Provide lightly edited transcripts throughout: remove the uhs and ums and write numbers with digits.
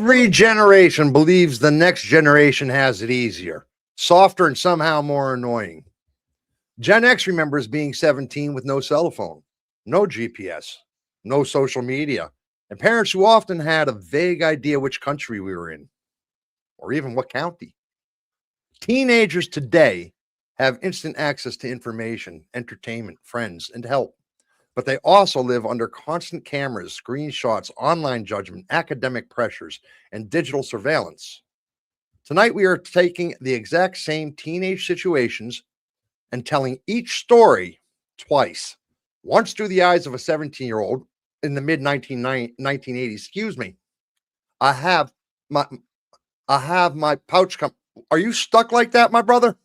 Every generation believes the next generation has it easier, softer, and somehow more annoying. Gen X remembers being 17 with no cell phone, no GPS, no social media, and parents who often had a vague idea which country we were in, or even what county. Teenagers today have instant access to information, entertainment, friends, and help, but they also live under constant cameras, screenshots, online judgment, academic pressures, and digital surveillance. Tonight, we are taking the exact same teenage situations and telling each story twice. Once through the eyes of a 17-year-old in the mid 1980s. Excuse me. I have my pouch. Are you stuck like that, my brother?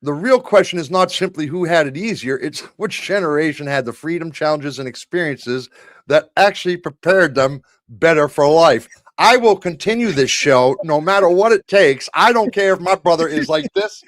The real question is not simply who had it easier, it's which generation had the freedom, challenges, and experiences that actually prepared them better for life. I will continue this show no matter what it takes. I don't care if my brother is like this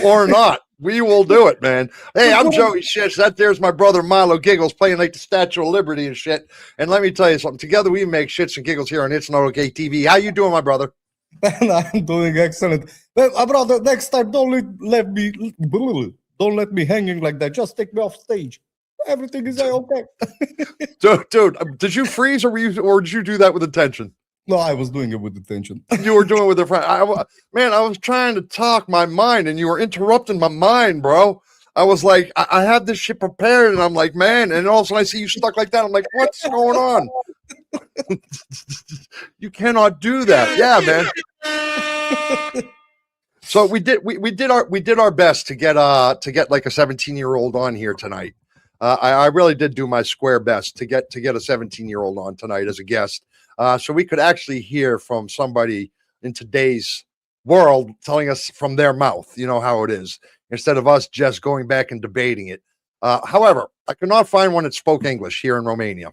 or not. We will do it, man. Hey, I'm Joey Shits. That there's my brother Milo Giggles playing like the Statue of Liberty and shit. And let me tell you something. Together we make shits and giggles here on It's Not Okay TV. How you doing, my brother? And I'm doing excellent. Well, brother, next time don't let me hanging like that. Just take me off stage. Everything is okay. Dude, did you freeze or did you do that with intention? No, I was doing it with intention. You were doing it with a friend. I was trying to talk my mind, and you were interrupting my mind, bro. I was like, I had this shit prepared, and I'm like, man, and all of a sudden I see you stuck like that. I'm like, what's going on? You cannot do that. Yeah, man. So we did our best to get like a 17-year-old on here tonight. I really did do my square best to get a 17-year-old on tonight as a guest. So we could actually hear from somebody in today's world telling us from their mouth, you know how it is, instead of us just going back and debating it. However, I could not find one that spoke English here in Romania.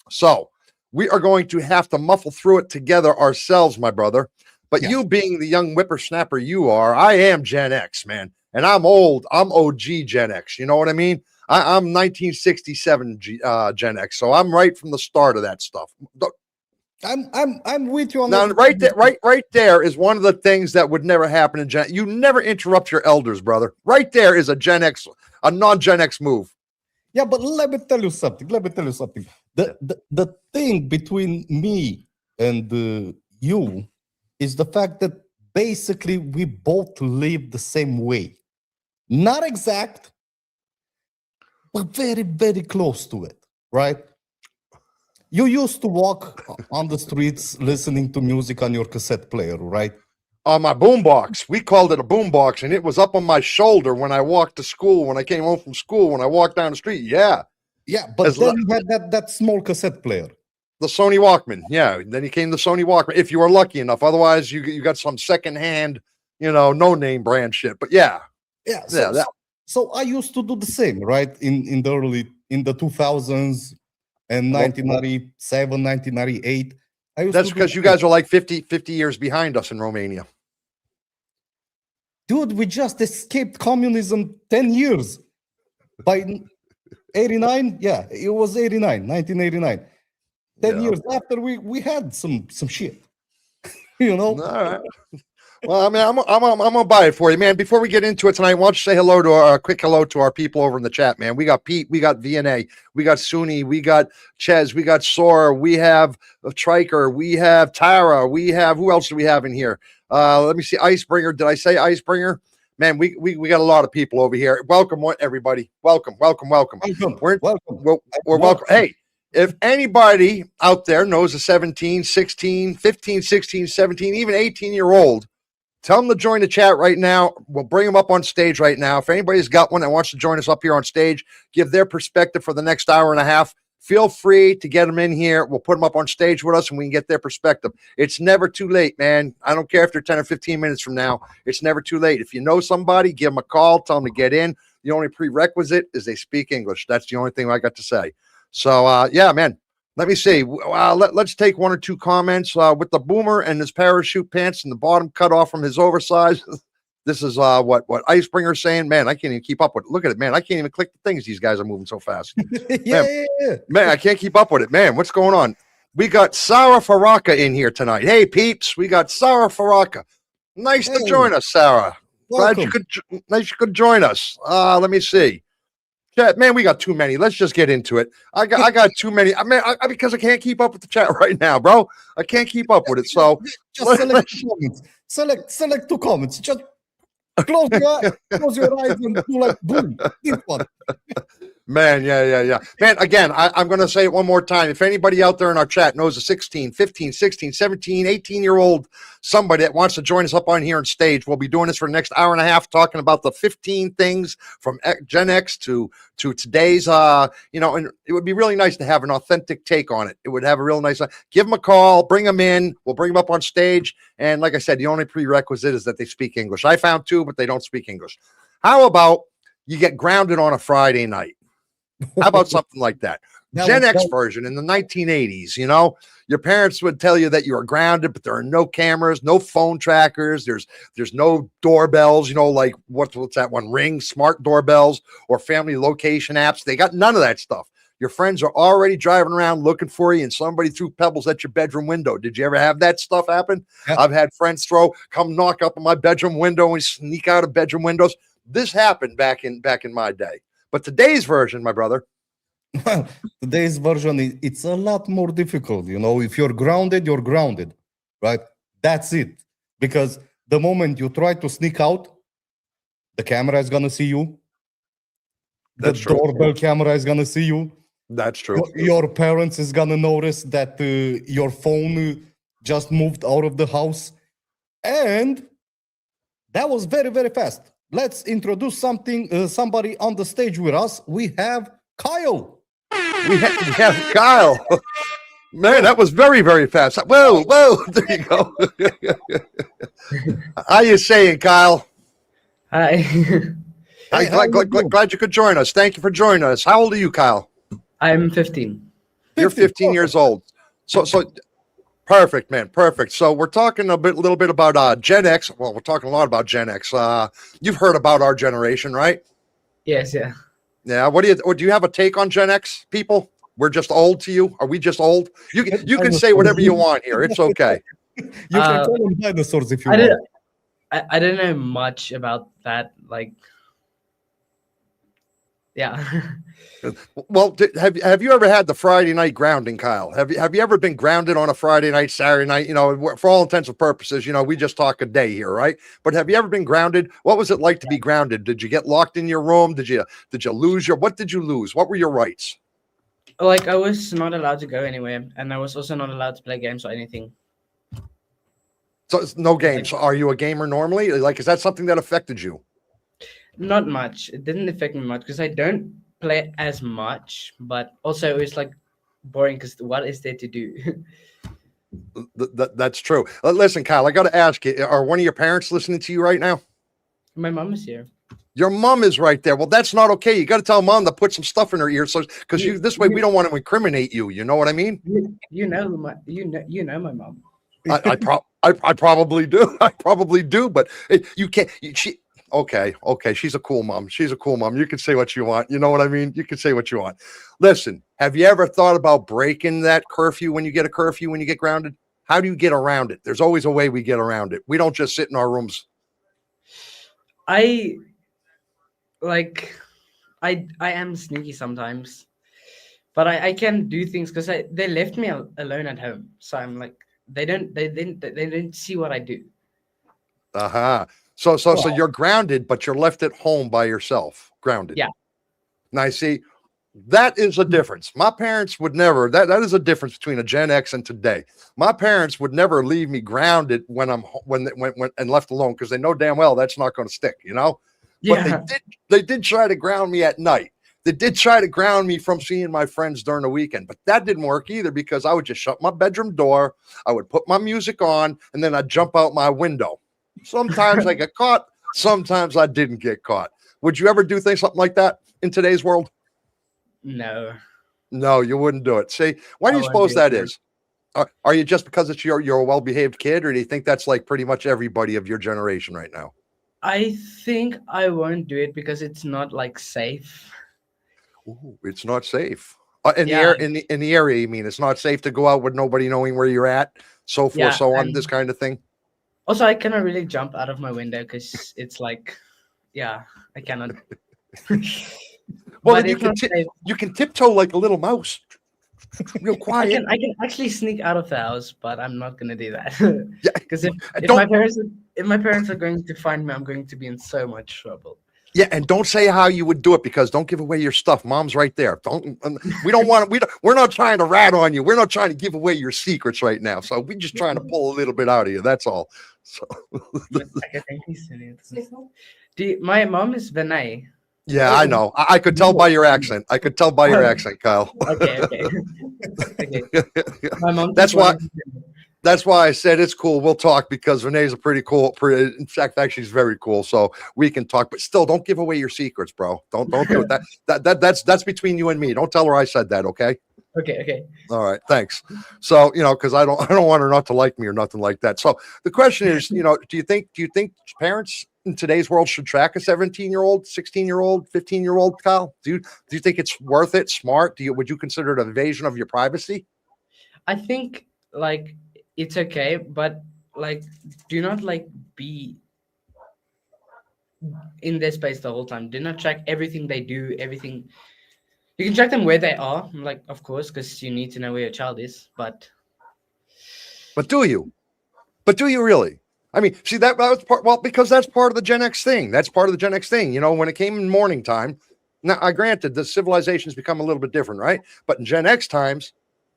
So we are going to have to muffle through it together ourselves, my brother. But yes, you being the young whippersnapper you are, I am Gen X, man. And I'm old. I'm OG Gen X. You know what I mean? I'm 1967 Gen X. So I'm right from the start of that stuff. I'm with you on now. That. Right there is one of the things that would never happen in Gen. You never interrupt your elders, brother. Right there is a Gen X, a non-Gen X move. Yeah, but let me tell you something. The thing between me and you is the fact that basically we both live the same way. Not exact, but very, very close to it, right? You used to walk on the streets listening to music on your cassette player, right? On my boombox. We called it a boombox, and it was up on my shoulder when I walked to school, when I came home from school, when I walked down the street. Yeah. Yeah, but then you had that small cassette player. The Sony Walkman. Yeah. Then he came the Sony Walkman, if you were lucky enough. Otherwise, you got some secondhand, no-name brand shit. But yeah. Yeah. So I used to do the same, right? In the 2000s. And 1997, 1998. That's because you guys are like 50 years behind us in Romania. Dude, we just escaped communism 10 years. By 89, yeah, it was 1989. 10 years after we had some shit. All right. Well, I mean, I'm gonna buy it for you, man. Before we get into it tonight, why don't you say hello to a quick hello to our people over in the chat, man? We got Pete, we got VNA, we got Suni, we got Ches, we got Sora, we have Triker, we have Tara, we have who else do we have in here? Let me see, Icebringer. Did I say Icebringer? Man, we got a lot of people over here. Welcome, everybody. Welcome. We're welcome. Hey. If anybody out there knows a 17, 16, 15, 16, 17, even 18-year-old, tell them to join the chat right now. We'll bring them up on stage right now. If anybody's got one that wants to join us up here on stage, give their perspective for the next hour and a half, feel free to get them in here. We'll put them up on stage with us and we can get their perspective. It's never too late, man. I don't care if they're 10 or 15 minutes from now. It's never too late. If you know somebody, give them a call, tell them to get in. The only prerequisite is they speak English. That's the only thing I got to say. So, yeah, man, let me see. Let's take one or two comments with the boomer and his parachute pants and the bottom cut off from his oversized. This is what Icebringer's saying. Man, I can't even keep up with it. Look at it, man. I can't even click the things. These guys are moving so fast. Man, I can't keep up with it. Man, what's going on? We got Sarah Faraka in here tonight. Hey, peeps, we got Sarah Faraka. Nice to join us, Sarah. Glad you could. Nice you could join us. Let me see. Chat, man, we got too many. Let's just get into it. I got too many. I mean, because I can't keep up with the chat right now, bro. I can't keep up with it. So just select 2 comments. Just close your eyes and do like boom. This one. Man, yeah. Man, again, I'm going to say it one more time. If anybody out there in our chat knows a 16, 15, 16, 17, 18-year-old somebody that wants to join us up on here on stage, we'll be doing this for the next hour and a half, talking about the 15 things from Gen X to today's, and it would be really nice to have an authentic take on it. It would have a real nice, give them a call, bring them in. We'll bring them up on stage. And like I said, the only prerequisite is that they speak English. I found 2, but they don't speak English. How about you get grounded on a Friday night? How about something like that? Gen X version in the 1980s, your parents would tell you that you are grounded, but there are no cameras, no phone trackers. There's no doorbells, like what's that one? Ring, smart doorbells, or family location apps. They got none of that stuff. Your friends are already driving around looking for you, and somebody threw pebbles at your bedroom window. Did you ever have that stuff happen? Yeah. I've had friends come knock up on my bedroom window and sneak out of bedroom windows. This happened back in my day. But today's version, my brother. Well, today's version, it's a lot more difficult. If you're grounded, right? That's it. Because the moment you try to sneak out, the camera is going to see you. The doorbell camera is going to see you. That's true. Your parents is going to notice that your phone just moved out of the house. And that was very, very fast. Let's introduce somebody on the stage with us. We have Kyle. We have Kyle. Man, that was very, very fast. Whoa, there you go. How you saying, Kyle? Hi. Glad you could join us. Thank you for joining us. How old are you, Kyle? I'm 15. You're 15 years old. So perfect, man. Perfect. So we're talking a little bit about Gen X. Well, we're talking a lot about Gen X. You've heard about our generation, right? Yes, yeah. Yeah. Do you have a take on Gen X people? We're just old to you. Are we just old? You can say whatever you want here. It's okay. You can call them dinosaurs if you want. I don't know much about that. Yeah. Well, have you ever had the Friday night grounding, Kyle? Have you ever been grounded on a Friday night, Saturday night? For all intents and purposes, we just talk a day here, right? But have you ever been grounded? What was it like to be grounded? Did you get locked in your room? Did you lose what did you lose? What were your rights? I was not allowed to go anywhere, and I was also not allowed to play games or anything. So no games. Are you a gamer normally? Is that something that affected you? Not much. It didn't affect me much because I don't play as much, but also it was boring because what is there to do? That's true. Listen, Kyle, I got to ask you, are one of your parents listening to you right now? My mom is here. Your mom is right there. Well, that's not okay. You got to tell mom to put some stuff in her ear, because this way we don't want to incriminate you. You know what I mean? You know my mom. I probably do. I probably do, but you can't. Okay. She's a cool mom. You can say what you want. You know what I mean? You can say what you want. Listen, have you ever thought about breaking that curfew when you get grounded? How do you get around it? There's always a way we get around it. We don't just sit in our rooms. I am sneaky sometimes, but I can do things because they left me alone at home. So I'm they didn't see what I do. So you're grounded, but you're left at home by yourself, grounded. Yeah. Now, I see, that is a difference. My parents would never, that is a difference between a Gen X and today. My parents would never leave me grounded when and left alone, because they know damn well that's not going to stick, Yeah. But they did try to ground me at night. They did try to ground me from seeing my friends during the weekend, but that didn't work either, because I would just shut my bedroom door. I would put my music on, and then I'd jump out my window. Sometimes I get caught. Sometimes I didn't get caught. Would you ever do something like that in today's world? No, you wouldn't do it. See, why do you suppose that is? Are you just because you're a well-behaved kid, or do you think that's like pretty much everybody of your generation right now? I think I won't do it because it's not like safe. Ooh, it's not safe. In the Yeah, air, in the area, you mean it's not safe to go out with nobody knowing where you're at, so forth, yeah, so on, this and kind of thing. also I cannot really jump out of my window because it's like, yeah, I cannot. Well, But then it's not safe. you can tiptoe like a little mouse, real quiet. I can actually sneak out of the house, but I'm not gonna do that Yeah, because and if don't my parents are going to find me, I'm going to be in so much trouble. yeah, and don't say how you would do it because don't give away your stuff. Mom's right there. Don't we don't want to, we're not trying to rat on you. We're not trying to give away your secrets right now. So we're just trying to pull a little bit out of you. That's all. So Okay, thank you, Sunny. My mom is Vinay. yeah, I know. I could tell by your accent. I could tell by your accent, Kyle. Okay, okay, okay. My mom That's just why. wanted to- That's why I said it's cool. We'll talk because Renee's a pretty cool. In fact, she's very cool. So we can talk, but still, don't give away your secrets, bro. Don't do it. That's between you and me. Don't tell her I said that. Okay. Okay, okay. All right. Thanks. So because I don't want her not to like me or nothing like that. So the question is, do you think parents in today's world should track a 17-year-old, 16-year-old, 15-year-old, Kyle? Do you think it's worth it? Smart? Would you consider it an invasion of your privacy? I think like it's okay, but like do not like be in their space the whole time. Do not track everything they do, everything. You can track them where they are, like of course, because you need to know where your child is. But But do you? But do you really? I mean, see that was part. Well, because that's part of the Gen X thing. That's part of the Gen X thing. When it came in morning time. Now, I granted the civilization's become a little bit different, right? But in Gen X times,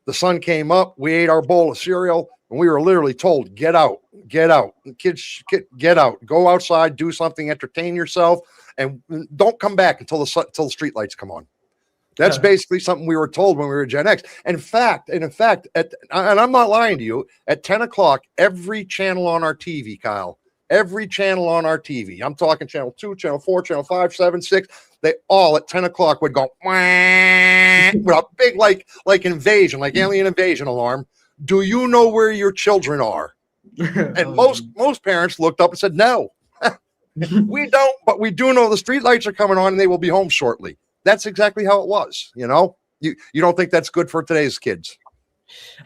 the sun came up, we ate our bowl of cereal, and we were literally told, "Get out, get out, kids, get out, go outside, do something, entertain yourself, and don't come back until the street lights come on." That's basically something we were told when we were Gen X. In fact, and I'm not lying to you, at 10 o'clock, every channel on our TV, Kyle, every channel on our TV, I'm talking channel 2, channel 4, channel 5, 7, 6, they all at 10 o'clock would go with a big like invasion, like alien invasion alarm. Do you know where your children are? And most parents looked up and said, no, we don't, but we do know the street lights are coming on and they will be home shortly. That's exactly how it was. You don't think that's good for today's kids?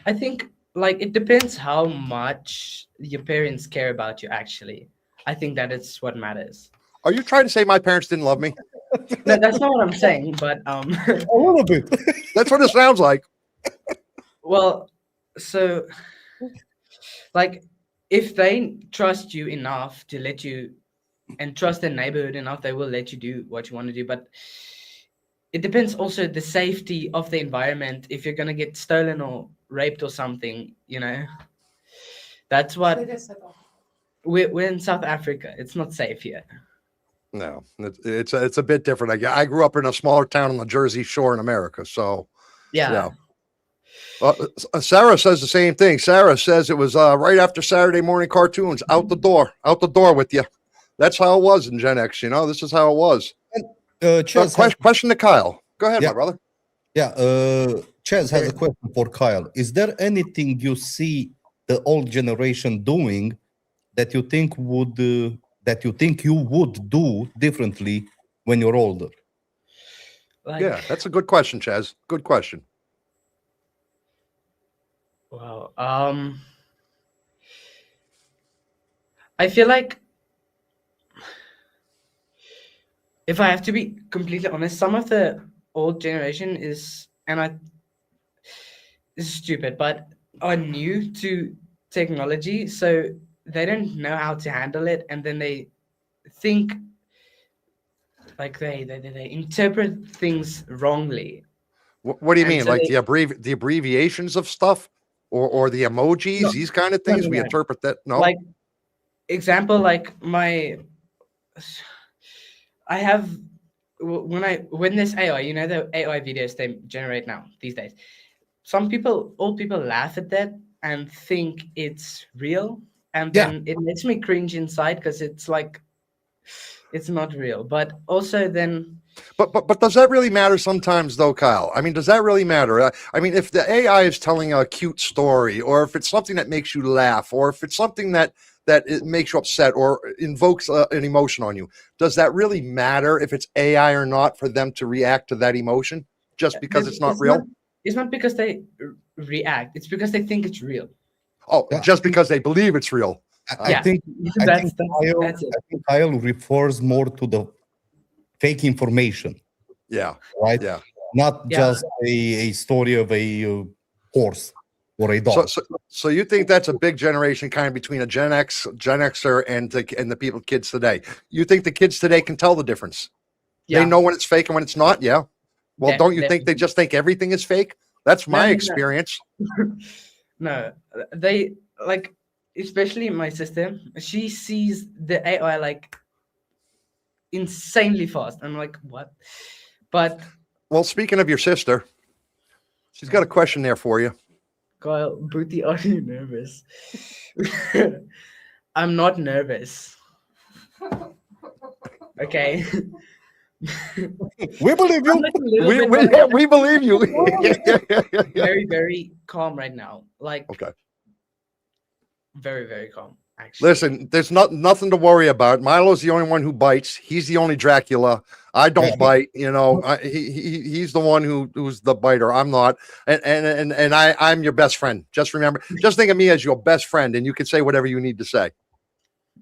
I think like it depends how much your parents care about you. Actually, I think that is what matters. Are you trying to say my parents didn't love me? No, that's not what I'm saying. But A little bit. That's what it sounds like. well, so like if they trust you enough to let you and trust their neighborhood enough, they will let you do what you want to do. But it depends also the safety of the environment. If you're gonna get stolen or raped or something, that's what we're in South Africa. It's not safe here. No, it's a bit different. I grew up in a smaller town on the Jersey Shore in America, so Yeah. Sarah says the same thing. Sarah says it was right after Saturday morning cartoons. Out the door with you. That's how it was in Gen X. This is how it was. Question to Kyle. Go ahead, my brother. Yeah, Chaz has a question for Kyle. Is there anything you see the old generation doing that you think you would do differently when you're older? Yeah, that's a good question, Chaz. Good question. Wow. I feel like if I have to be completely honest, some of the old generation is stupid, but are new to technology, so they don't know how to handle it, and then they think like they interpret things wrongly. What do you mean? So Like the abbreviations of stuff, or the emojis, No, these kind of things? no, We no. interpret that. No, Like example, like I have when this AI, the AI videos they generate now these days. Old people laugh at that and think it's real, and then it makes me cringe inside because it's like it's not real. But also then, but does that really matter sometimes, though, Kyle? I mean, does that really matter? I mean, if the AI is telling a cute story, or if it's something that makes you laugh, or if it's something that that it makes you upset or invokes an emotion on you, does that really matter if it's AI or not for them to react to that emotion just because it's not real? It's not because they react. It's because they think it's real. Oh, just because they believe it's real. I think Kyle refers more to the fake information. Yeah. Right. Yeah. Not just a story of a horse or a dog. So you think that's a big generation kind of between a Gen Xer and the kids today? You think the kids today can tell the difference? Yeah. They know when it's fake and when it's not? Yeah. Well, don't you think they just think everything is fake? That's my experience. No, they like, especially my sister, she sees the AI like insanely fast. I'm like, what? But well, speaking of your sister, she's got a question there for you. Kyle, Booty, are you nervous? I'm not nervous. Okay. We believe you. We believe you. Very, very calm right now. Like, okay. Very, very calm. Actually. Listen, there's nothing to worry about. Milo's the only one who bites. He's the only Dracula. I don't bite. You know, he's the one who's the biter. I'm not. And I'm your best friend. Just remember, just think of me as your best friend, and you can say whatever you need to say.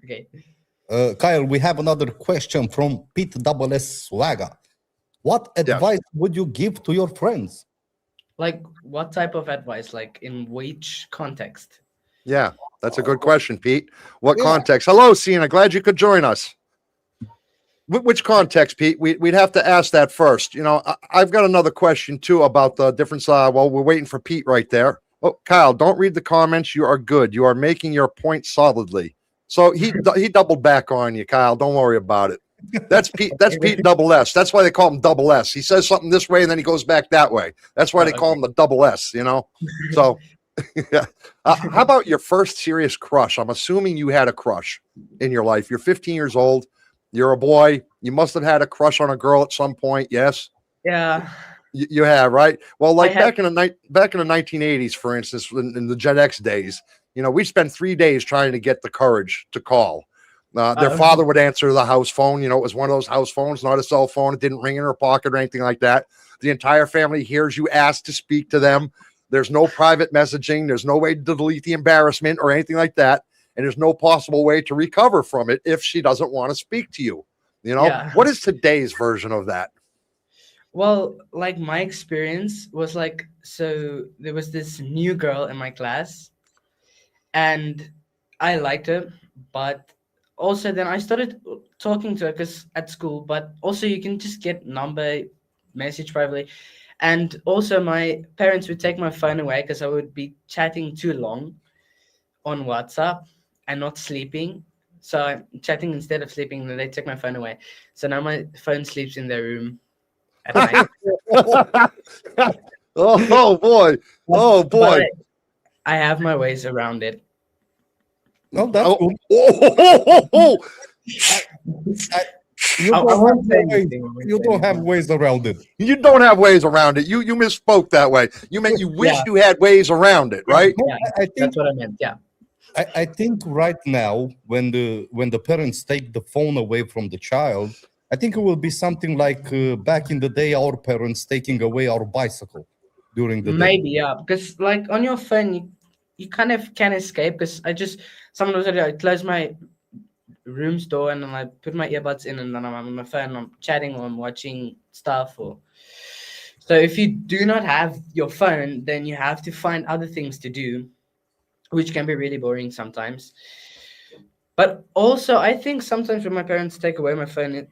Okay. Kyle, we have another question from Pete SS Swagger. What advice would you give to your friends? Like, what type of advice? Like, in which context? Yeah, that's a good question, Pete. What context? Hello, Cena. Glad you could join us. Which context, Pete? We'd have to ask that first. You know, I've got another question, too, about the difference. Well, we're waiting for Pete right there. Oh, Kyle, don't read the comments. You are good. You are making your point solidly. So he doubled back on you, Kyle. Don't worry about it. That's Pete. That's Pete double S. That's why they call him double S. He says something this way and then he goes back that way. That's why they call him the double S. You know. So, how about your first serious crush? I'm assuming you had a crush in your life. You're 15 years old. You're a boy. You must have had a crush on a girl at some point. Yes. Yeah. You have, right? Well, like back in the 1980s, for instance, in the Gen X days. You know, we spent 3 days trying to get the courage to call. Their father would answer the house phone. You know, it was one of those house phones, not a cell phone. It didn't ring in her pocket or anything like that. The entire family hears you ask to speak to them. There's no private messaging. There's no way to delete the embarrassment or anything like that. And there's no possible way to recover from it if she doesn't want to speak to you. You know, what is today's version of that? Well, like my experience was like, so there was this new girl in my class. And I liked her, but also then I started talking to her because at school, but also you can just get number, message privately. And also my parents would take my phone away because I would be chatting too long on WhatsApp and not sleeping. So I'm chatting instead of sleeping, and then they take my phone away. So now my phone sleeps in their room at night. Oh boy. Oh boy. But I have my ways around it. No, that's cool. You don't have ways around it. You don't have ways around it. You misspoke that way. You meant you wish you had ways around it, right? Yeah, I think that's what I meant. Yeah. I think right now, when the parents take the phone away from the child, I think it will be something like back in the day, our parents taking away our bicycle during the day. Maybe, yeah, because like on your phone, you kind of can escape. Because sometimes I close my room's door and then I put my earbuds in, and then I'm on my phone, I'm chatting or I'm watching stuff. So if you do not have your phone, then you have to find other things to do, which can be really boring sometimes. But also, I think sometimes when my parents take away my phone,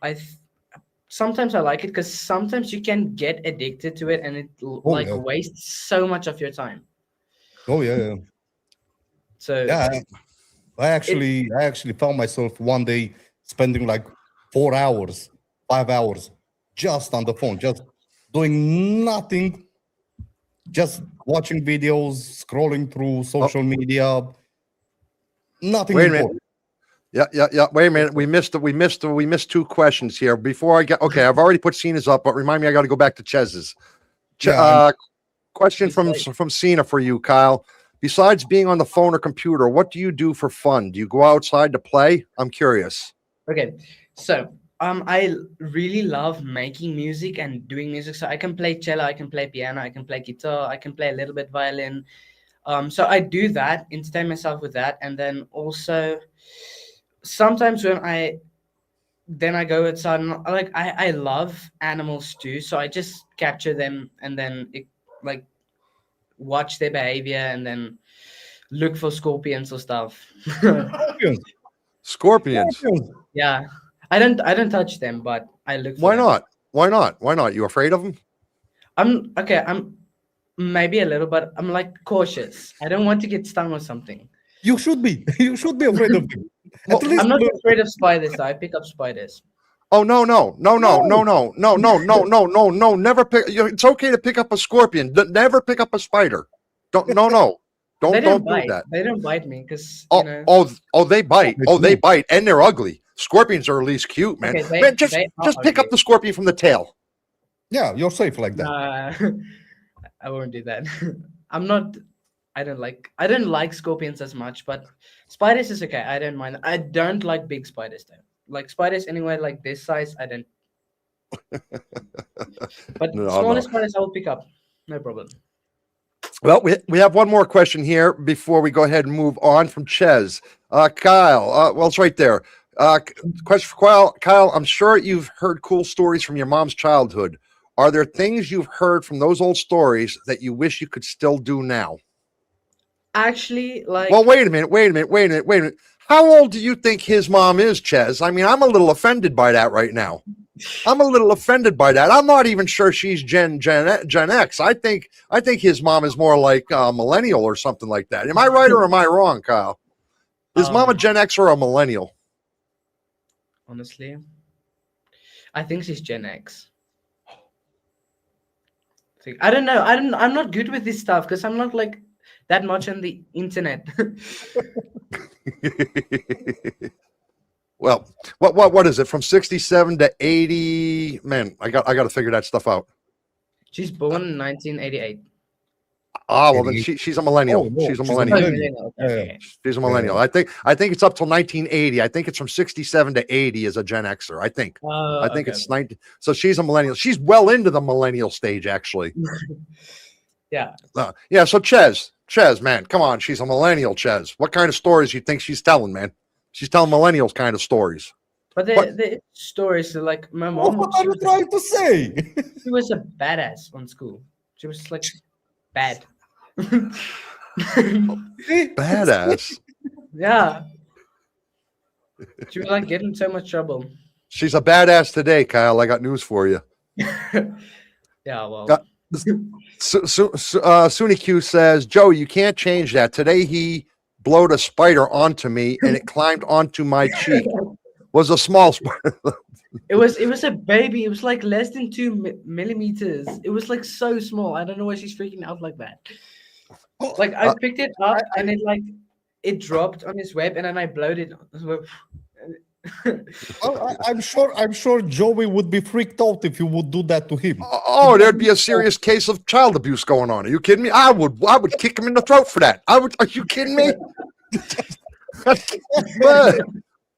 sometimes I like it because sometimes you can get addicted to it and it wastes so much of your time. Oh yeah. So yeah, I actually found myself one day spending like 4 hours, 5 hours just on the phone, just doing nothing, just watching videos, scrolling through social media. Nothing. Wait a minute. Yeah. Wait a minute. We missed 2 questions here. Before I get I've already put Cena's up, but remind me I got to go back to Chez's. Question from Cena for you, Kyle. Besides being on the phone or computer, what do you do for fun? Do you go outside to play? I'm curious. Okay, so I really love making music and doing music. So I can play cello, I can play piano, I can play guitar, I can play a little bit violin. So I do that, entertain myself with that, and then also sometimes when I go outside and I love animals too. So I just capture them and then like watch their behavior and then look for scorpions or stuff. Scorpions. Scorpions. Scorpions. Yeah, I don't touch them, but I look for Why them. not? Why not? Why not? You afraid of them? I'm maybe a little, but I'm like cautious. I don't want to get stung or something. You should be. You should be afraid of them. Well, At least I'm not afraid of spiders, though. I pick up spiders. Oh no. Never pick. It's okay to pick up a scorpion. Never pick up a spider. Don't. No. They Don't don't bite. do that. They don't bite me because They bite. They Oh, they do. bite, and they're ugly. Scorpions are at least cute, man. Okay, Man, just they are pick up ugly. the scorpion from the tail. Yeah, you're safe like that. I won't do that. I'm not. I don't like scorpions as much, but spiders is okay. I don't mind. I don't like big spiders though. Like spiders anywhere like this size, I don't. But No. smaller spiders I will pick up, no problem. Well, we have one more question here before we go ahead and move on from Ches. Kyle, well, it's right there. Question for Kyle. Kyle, I'm sure you've heard cool stories from your mom's childhood. Are there things you've heard from those old stories that you wish you could still do now? Actually, like Well, wait a minute. How old do you think his mom is, Ches? I mean, I'm a little offended by that right now. I'm not even sure she's Gen X. I think his mom is more like millennial or something like that. Am I right or am I wrong, Kyle? Is mom a Gen X or a millennial? honestly, I think she's Gen X. I don't know. I'm not good with this stuff because I'm not like that much on the internet. Well, what is it from 67 to 80? Man, I got to figure that stuff out. She's born in 1988. Ah, well then she's a millennial. Oh, no, she's a she's a millennial. millennial. Okay. She's a millennial. I think it's up till 1980. I think it's from 67 to 80 as a Gen Xer. I think Okay. it's 19. So she's a millennial. She's well into the millennial stage, actually. Yeah. Yeah. So Ches, man, come on. She's a millennial, Ches. What kind of stories you think she's telling, man? She's telling millennials kind of stories. But the stories are like my mom. What are you trying to say? She was a badass on school. She was like bad. Badass. Yeah. She was like getting in so much trouble. She's a badass today, Kyle. I got news for you. Yeah, well. Suni Q says, Joe, you can't change that. Today he blowed a spider onto me and it climbed onto my cheek. Was a small spider. It was a baby. It was like less than 2 millimeters. It was like so small. I don't know why she's freaking out like that. Like I picked it up and it dropped on his web and then I blowed it. Well, I'm sure Joey would be freaked out if you would do that to him. Oh, there'd be a serious case of child abuse going on. Are you kidding me? I would kick him in the throat for that. Are you kidding me?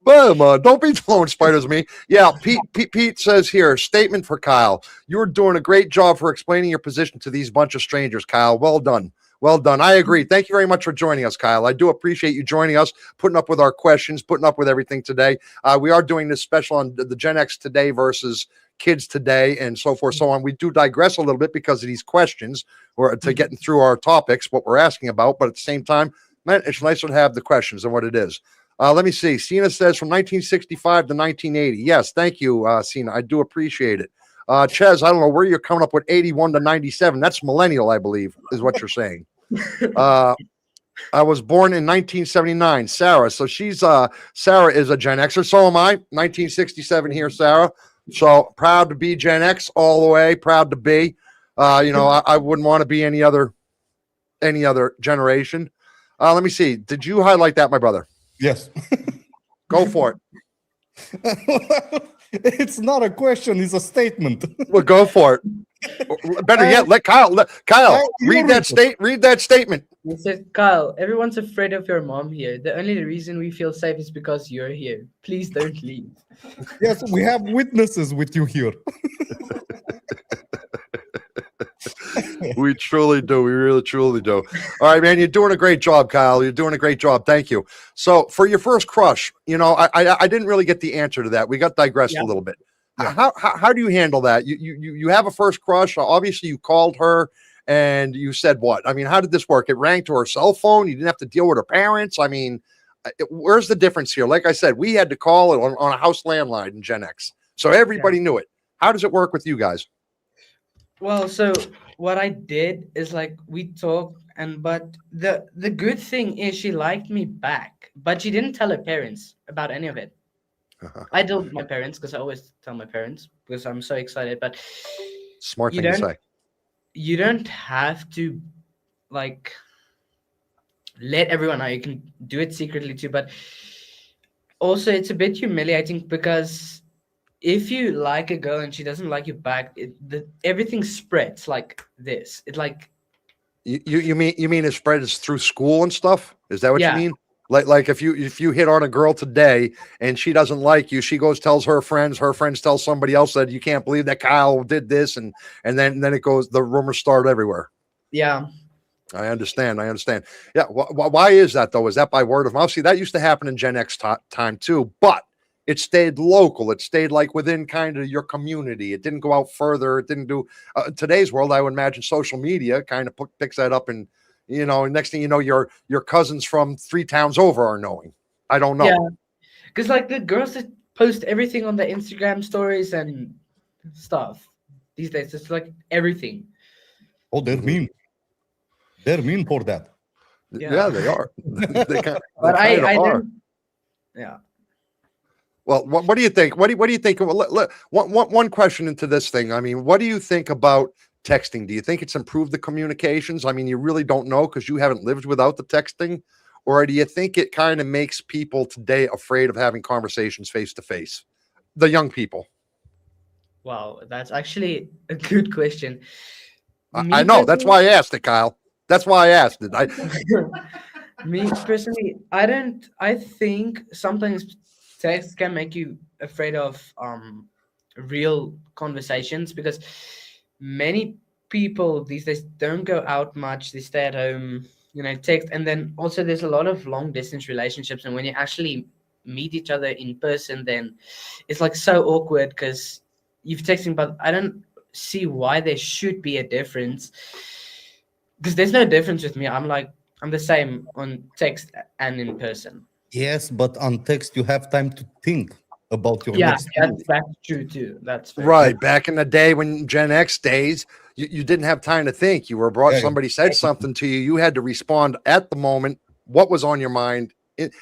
But don't be throwing spiders at me. Yeah, Pete says here, statement for Kyle. You're doing a great job for explaining your position to these bunch of strangers, Kyle. Well done. Well done. I agree. Thank you very much for joining us, Kyle. I do appreciate you joining us, putting up with our questions, putting up with everything today. We are doing this special on the Gen X today versus kids today and so forth, so on. We do digress a little bit because of these questions or to getting through our topics, what we're asking about. But at the same time, man, it's nicer to have the questions and what it is. Let me see. Cena says from 1965 to 1980. Yes, thank you, Cena. I do appreciate it. Ches, I don't know where you're coming up with 81 to 97. That's millennial, I believe, is what you're saying. I was born in 1979. Sarah. So Sarah is a Gen Xer. So am I. 1967 here, Sarah. So proud to be Gen X all the way. Proud to be. I wouldn't want to be any other generation. Let me see. Did you highlight that, my brother? Yes. Go for it. It's not a question, it's a statement. Well, go for it. Or better yet, let Kyle. Kyle, you read that Read that statement. He said, Kyle, everyone's afraid of your mom here. The only reason we feel safe is because you're here. Please don't leave. Yes, we have witnesses with you here. We truly do. We really, truly do. All right, man. You're doing a great job, Kyle. You're doing a great job. Thank you. So, for your first crush, I didn't really get the answer to that. We got digressed a little bit. Yeah. How do you handle that? You have a first crush. Obviously, you called her and you said what? I mean, how did this work? It rang to her cell phone. You didn't have to deal with her parents. I mean, where's the difference here? Like I said, we had to call it on a house landline in Gen X, so everybody knew it. How does it work with you guys? Well, so what I did is like we talked, but the good thing is she liked me back, but she didn't tell her parents about any of it. I told my parents because I always tell my parents because I'm so excited. But Smart thing to say. You don't have to like let everyone know. You can do it secretly too, but also it's a bit humiliating because if you like a girl and she doesn't like you back, everything spreads like this. It like you mean it spreads through school and stuff? Is that what you mean? Like if you hit on a girl today and she doesn't like you, she goes tells her friends tell somebody else that you can't believe that Kyle did this, and then it goes, the rumors start everywhere. Yeah. I understand. Yeah. Why is that though? Is that by word of mouth? See, that used to happen in Gen X time too, but it stayed local. It stayed like within kind of your community. It didn't go out further. It didn't do today's world. I would imagine social media kind of picks that up, and next thing you know, your cousins from 3 towns over are knowing. I don't know. Yeah, because like the girls that post everything on the Instagram stories and stuff these days, it's like everything. Oh, they're mean. They're mean for that. Yeah, they are. But I don't. Yeah. Well, what do you think? What do you think? One question into this thing. I mean, what do you think about texting? Do you think it's improved the communications? I mean, you really don't know because you haven't lived without the texting, or do you think it kind of makes people today afraid of having conversations face to face? The young people. Wow, that's actually a good question. I know. That's why I asked it, Kyle. That's why I asked it. Me personally, I think sometimes text can make you afraid of real conversations because many people these days don't go out much. They stay at home, text. And then also there's a lot of long distance relationships. And when you actually meet each other in person, then it's like so awkward because you've texting, but I don't see why there should be a difference. Because there's no difference with me. I'm the same on text and in person. Yes, but on text you have time to think about your next move. That's true too. That's right. True. Back in the day when Gen X days, you didn't have time to think. You were brought, somebody said something to you. You had to respond at the moment. What was on your mind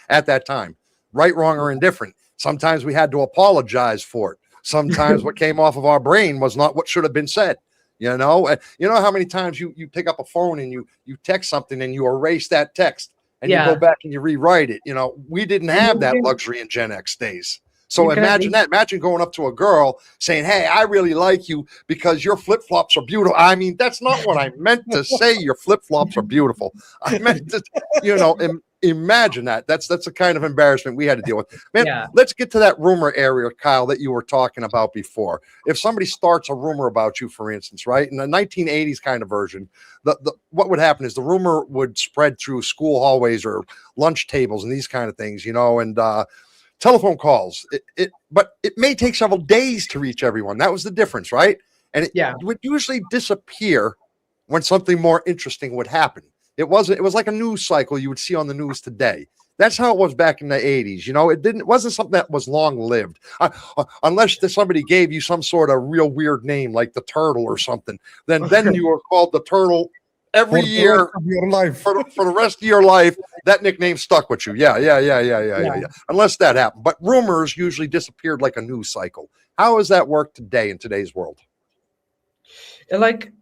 at that time? Right, wrong, or indifferent. Sometimes we had to apologize for it. Sometimes what came off of our brain was not what should have been said. You know how many times you pick up a phone and you text something and you erase that text and you go back and you rewrite it. We didn't have that luxury in Gen X days. So imagine that. Imagine going up to a girl saying, "Hey, I really like you because your flip-flops are beautiful." I mean, that's not what I meant to say. Your flip-flops are beautiful. I meant to, imagine that. That's a kind of embarrassment we had to deal with. Man, let's get to that rumor area, Kyle, that you were talking about before. If somebody starts a rumor about you, for instance, right, in the 1980s kind of version, what would happen is the rumor would spread through school hallways or lunch tables and these kind of things, and telephone calls. But it may take several days to reach everyone. That was the difference, right? And it would usually disappear when something more interesting would happen. It was like a news cycle you would see on the news today. That's how it was back in the 80s. It wasn't something that was long lived, unless somebody gave you some sort of real weird name like the Turtle or something. Then you were called the Turtle every year of your life. for the rest of your life. That nickname stuck with you. Yeah. Unless that happened, but rumors usually disappeared like a news cycle. How does that work today in today's world?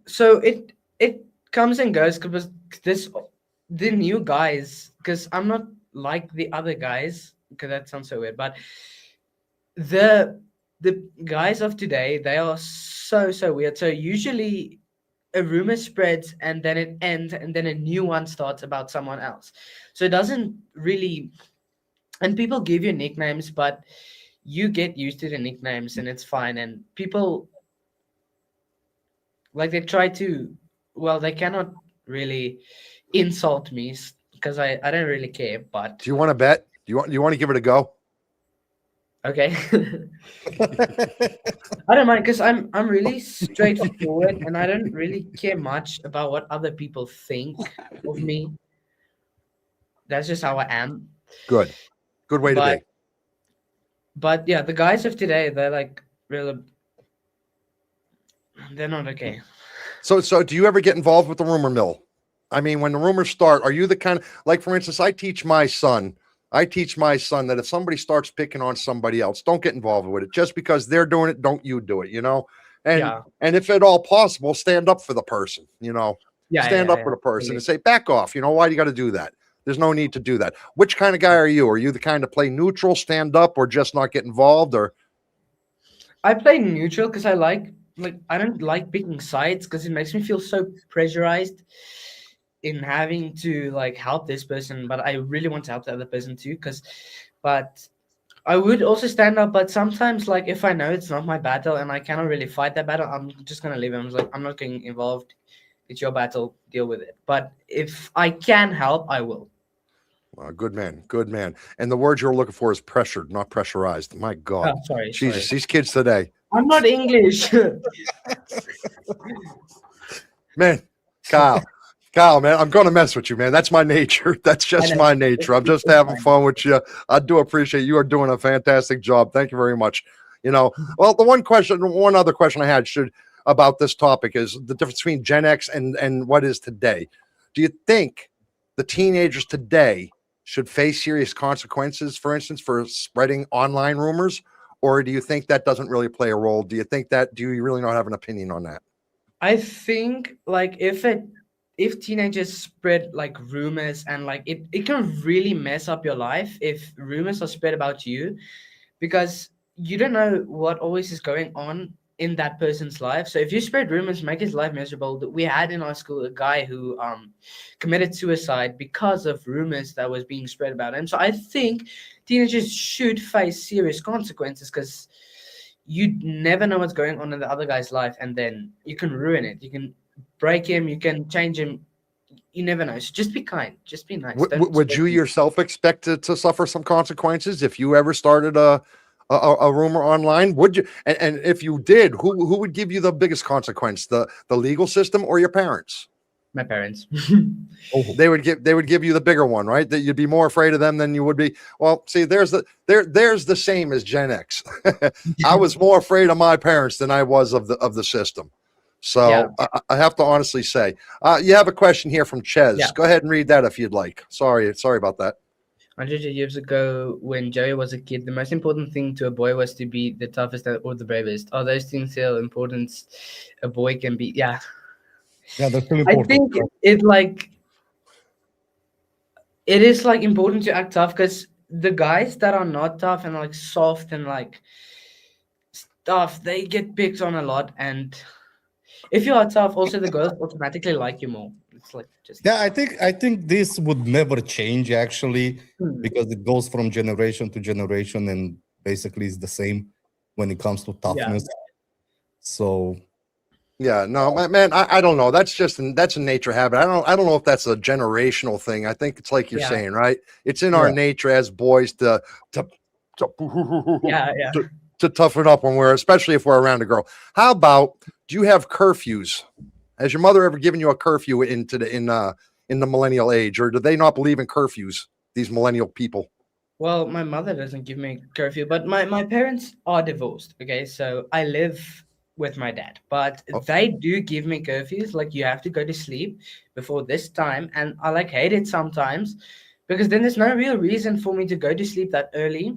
So it comes and goes because the new guys, because I'm not like the other guys, because that sounds so weird, but the the guys of today, they are so weird. So usually a rumor spreads and then it ends and then a new one starts about someone else. So it doesn't really, and people give you nicknames, but you get used to the nicknames and it's fine. And people, like, they try to, well, they cannot really insult me because I don't really care, but Do you want to bet? Do you want to give it a go? okay. I don't mind because I'm really straightforward and I don't really care much about what other people think of me. That's just how I am. Good way to But be. but yeah, the guys of today, they're like really, they're not okay. So do you ever get involved with the rumor mill? I mean, when the rumors start, are you the kind of, like, for instance, I teach my son that if somebody starts picking on somebody else, don't get involved with it. Just because they're doing it, don't you do it, you know? And Yeah. and if at all possible, stand up for the person, you know. Yeah, Stand up for the person and say, back off. You know, why do you got to do that? There's no need to do that. Which kind of guy are you? Are you the kind to play neutral, stand up, or just not get involved? Or I play neutral because I don't like picking sides because it makes me feel so pressurized in having to like help this person, but I really want to help the other person too. But I would also stand up, but sometimes like if I know it's not my battle and I cannot really fight that battle, I'm just gonna leave it. I'm just like, I'm not getting involved. It's your battle. Deal with it. But if I can help, I will. good man, good man. And the word you're looking for is pressured, not pressurized. My God, Oh, sorry. Jesus, these kids today, I'm not English. man, Kyle, man, I'm going to mess with you, man. That's my nature. That's just my nature. I'm just having fun with you. I do appreciate you are doing a fantastic job. Thank you very much. You know, well, one other question I had about this topic is the difference between Gen X and what is today. Do you think the teenagers today should face serious consequences, for instance, for spreading online rumors? Or do you think that doesn't really play a role? Do you really not have an opinion on that? I think like if teenagers spread like rumors and like it can really mess up your life if rumors are spread about you because you don't know what always is going on in that person's life. So if you spread rumors, make his life miserable. We had in our school a guy who committed suicide because of rumors that was being spread about him. So I think teenagers should face serious consequences because you never know what's going on in the other guy's life, and then you can ruin it. You can break him. You can change him. You never know. So just be kind. Just be nice. Would you yourself expect to suffer some consequences if you ever started a rumor online? Would you? And if you did, who would give you the biggest consequence? The legal system or your parents? My parents. They would give you the bigger one, right? That you'd be more afraid of them than you would be. Well, see, there's the same as Gen X. I was more afraid of my parents than I was of the system. So yeah. I have to honestly say, you have a question here from Ches. Yeah. Go ahead and read that if you'd like. Sorry about that. 100 years ago, when Joey was a kid, the most important thing to a boy was to be the toughest or the bravest. Are those things still important? A boy can be, yeah. Yeah, that's really important. I think it is like important to act tough because the guys that are not tough and like soft and like stuff, they get picked on a lot. And if you are tough, also the girls automatically like you more. It's like just I think this would never change actually because it goes from generation to generation and basically is the same when it comes to toughness. Yeah. So yeah, no, man, I don't know. That's a nature habit. I don't know if that's a generational thing. I think it's like you're saying, right? It's in our nature as boys to toughen up especially if we're around a girl. How about, do you have curfews? Has your mother ever given you a curfew in the millennial age, or do they not believe in curfews, these millennial people? Well, my mother doesn't give me curfew, but my parents are divorced. Okay, so I live with my dad, but they do give me curfews. Like, you have to go to sleep before this time, and I like hate it sometimes because then there's no real reason for me to go to sleep that early.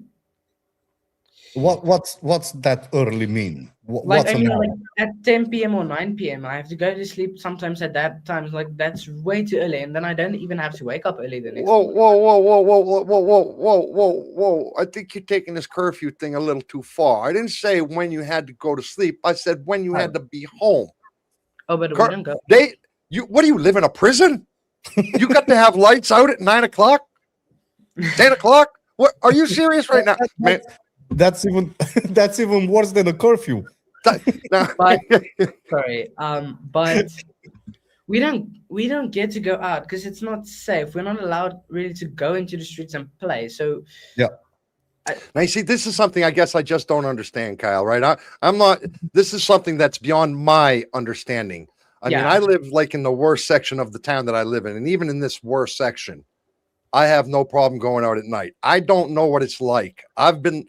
What's that early mean? Like, What's I an mean, hour? like at 10 p.m. or 9 p.m. I have to go to sleep sometimes at that time. Like, that's way too early. And then I don't even have to wake up early the next Whoa, morning. whoa, whoa, whoa, whoa, whoa, whoa, whoa, whoa, whoa, whoa. I think you're taking this curfew thing a little too far. I didn't say when you had to go to sleep. I said when you had to be home. Oh, but we Cur- don't go. what do you live in a prison? You got to have lights out at 9 o'clock, 10 o'clock? What are you serious right now, man? That's even that's even worse than a curfew. Now, But sorry, but we don't get to go out because it's not safe. We're not allowed really to go into the streets and play. So Yeah. now you see, this is something I guess I just don't understand, Kyle. Right? I'm not. This is something that's beyond my understanding. I mean, Yeah. I live like in the worst section of the town that I live in, and even in this worst section, I have no problem going out at night. I don't know what it's like. I've been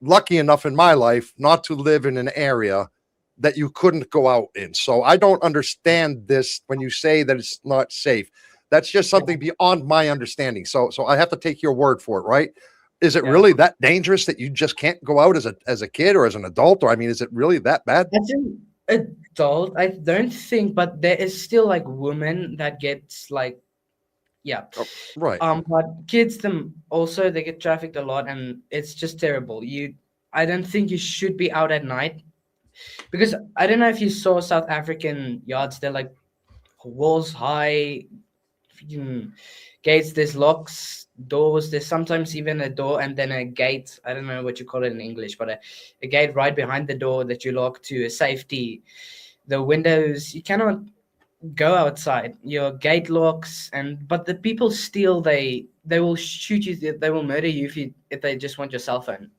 lucky enough in my life not to live in an area that you couldn't go out in. So I don't understand this when you say that it's not safe. That's just something beyond my understanding. So I have to take your word for it, right? Is it Yeah. really that dangerous that you just can't go out as a kid or as an adult? Or I mean, is it really that bad? As an adult, I don't think, but there is still like women that gets like, yeah. Right. But kids them also they get trafficked a lot, and it's just terrible. I don't think you should be out at night because I don't know if you saw South African yards. They're like walls high, freaking gates. There's locks, doors. There's sometimes even a door and then a gate. I don't know what you call it in English, but a gate right behind the door that you lock to a safety. The windows you cannot go outside. Your gate locks, but the people still they will shoot you. They will murder you if they just want your cell phone.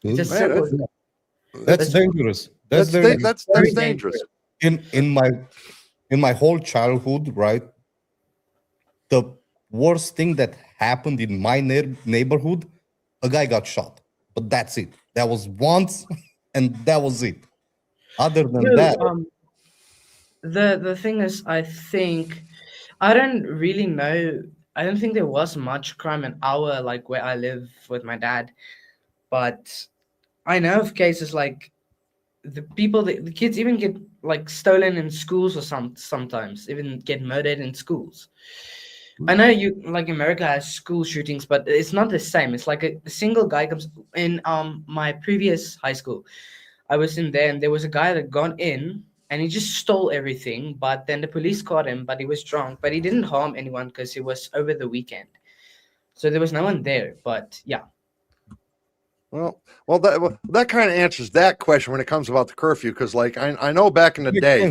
It's as Man, simple that's- as that. That's dangerous. That's That's dangerous. that's Very dangerous. In my whole childhood, right? The worst thing that happened in my neighborhood, a guy got shot. But that's it. That was once, and that was it. Other than No, that, the thing is, I think I don't really know. I don't think there was much crime in our like where I live with my dad, but I know of cases like the kids even get like stolen in schools or sometimes even get murdered in schools. I know you like America has school shootings, but it's not the same. It's like a single guy comes in my previous high school. I was in there and there was a guy that gone in and he just stole everything, but then the police caught him, but he was drunk, but he didn't harm anyone because it was over the weekend. So there was no one there, but yeah. Well, that kind of answers that question when it comes about the curfew, because like I know back in the makes day,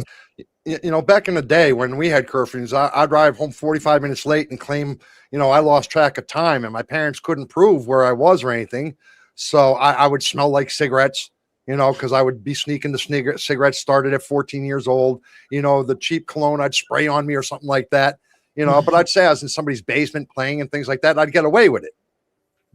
sense. back in the day when we had curfews, I'd drive home 45 minutes late and claim, I lost track of time, and my parents couldn't prove where I was or anything. So I would smell like cigarettes, because I would be sneaking the cigarettes started at 14 years old, the cheap cologne I'd spray on me or something like that, but I'd say I was in somebody's basement playing and things like that. I'd get away with it.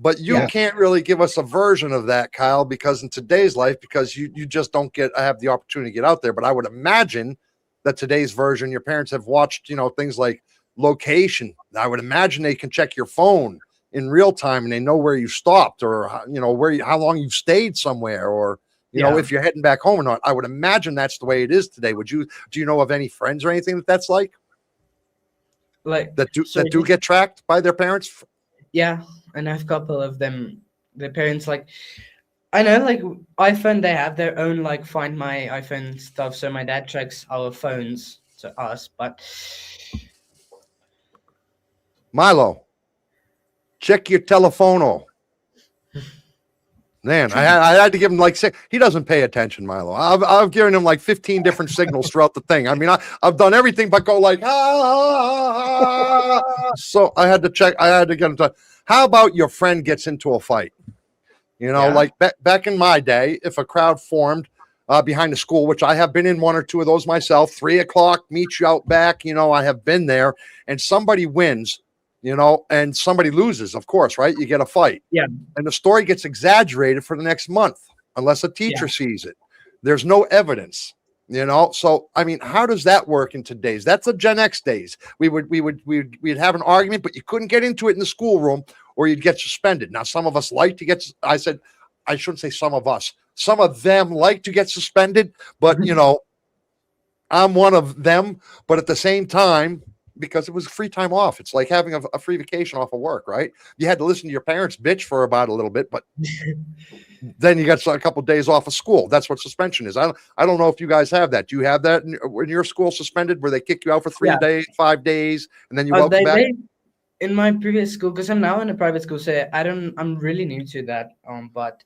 But you can't really give us a version of that, Kyle, because in today's life, because you just don't have the opportunity to get out there. But I would imagine that today's version, your parents have watched, things like location. I would imagine they can check your phone in real time and they know where you stopped or, how long you've stayed somewhere or, if you're heading back home or not. I would imagine that's the way it is today. Do you know of any friends or anything that's like that do get tracked by their parents? Yeah, I know a couple of them. Their parents I know like iPhone, they have their own like Find My iPhone stuff. So my dad tracks our phones to us, but Milo, check your telephono. Man, I had to give him like six. He doesn't pay attention, Milo. I've given him like 15 different signals throughout the thing. I mean, I've done everything but go like, So I had to check. I had to get him to. How about your friend gets into a fight? Like back in my day, if a crowd formed behind the school, which I have been in one or two of those myself, 3 o'clock, meet you out back. I have been there, and somebody wins. And somebody loses, of course, right? You get a fight. Yeah. And the story gets exaggerated for the next month unless a teacher sees it. There's no evidence, So, I mean, how does that work in today's? That's the Gen X days. We'd have an argument, but you couldn't get into it in the schoolroom or you'd get suspended. Now, some of us like to get, I said, I shouldn't say some of us. Some of them like to get suspended, but I'm one of them. But at the same time, because it was free time off, it's like having a free vacation off of work, right? You had to listen to your parents bitch for about a little bit, but then you got a couple of days off of school. That's what suspension is. I don't know if you guys have that. Do you have that in your school suspended where they kick you out for 3 days, 5 days, and then you welcome back? In my previous school, because I'm now in a private school, so I'm really new to that. But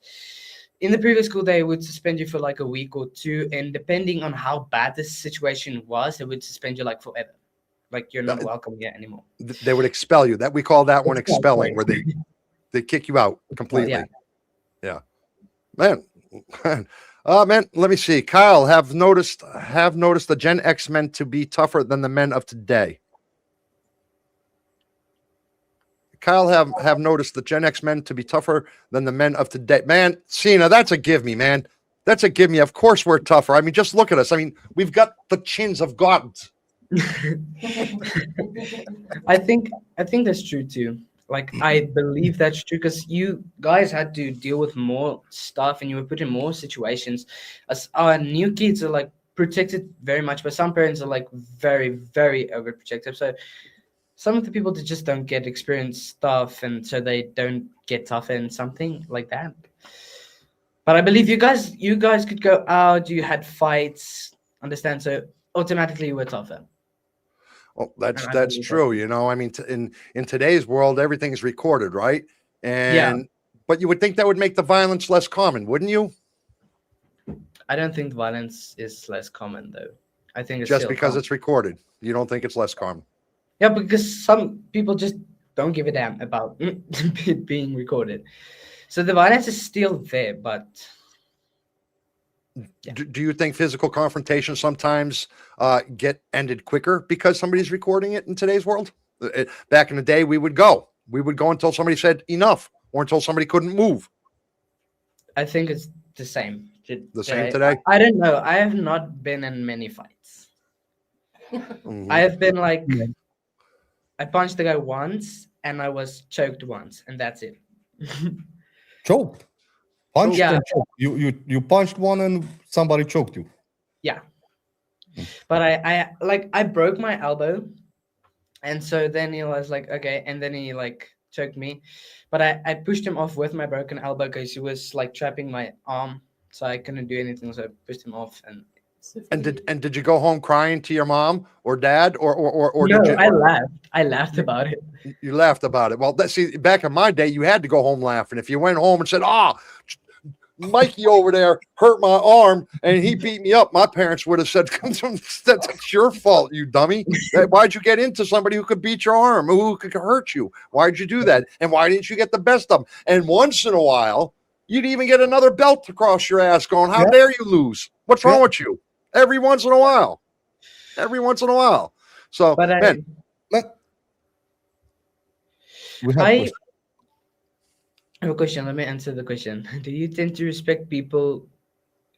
in the previous school, they would suspend you for like a week or two, and depending on how bad the situation was, they would suspend you like forever. Like you're not welcome here anymore. They would expel you. That we call that one expelling, where they kick you out completely. Yeah. Man. Man, let me see. Kyle, have noticed the Gen X men to be tougher than the men of today. Kyle, have noticed the Gen X men to be tougher than the men of today. Man, Cena, that's a give me, man. That's a give me. Of course we're tougher. I mean, just look at us. I mean, we've got the chins of gods. I think that's true too. Like I believe that's true because you guys had to deal with more stuff and you were put in more situations. As our new kids are like protected very much, but some parents are like very, very overprotective. So some of the people that just don't get experience stuff, and so they don't get tougher and something like that. But I believe you guys could go out. You had fights, understand? So automatically you were tougher. Well, that's true. I mean, in today's world, everything's recorded, right? And but you would think that would make the violence less common, wouldn't you? I don't think violence is less common, though. I think it's just because it's recorded. You don't think it's less common? Yeah, because some people just don't give a damn about it being recorded. So the violence is still there, but. Yeah. Do you think physical confrontation sometimes get ended quicker because somebody's recording it in today's world? Back in the day, we would go until somebody said enough or until somebody couldn't move. I think it's the same. The same today? I don't know. I have not been in many fights. Mm-hmm. I have been like, I punched the guy once and I was choked once, and that's it. Choked? Punched and choked. You punched one and somebody choked you. Yeah. But I broke my elbow, and so then he was like, okay, and then he like choked me. But I pushed him off with my broken elbow because he was like trapping my arm, so I couldn't do anything. So I pushed him off and did you go home crying to your mom or dad or no, did you? I laughed about it. You laughed about it. Well, see, back in my day, you had to go home laughing. If you went home and said, Mikey over there hurt my arm and he beat me up, my parents would have said, that's your fault, you dummy. Why'd you get into somebody who could beat your arm, who could hurt you? Why'd you do that? And why didn't you get the best of them? And once in a while, you'd even get another belt across your ass going, how dare you lose? What's wrong with you? Every once in a while. So, but man, I have a question. Let me answer the question. Do you tend to respect people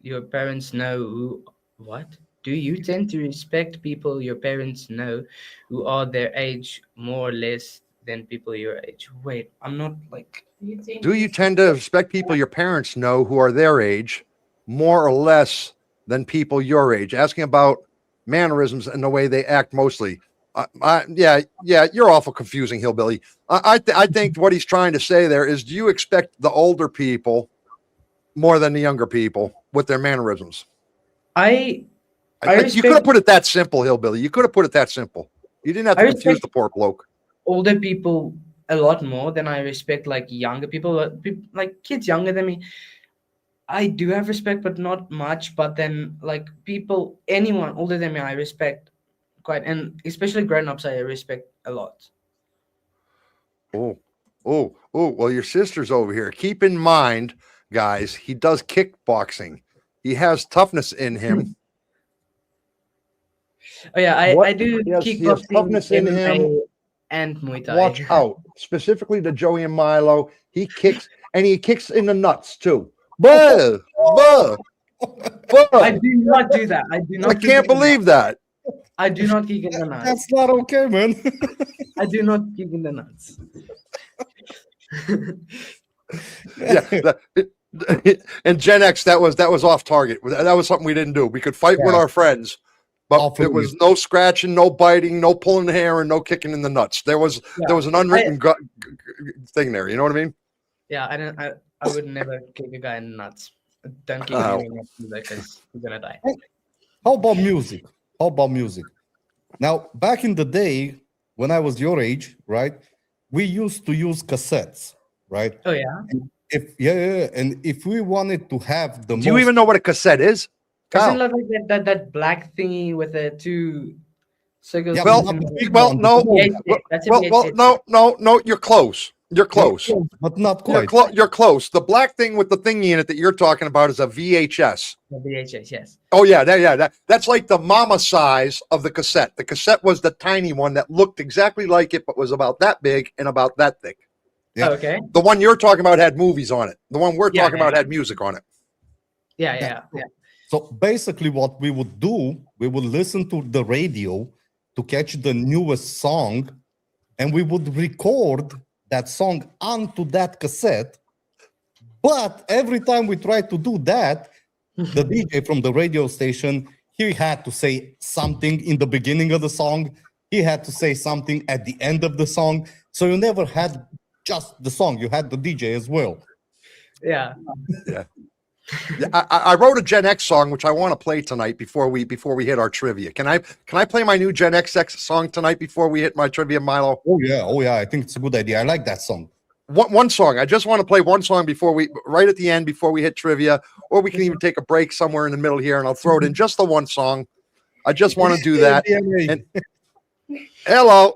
your parents know who what? Do you tend to respect people your parents know who are their age more or less than people your age? Wait, I'm not like. Do you tend to respect people your parents know who are their age more or less than people your age? Asking about mannerisms and the way they act mostly. Yeah, you're awful confusing, hillbilly. I think what he's trying to say there is, do you expect the older people more than the younger people with their mannerisms? You could have put it that simple, hillbilly. You could have put it that simple. You didn't have to confuse the poor bloke. Older people a lot more than I respect like younger people, like kids younger than me. I do have respect, but not much. But then like anyone older than me, I respect quite, and especially grown-ups, I respect a lot. Oh, well, your sister's over here. Keep in mind, guys, he does kickboxing. He has toughness in him. Oh yeah, I do he has toughness in him and Muay Thai. Watch out, specifically to Joey and Milo. He kicks, and he kicks in the nuts too. Buh. I do not do that. I can't believe that. I do not kick in the nuts. That's not okay, man. I do not kick in the nuts. And Gen X, that was off target. That was something we didn't do. We could fight with Yeah. our friends, but Off it was no scratching, no biting, no pulling hair, and no kicking in the nuts. There was an unwritten thing there. You know what I mean? Yeah, I would never kick a guy in the nuts. Don't kick him in the nuts because he's gonna die. How about music? How about music? Now, back in the day, when I was your age, right, we used to use cassettes, right? Oh yeah. And if we wanted to have the Do you even know what a cassette is? Doesn't Kyle? look like that black thingy with the two circles? Yeah, Well, but not the big well, one, no, That's a well, VHS. no. You're close. You're close. but not You're, quite. you're close. The black thing with the thingy in it that you're talking about is a VHS. The VHS, yes. Oh yeah, that's like the mama size of the cassette. The cassette was the tiny one that looked exactly like it, but was about that big and about that thick. Yeah. Oh, okay. The one you're talking about had movies on it. The one we're Yeah, talking yeah. about had music on it. Yeah. So basically, what we would do, we would listen to the radio to catch the newest song, and we would record that song onto that cassette. But every time we tried to do that, the DJ from the radio station, he had to say something in the beginning of the song. He had to say something at the end of the song. So you never had just the song. You had the DJ as well. Yeah. Yeah, I wrote a Gen X song which I want to play tonight before we hit our trivia. Can I play my new Gen X song tonight before we hit my trivia, Milo? Oh yeah. I think it's a good idea. I like that song. One song. I just want to play one song right at the end before we hit trivia, or we can even take a break somewhere in the middle here, and I'll throw it in just the one song. I just want to do that. And, hello.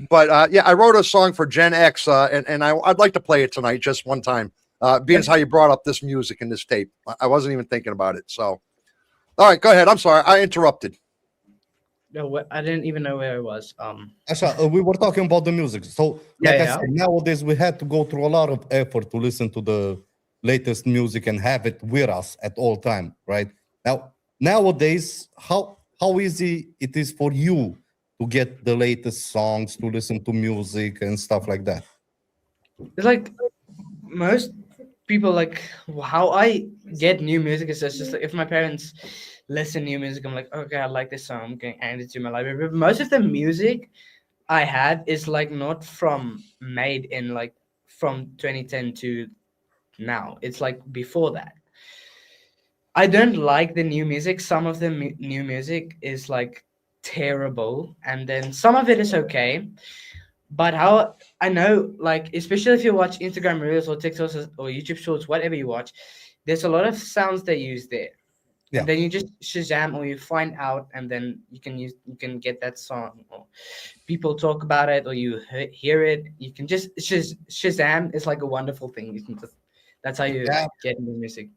But yeah, I wrote a song for Gen X, and I'd like to play it tonight just one time. Being as how you brought up this music in this tape, I wasn't even thinking about it. So, all right, go ahead. I'm sorry, I interrupted. No, I didn't even know where I was. Asha, we were talking about the music. So, like I Yeah. said, nowadays we had to go through a lot of effort to listen to the latest music and have it with us at all time, right? Now, nowadays, how easy it is for you to get the latest songs, to listen to music and stuff like that? It's like most people, like how I get new music is just like if my parents listen new music, I'm like, okay, I like this song, I'm going to add it to my library. But most of the music I have is like not made in like from 2010 to now. It's like before that. I don't like the new music. Some of the new music is like terrible, and then some of it is okay. But how I know, like, especially if you watch Instagram Reels or TikToks or YouTube Shorts, whatever you watch, there's a lot of sounds they use there. Yeah. And then you just Shazam or you find out, and then you can get that song, or people talk about it, or you hear it. You can just Shazam is like a wonderful thing. You can just, that's how you get new music.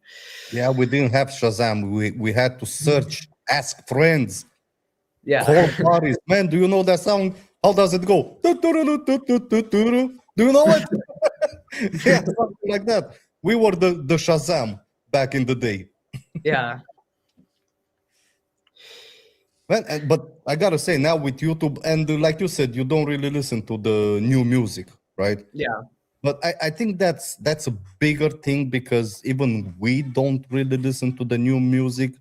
Yeah, we didn't have Shazam. We had to search, ask friends, Yeah. call parties. Man, do you know that song? How does it go? Do you know it? Yeah, something like that. We were the Shazam back in the day. Yeah. Man, but I gotta say, now with YouTube, and like you said, you don't really listen to the new music, right? Yeah. But I think that's a bigger thing, because even we don't really listen to the new music.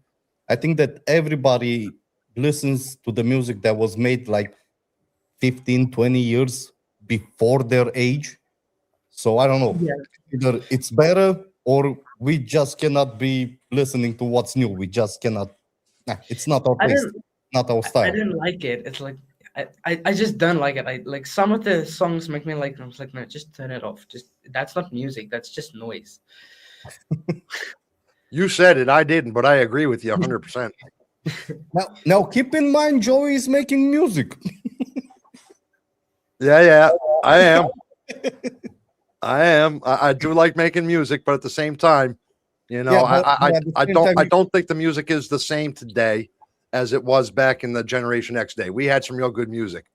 I think that everybody listens to the music that was made like 15, 20 years before their age. So I don't know. Yeah. Either it's better, or we just cannot be listening to what's new. We just cannot. It's not our taste, not our style. I didn't like it. It's like I just don't like it. I like some of the songs make me like, I was like, no, just turn it off. Just that's not music. That's just noise. You said it, I didn't, but I agree with you 100%. Now keep in mind, Joey is making music. Yeah, I am. I do like making music, but at the same time, you know, I don't think the music is the same today as it was back in the Generation X day. We had some real good music.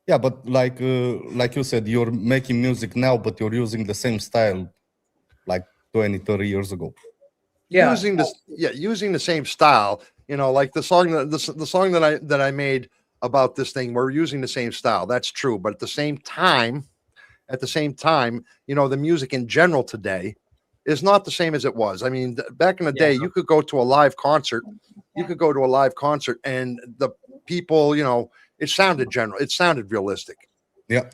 Yeah, but like you said, you're making music now, but you're using the same style like 20, 30 years ago. Yeah. Using the same style, you know, like the song that I made about this thing, we're using the same style. That's true. But at the same time, at the same time, the music in general today is not the same as it was. I mean, back in the day, you could go to a live concert. You could go to a live concert, and the people, it sounded realistic. Yeah.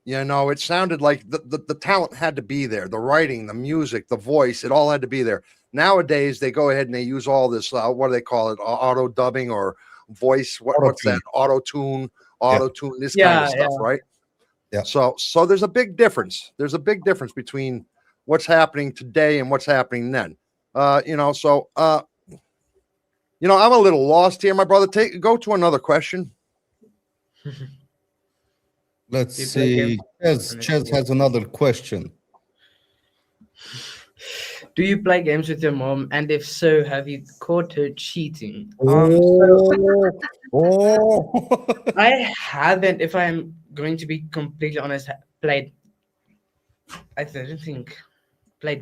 It sounded like the talent had to be there. The writing, the music, the voice, it all had to be there. Nowadays, they go ahead and they use all this, what do they call it? Auto dubbing or voice. What's that? Auto tune, this kind of stuff, right? Yeah. So there's a big difference. There's a big difference between what's happening today and what's happening then. I'm a little lost here, my brother. Go to another question. Let's see. Ches has another question. Do you play games with your mom? And if so, have you caught her cheating? I haven't, if I'm going to be completely honest, played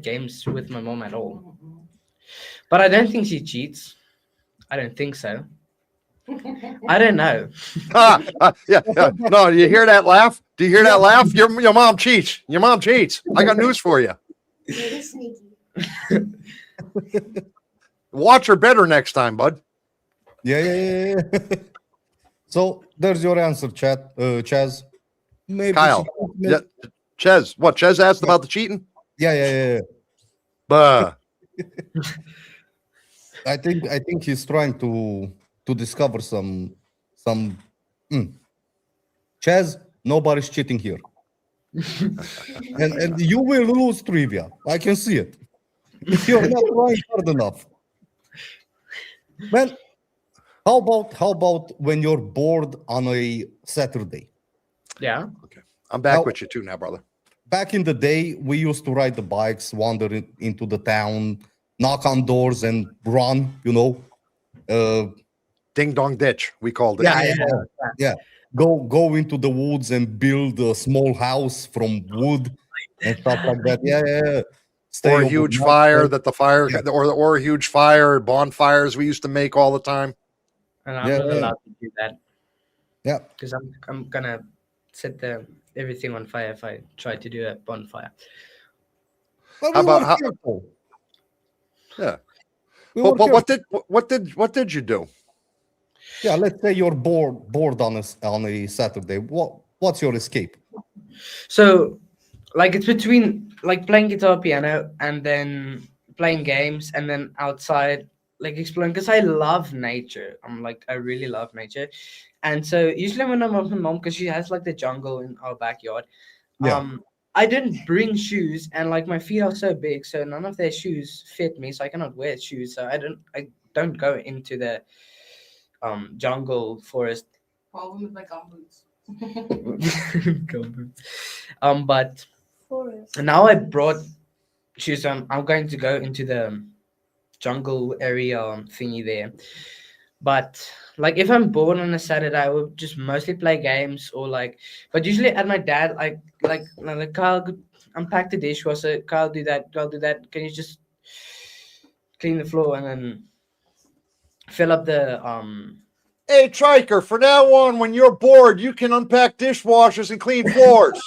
games with my mom at all. But I don't think she cheats. I don't think so. I don't know. Yeah. No, you hear that laugh? Do you hear that laugh? Your mom cheats. Your mom cheats. I got news for you. Watch her better next time, bud. Yeah. So there's your answer, Chaz. Maybe Kyle. Ches. What? Ches asked about the cheating? Yeah. Bah. I think he's trying to discover some Chaz, nobody's cheating here. and you will lose trivia. I can see it. You're not trying hard enough. Man, how about when you're bored on a Saturday? Yeah. Okay. I'm back with you too now, brother. Back in the day, we used to ride the bikes, wander into the town, knock on doors and run, Ding dong ditch, we called it. Yeah. Go into the woods and build a small house from wood and stuff like that. Yeah. Or a huge fire or a huge fire, bonfires we used to make all the time. And I'm not allowed to do that. Yeah. Because I'm gonna set everything on fire if I try to do a bonfire. Well, How about Yeah. But what did you do? Yeah, let's say you're bored on a Saturday. What's your escape? So, like, it's between like playing guitar, piano, and then playing games, and then outside, like exploring. Because I love nature. I really love nature, and so usually when I'm with my mom, because she has like the jungle in our backyard. I didn't bring shoes, and like my feet are so big, so none of their shoes fit me, so I cannot wear shoes. So I don't go into the jungle forest. All with like boots. But now I brought shoes. I'm going to go into the jungle area thingy there. But like if I'm bored on a Saturday, I will just mostly play games but usually at my dad, like Kyle, unpack the dishwasher. Kyle, do that. Kyle, do that. Can you just clean the floor and then fill up the Hey, Triker, for now on, when you're bored, you can unpack dishwashers and clean floors.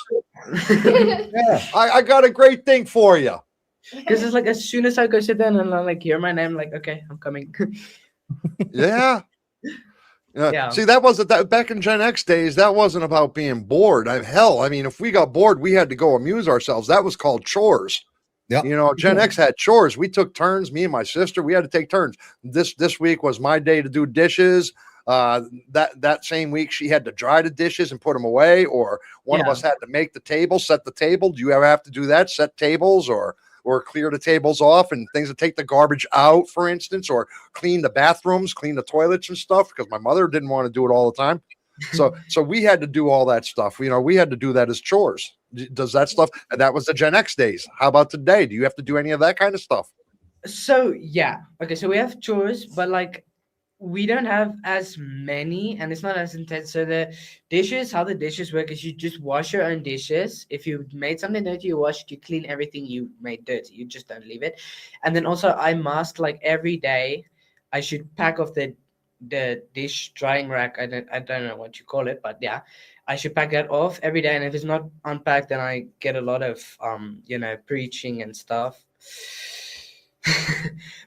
Yeah, I got a great thing for you. Because it's like as soon as I go sit down and I hear my name, okay, I'm coming. Yeah. See, that wasn't that back in Gen X days. That wasn't about being bored. I mean, if we got bored, we had to go amuse ourselves. That was called chores. Yeah. Gen X had chores. We took turns. Me and my sister, we had to take turns. This week was my day to do dishes. That same week she had to dry the dishes and put them away, or one of us had to make the table, set the table. Do you ever have to do that? Set tables or clear the tables off and things that take the garbage out, for instance, or clean the bathrooms, clean the toilets and stuff, because my mother didn't want to do it all the time. So we had to do all that stuff. We had to do that as chores. Does that stuff? And that was the Gen X days. How about today? Do you have to do any of that kind of stuff? So yeah. Okay, so we have chores, but we don't have as many and it's not as intense. So how the dishes work is you just wash your own dishes. If you made something dirty, you wash it, you clean everything you made dirty. You just don't leave it. And then also I must every day I should pack off the the dish drying rack. I don't know what you call it, but yeah, I should pack that off every day. And if it's not unpacked, then I get a lot of preaching and stuff.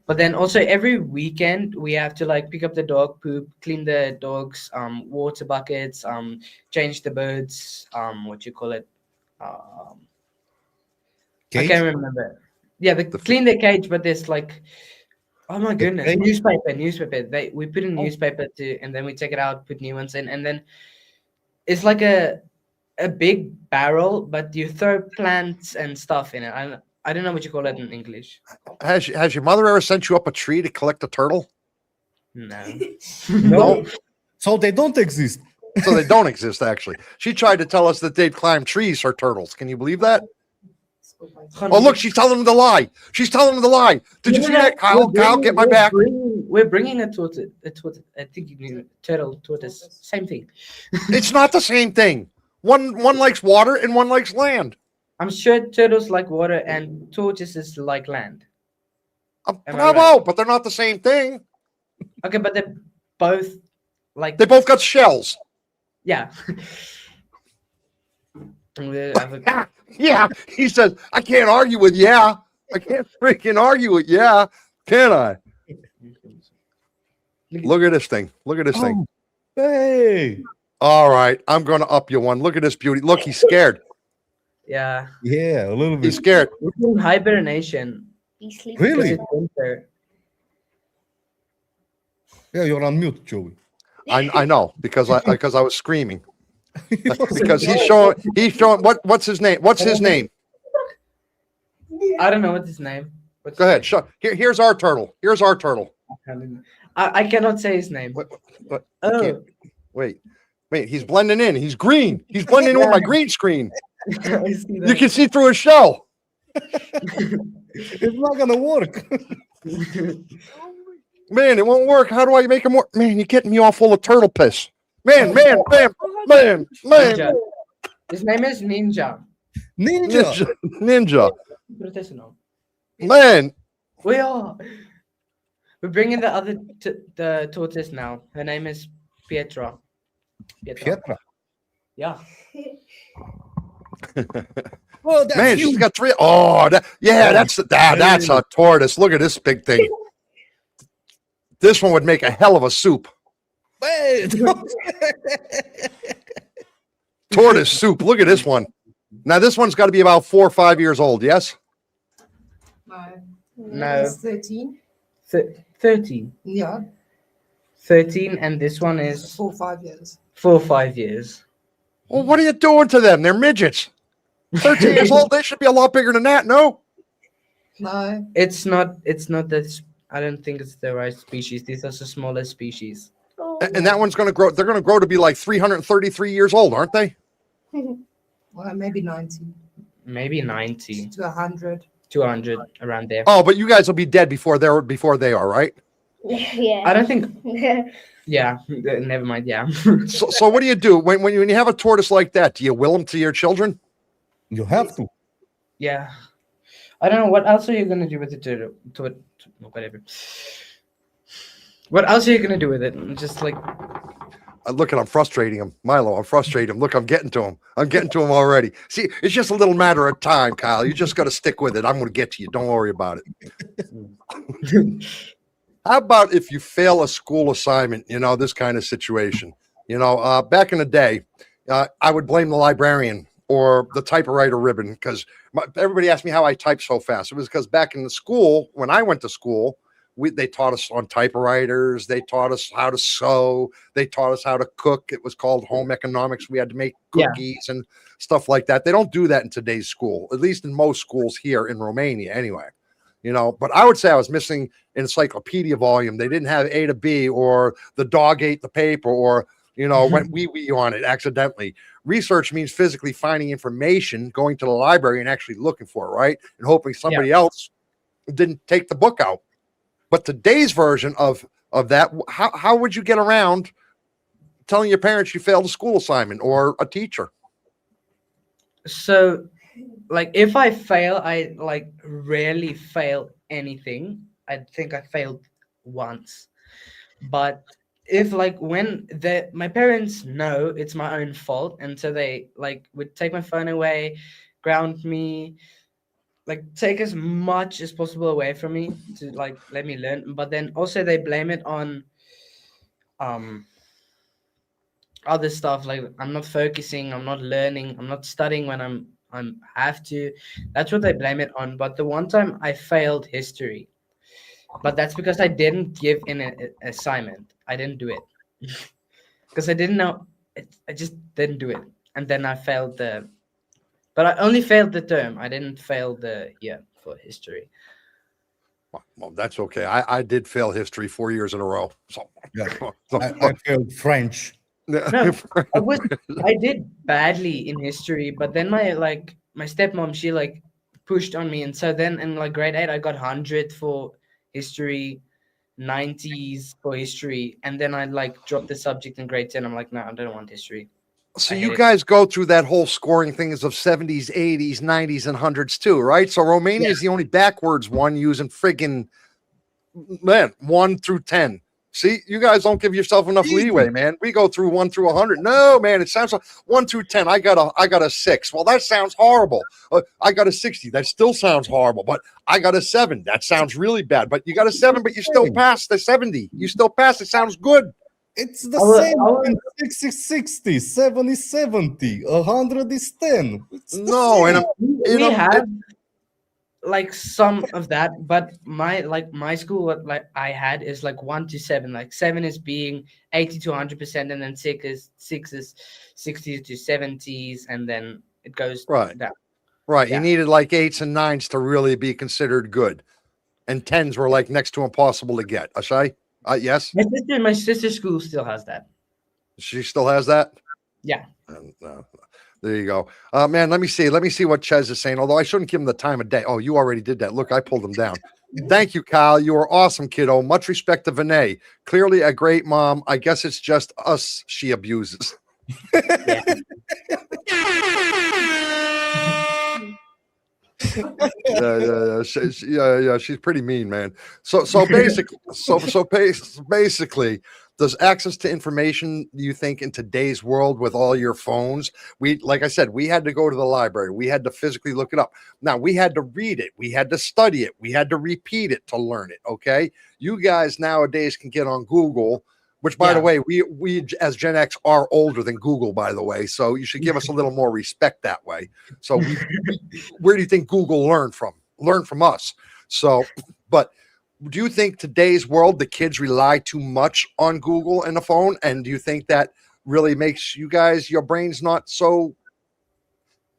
But then also every weekend we have to like pick up the dog poop, clean the dog's water buckets, change the birds what you call it, I Cage? can't remember. Yeah, clean the cage, but there's like, oh my goodness, cage? newspaper. We put in newspaper and then we take it out, put new ones in, and then it's like a big barrel, but you throw plants and stuff in it. I don't know what you call it in English. Has your mother ever sent you up a tree to collect a turtle? No. No. So they don't exist. So they don't exist, actually. She tried to tell us that they'd climb trees, her turtles. Can you believe that? Oh, look, she's telling them to lie. She's telling them to lie. Did you see that, Kyle? Kyle, get my back. We're bringing a tortoise. I think you mean turtle, tortoise. Same thing. It's not the same thing. One likes water and one likes land. I'm sure turtles like water and tortoises like land. Am I Bravo, right? but they're not the same thing. Okay, but they're both like. They both got shells. Yeah. Yeah, he says, I can't argue with yeah. I can't freaking argue with yeah. Can I? Look at this thing. Look at this thing. Hey. All right, I'm going to up you one. Look at this beauty. Look, he's scared. Yeah. Yeah, a little bit. He's scared. It's in hibernation. He's sleeping. Really? It's winter. Yeah, you're on mute, Joey. I know because I was screaming. Because he's showing what's his name? What's his name? I don't know what's his name. Go ahead. Here's our turtle. Here's our turtle. I cannot say his name. What? I Oh. can't- Wait, he's blending in. He's green. He's blending in with my green screen. I see You that. can see through his shell. It's not gonna work. Man, it won't work. How do I make him work? Man, you're getting me all full of turtle piss. Man. Ninja. His name is Ninja. Ninja. Ninja. Professional. Man, We are. We're bringing the other the tortoise now. Her name is Pietra. Pietra. Yeah. Oh, that's man, huge. she's got three. Oh, that's a tortoise. Look at this big thing. This one would make a hell of a soup. Wait. Tortoise soup. Look at this one. Now this one's got to be about 4 or 5 years old. Yes. No. He's 13. 13. Yeah. 13, and this one is 4 or 5 years. 4 or 5 years. Well, what are you doing to them? They're midgets. 13 years old. They should be a lot bigger than that. No. No. It's not this. I don't think it's the right species. These are the smaller species. And that one's going to grow. They're going to grow to be like 333 years old, aren't they? Well, maybe 90 Maybe 90, to 100. 200, around there. Oh, but you guys will be dead before they are, right? Yeah. I don't think. Yeah, never mind. Yeah. So what do you do when you have a tortoise like that? Do you will them to your children? You have to. Yeah. I don't know. What else are you going to do with the turtle? Whatever. What else are you going to do with it? Just like. Look, I'm frustrating him, Milo. I'm frustrating him. Look, I'm getting to him. I'm getting to him already. See, it's just a little matter of time, Kyle. You just got to stick with it. I'm going to get to you. Don't worry about it. How about if you fail a school assignment? This kind of situation. Back in the day, I would blame the librarian or the typewriter ribbon because everybody asked me how I typed so fast. It was because back in the school, when I went to school, they taught us on typewriters. They taught us how to sew. They taught us how to cook. It was called home economics. We had to make cookies and stuff like that. They don't do that in today's school, at least in most schools here in Romania anyway. But I would say I was missing an encyclopedia volume. They didn't have A to B, or the dog ate the paper, or, went wee on it accidentally. Research means physically finding information, going to the library and actually looking for it, right? And hoping somebody else didn't take the book out. But today's version of that, how would you get around telling your parents you failed a school assignment or a teacher? So, like, if I fail, I like rarely fail anything. I think I failed once. But if like when my parents know it's my own fault, and so they like would take my phone away, ground me, like take as much as possible away from me to like let me learn. But then also they blame it on um other stuff, like I'm not focusing, I'm not learning, I'm not studying when I'm have to. That's what they blame it on. But the one time I failed history, but that's because I didn't give in an assignment. I didn't do it because I didn't know. I just didn't do it, and then I failed the. But I only failed the term. I didn't fail the year for history. Well, that's okay. I did fail history 4 years in a row. So, Yeah. so I failed French. No, I did badly in history, but then my stepmom, she like pushed on me, and so then in like grade 8 I got 100 for history, 90s for history, and then I like dropped the subject in grade 10. I'm like, no, I don't want history. So I hate you it. guys go through that whole scoring things of 70s, 80s, 90s, and hundreds too, right? So Romania is the only backwards one using friggin' 1 through 10. See, you guys don't give yourself enough leeway, man. We go through 1 through 100. No, man, it sounds like 1 through 10. I got a 6. Well, that sounds horrible. I got a 60. That still sounds horrible. But I got a 7. That sounds really bad. But you got a 7, but you still passed the 70. You still passed. It sounds good. It's the same. 6 is 60, 7 is 70, 100 is 10. No, and we have like some of that, but my school, what like I had is like 1 to 7. Like 7 is being 80 to 100%, and then 6 is 60 to 70s, and then it goes right down. Right. Yeah. You needed like 8s and 9s to really be considered good. And 10s were like next to impossible to get. Ashai? Yes. My sister's school still has that. She still has that? Yeah. There you go. Man, let me see what Ches is saying. Although I shouldn't give him the time of day. Oh, you already did that. Look, I pulled him down. Thank you, Kyle. You are awesome, kiddo. Much respect to Vinay. Clearly a great mom. I guess it's just us she abuses. Yeah. She's pretty mean, man. So basically, does access to information, you think, in today's world with all your phones? Like I said, we had to go to the library. We had to physically look it up. Now we had to read it. We had to study it. We had to repeat it to learn it. Okay. You guys nowadays can get on Google, which, by the way, we as Gen X are older than Google, by the way. So you should give us a little more respect that way. So where do you think Google learned from? Learn from us. So, but do you think today's world, the kids rely too much on Google and the phone? And do you think that really makes you guys, your brains not so?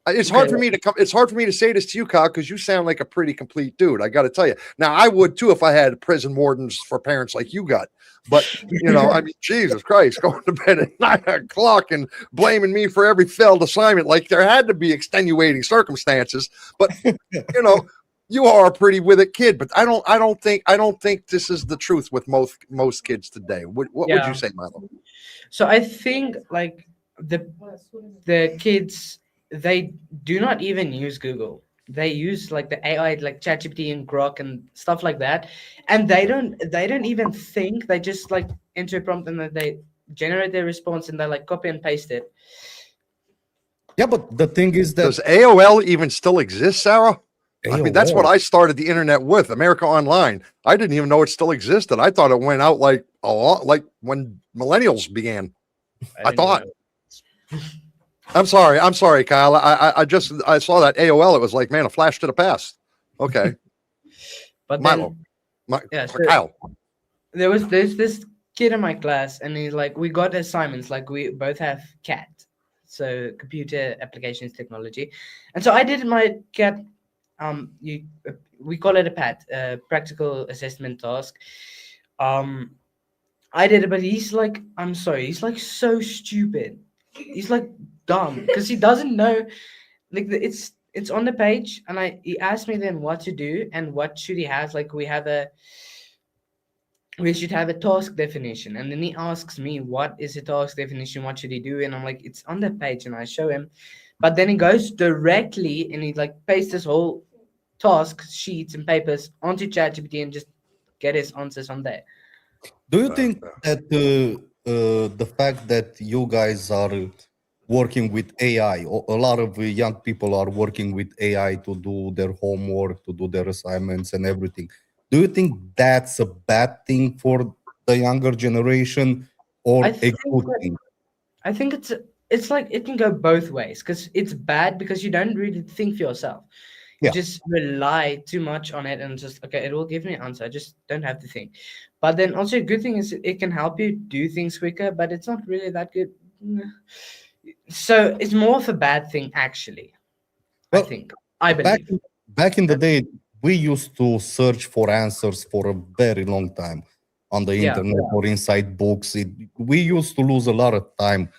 It's hard for me to say this to you, Kyle, because you sound like a pretty complete dude. I got to tell you. Now, I would too if I had prison wardens for parents like you got. But I mean, Jesus Christ, going to bed at 9 o'clock and blaming me for every failed assignment, like there had to be extenuating circumstances. But you are a pretty with it kid. But I don't think this is the truth with most kids today. What would you say, Milo? So I think like the kids, they do not even use Google. They use like the AI, like ChatGPT and Grok and stuff like that, and they don't even think. They just like enter a prompt and then they generate their response and they like copy and paste it. Yeah, but the thing is that does AOL even still exist, Sarah? AOL. I mean, that's what I started the internet with, America Online. I didn't even know it still existed. I thought it went out like a lot, like when millennials began. I thought. I'm sorry, Kyle. I saw that AOL. It was like, man, a flash to the past. Okay. But Milo. Kyle. There's this kid in my class, and he's like, we got assignments. Like we both have CAT, so computer applications technology, and so I did my CAT. We call it a PAT, practical assessment task. I did it, but he's like, I'm sorry, he's like so stupid. He's like dumb because he doesn't know, like it's on the page, and he asked me then what to do and what should he have. Like we should have a task definition, and then he asks me what is a task definition, what should he do, and I'm like, it's on the page, and I show him, but then he goes directly and he like pastes this whole task sheets and papers onto ChatGPT and just get his answers on there. Do you think that the fact that you guys are working with AI, a lot of young people are working with AI to do their homework, to do their assignments and everything. Do you think that's a bad thing for the younger generation or I a think good that thing? I think it's like it can go both ways because it's bad because you don't really think for yourself. You Yeah. just rely too much on it and just okay, it will give me an answer. I just don't have to think. But then also a good thing is it can help you do things quicker, but it's not really that good. So it's more of a bad thing actually. I Well, think. I back believe. back in the day, we used to search for answers for a very long time on the Yeah. internet or inside books. We used to lose a lot of time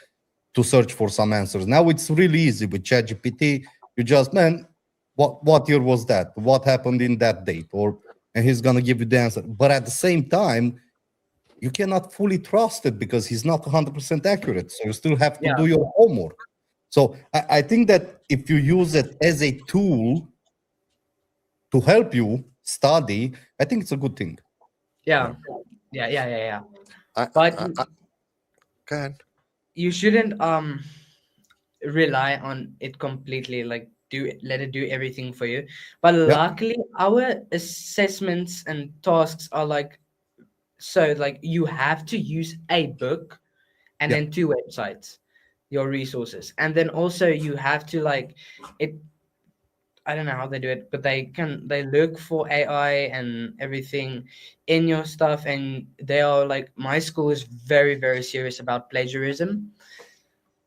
to search for some answers. Now it's really easy with ChatGPT. You just, man, what year was that? What happened in that date? And he's gonna give you the answer. But at the same time, you cannot fully trust it because he's not 100% accurate. So you still have to Yeah. do your homework. So I think that if you use it as a tool to help you study, I think it's a good thing. Yeah. Yeah. I, But go ahead. you shouldn't rely on it completely, like let it do everything for you. But Yeah, luckily our assessments and tasks are like, so like you have to use a book and yeah, then two websites, your resources, and then also you have to like it. I don't know how they do it, but they look for AI and everything in your stuff, and they are like, my school is very very serious about plagiarism.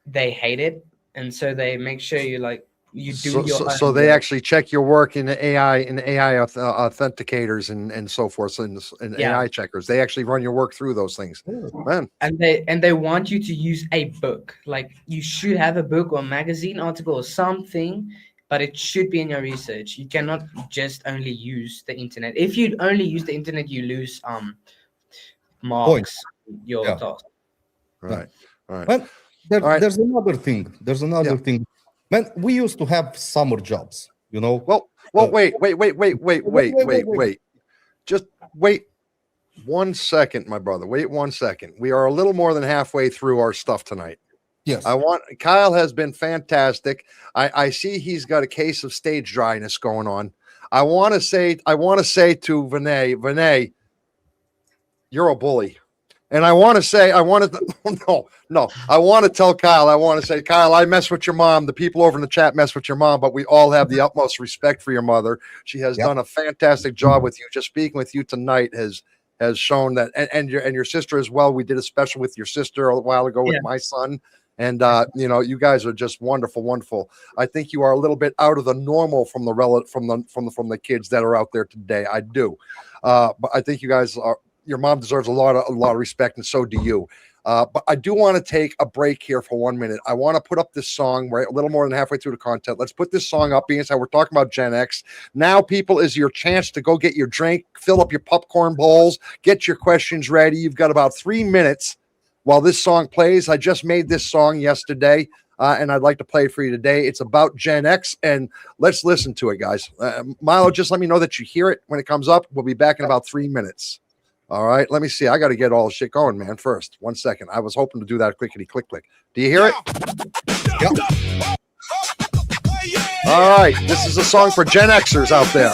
They hate it, and so they make sure you like you do So, your so, so own they work. actually check your work in the AI authenticators and so forth and Yeah, AI checkers. They actually run your work through those things, man. and they want you to use a book. Like you should have a book or magazine article or something, but it should be in your research. You cannot just only use the internet. If you only use the internet, you lose point. marks your Yeah, task. All yeah. right, all right, Well, all right. there's another thing. There's Yeah. another thing. Man, we used to have summer jobs, you know. Well, Uh, wait. Just wait 1 second, my brother. Wait 1 second. We are a little more than halfway through our stuff tonight. Yes. Kyle has been fantastic. I see he's got a case of stage dryness going on. I want to say to Vinay, you're a bully. And I want to no. I want to tell Kyle, I want to say, Kyle, I mess with your mom. The people over in the chat mess with your mom, but we all have the utmost respect for your mother. She has Yep. done a fantastic job with you. Just speaking with you tonight has shown that, and your sister as well. We did a special with your sister a while ago with Yeah. my son. And you guys are just wonderful. I think you are a little bit out of the normal from the kids that are out there today. I do, but I think you guys are. Your mom deserves a lot of respect, and so do you. But I do want to take a break here for 1 minute. I want to put up this song. We're a little more than halfway through the content. Let's put this song up, being as how we're talking about Gen X. Now, people, is your chance to go get your drink, fill up your popcorn bowls, get your questions ready. You've got about 3 minutes while this song plays. I just made this song yesterday, and I'd like to play it for you today. It's about Gen X, and let's listen to it, guys. Milo, just let me know that you hear it when it comes up. We'll be back in about 3 minutes. All right, let me see. I got to get all the shit going, man. First, 1 second. I was hoping to do that clickety click. Do you hear it? Yep. All right, this is a song for Gen Xers out there,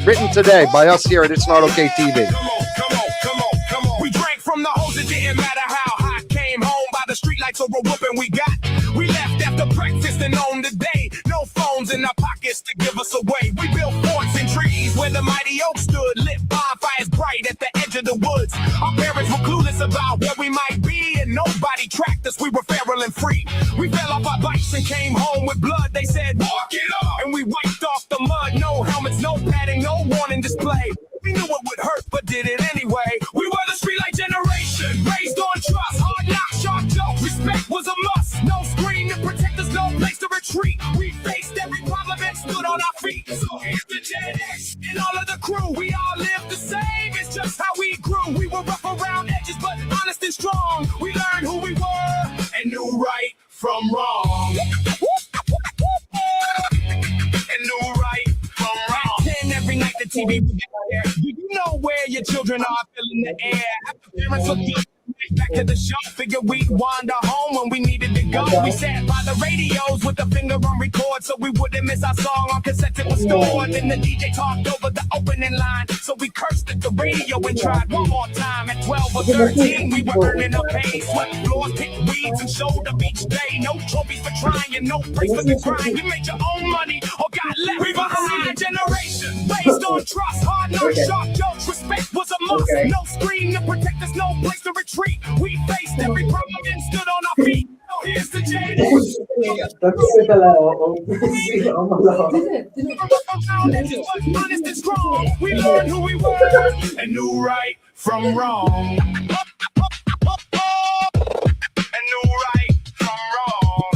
written today by us here at It's Not Okay TV. Come on. We drank from the hose. It didn't matter how hot. Came home by the streetlights over a whooping we got. We left after breakfast and on the day. No phones in our pockets to give us away. We built forts and trees where the mighty oak stood. Lit bonfires bright at the edge of the woods. Our parents were clueless about where we might be, and nobody tracked us. We were feral and free. We fell off our bikes and came home with blood. They said, walk it off. And we wiped off the mud. No helmets, no padding, no warning display. We knew it would hurt, but did it anyway. We were the streetlight generation, raised on trust. Hard knocks, sharp jokes, respect was a must. No screen to protect us, no place to retreat. We faced every problem and stood on our feet. So here's the Gen X and all of the crew. We all live the same, it's just how we grew. We were rough around edges, but honest and strong. We learned who we were and knew right from wrong. And knew right from wrong. 10 every night the TV we got there. Do you know where your children are feeling in the air. After parents looked up, back to the show. Figured we'd wander home when we needed to go. We sat by the radios with the finger on record so we wouldn't miss our song on cassette it was stored. Then the DJ talked over the opening line, so we cursed at the radio and tried one more time. At 12 or 13, we were earning a pay. Swept floors, picked weeds, and showed up each day. No trophies for trying, no praise for the grind. You made your own money or got left behind. Generation based on trust, hard knocks, sharp jokes. Respect was a must. No screen to protect us, no place to retreat. We faced every problem and stood on our feet. So here's the J. Honest and strong. We learned who we were and knew right from wrong. And knew right from wrong.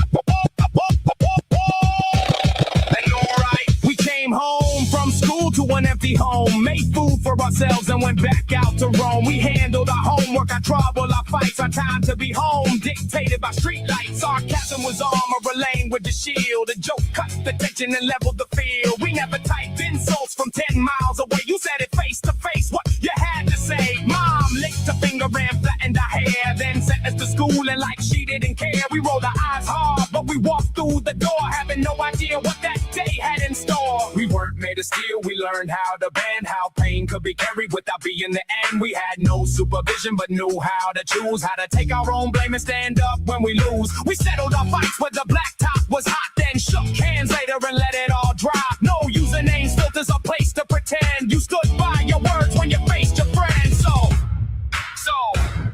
And knew right. We came home from school to an empty home, made food for ourselves and went back out to roam. We handled our homework, our trouble, our fights, our time to be home, dictated by street lights. Sarcasm was armor, a lane with the shield. A joke cut the tension and leveled the field. We never typed insults from 10 miles away. You said it face to face, what you had to say. Mom licked a finger and flattened her hair, then sent us to school and like she didn't care. We rolled our eyes hard, but we walked through the door, having no idea what that day had in store. We weren't made of steel, we learned how to bend, how pain could be carried without being the end. We had no supervision, but knew how to choose, how to take our own blame and stand up when we lose. We settled our fights where the blacktop was hot, then shook hands later and let it all drop. No usernames, filters, or place to pretend. You stood by your words when you faced your friends.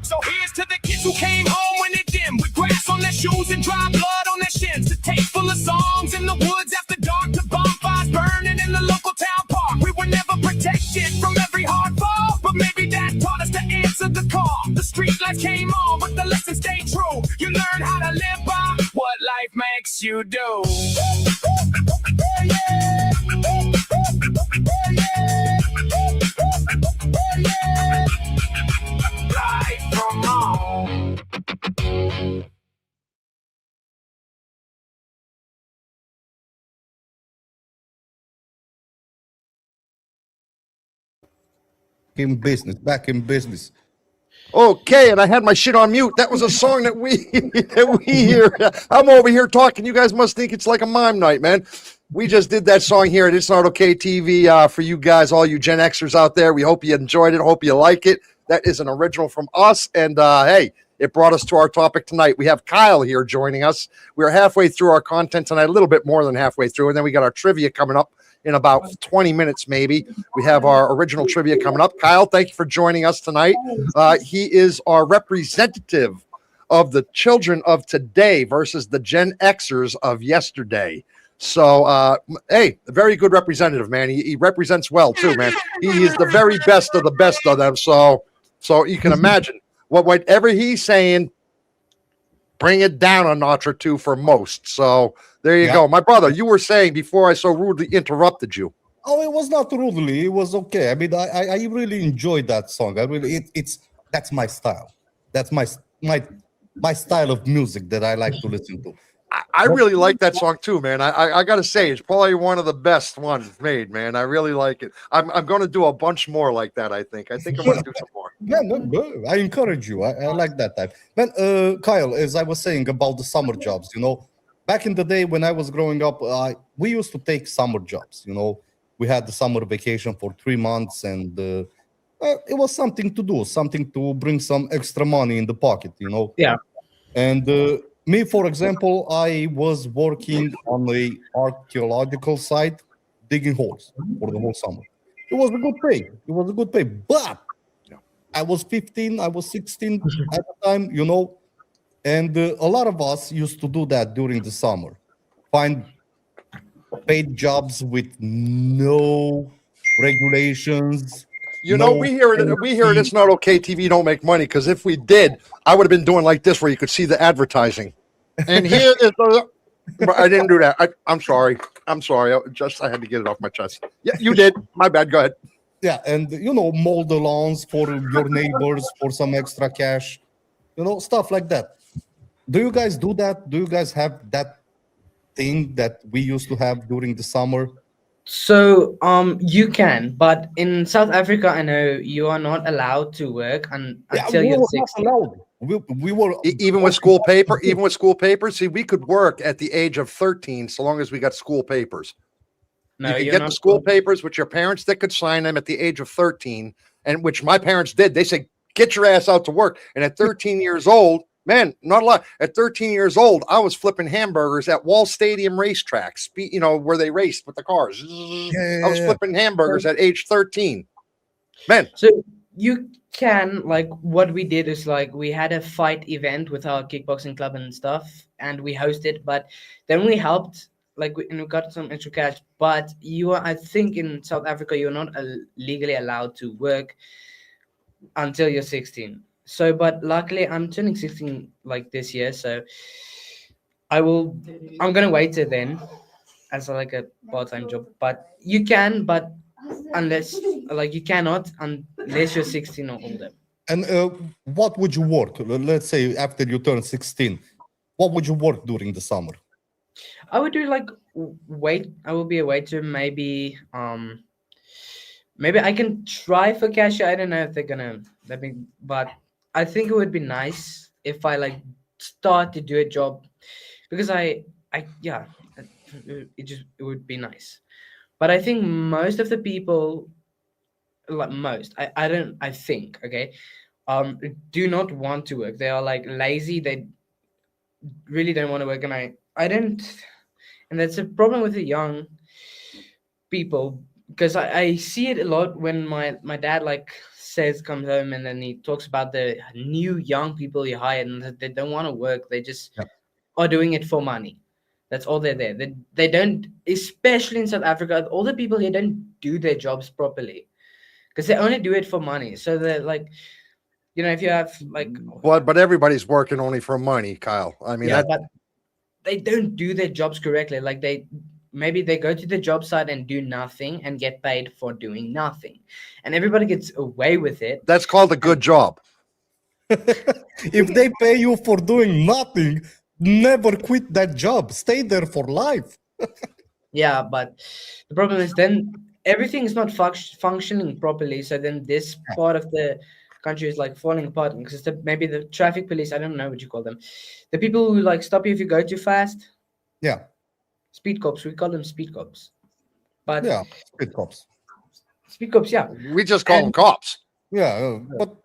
So here's to the kids who came home when it dimmed, with grass on their shoes and dry blood on their shins. To tape full of songs in the woods after dark, to bonfires burning in the local town park. We were never protected from every hard fall, but maybe that taught us to answer the call. The street lights came on, but the lesson stayed true. You learn how to live by what life makes you do. Right from wrong. Back in business. Okay, and I had my shit on mute. That was a song that we hear. I'm over here talking. You guys must think it's like a mime night, man. We just did that song here at It's Not Okay TV for you guys, all you Gen Xers out there. We hope you enjoyed it. Hope you like it. That is an original from us. And hey, it brought us to our topic tonight. We have Kyle here joining us. We're halfway through our content tonight, a little bit more than halfway through. And then we got our trivia coming up in about 20 minutes, maybe. We have our original trivia coming up. Kyle, thank you for joining us tonight. He is our representative of the children of today versus the Gen Xers of yesterday. So, hey, a very good representative, man. He represents well, too, man. He is the very best of the best of them. So you can imagine whatever he's saying, bring it down a notch or two for most. So there you go. My brother, you were saying before I so rudely interrupted you. Oh, it was not rudely. It was okay. I mean, I really enjoyed that song. That's my style. That's my style of music that I like to listen to. I really like that song too, man. I gotta say, it's probably one of the best ones made, man. I really like it. I'm gonna do a bunch more like that. I think I'm gonna do some more. Yeah, no, I encourage you. I like that type. Man, Kyle, as I was saying about the summer jobs, back in the day when I was growing up, we used to take summer jobs. We had the summer vacation for 3 months, and it was something to do, something to bring some extra money in the pocket. Yeah. And me, for example, I was working on a archaeological site, digging holes for the whole summer. It was a good pay. But I was 15, I was 16 at the time, and a lot of us used to do that during the summer. Find paid jobs with no regulations. We hear it. It's Not Okay TV don't make money, because if we did, I would have been doing like this where you could see the advertising. And here is I didn't do that. I'm sorry. I had to get it off my chest. Yeah, you did. My bad. Go ahead. Yeah, and mow the lawns for your neighbors for some extra cash, stuff like that. Do you guys do that? Do you guys have that thing that we used to have during the summer? So you can, but in South Africa, I know you are not allowed to work Yeah, until we you're were not 16. allowed. We were Even with school paper, even with school papers. See, we could work at the age of 13 so long as we got school papers. No, You could you're get the not. school papers with your parents that could sign them at the age of 13, and which my parents did. They said, get your ass out to work. And at 13 years old, man, not a lot. At 13 years old, I was flipping hamburgers at Wall Stadium racetracks, where they raced with the cars. I was Yeah. flipping hamburgers at age 13. Man, So you can, like, what we did is like we had a fight event with our kickboxing club and stuff, and we hosted. But then we helped, like, and we got some extra cash. But you are, I think, in South Africa, you're not legally allowed to work until you're 16. So, but luckily, I'm turning 16 like this year, so I'm gonna wait till then as like a part-time job. But you can, but unless like you cannot unless you're 16 or older. And what would you work? Let's say after you turn 16, what would you work during the summer? I would do like wait. I will be a waiter. Maybe I can try for cashier. I don't know if they're gonna let me, but I think it would be nice if I like start to do a job because I yeah, it would be nice. But I think most of the people, like most, I don't, I think, okay, do not want to work. They are like lazy. They really don't want to work, and I don't, and that's a problem with the young people because I see it a lot when my dad like says comes home and then he talks about the new young people he hired and that they don't want to work. They just Yep. are doing it for money. That's all they're there. They don't, especially in South Africa, all the people here don't do their jobs properly because they only do it for money. So they're like, if you have like, but everybody's working only for money, Kyle. I mean, yeah, that, but they don't do their jobs correctly. Like maybe they go to the job site and do nothing and get paid for doing nothing, and everybody gets away with it. that's called a good job. If they pay you for doing nothing, never quit that job. Stay there for life. Yeah, but the problem is then everything is not functioning properly. So then this part of the country is like falling apart because maybe the traffic police, I don't know what you call them, the people who like stop you if you go too fast. Yeah. Speed cops, we call them speed cops. But Yeah, speed cops. speed cops, yeah. We just call them cops. Yeah, but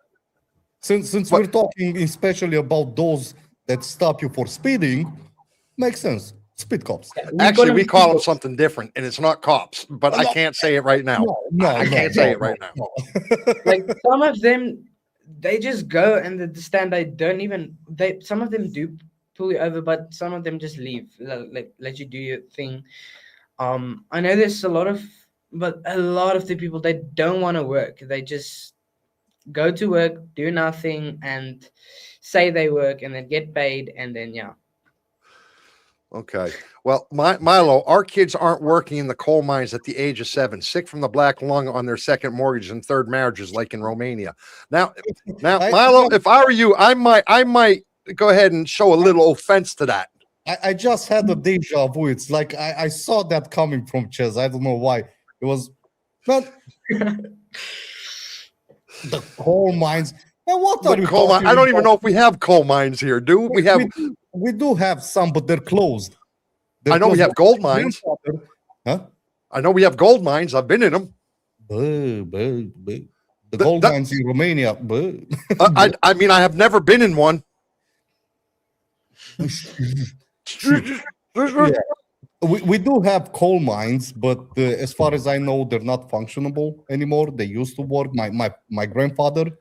since we're talking especially about those that stop you for speeding, makes sense. Speed cops. Yeah, Actually, we call them speed cops. something different, and it's not cops. But I can't say it right now. I can't say it right now. Like some of them, they just go and they stand. They don't even. Some of them do pull you over, but some of them just leave. Like let you do your thing. I know there's a lot of the people they don't want to work. They just go to work, do nothing, and say they work, and then get paid, and then yeah. Okay. Well, Milo, our kids aren't working in the coal mines at the age of 7, sick from the black lung on their second mortgage and third marriages, like in Romania. Now, Milo, if I were you, I might go ahead and show a little offense to that. I just had a deja vu. It's like I saw that coming from Ches. I don't know why. It was, man, the coal mines. And what are The you coal mine, talking I don't even about? know if we have coal mines here, do we? Have We do have some, but they're closed. I know we have gold mines. Huh? I know we have gold mines. I've been in them. The gold mines in Romania. I mean, I have never been in one. Yeah. We do have coal mines, but as far as I know, they're not functionable anymore. They used to work. My grandfather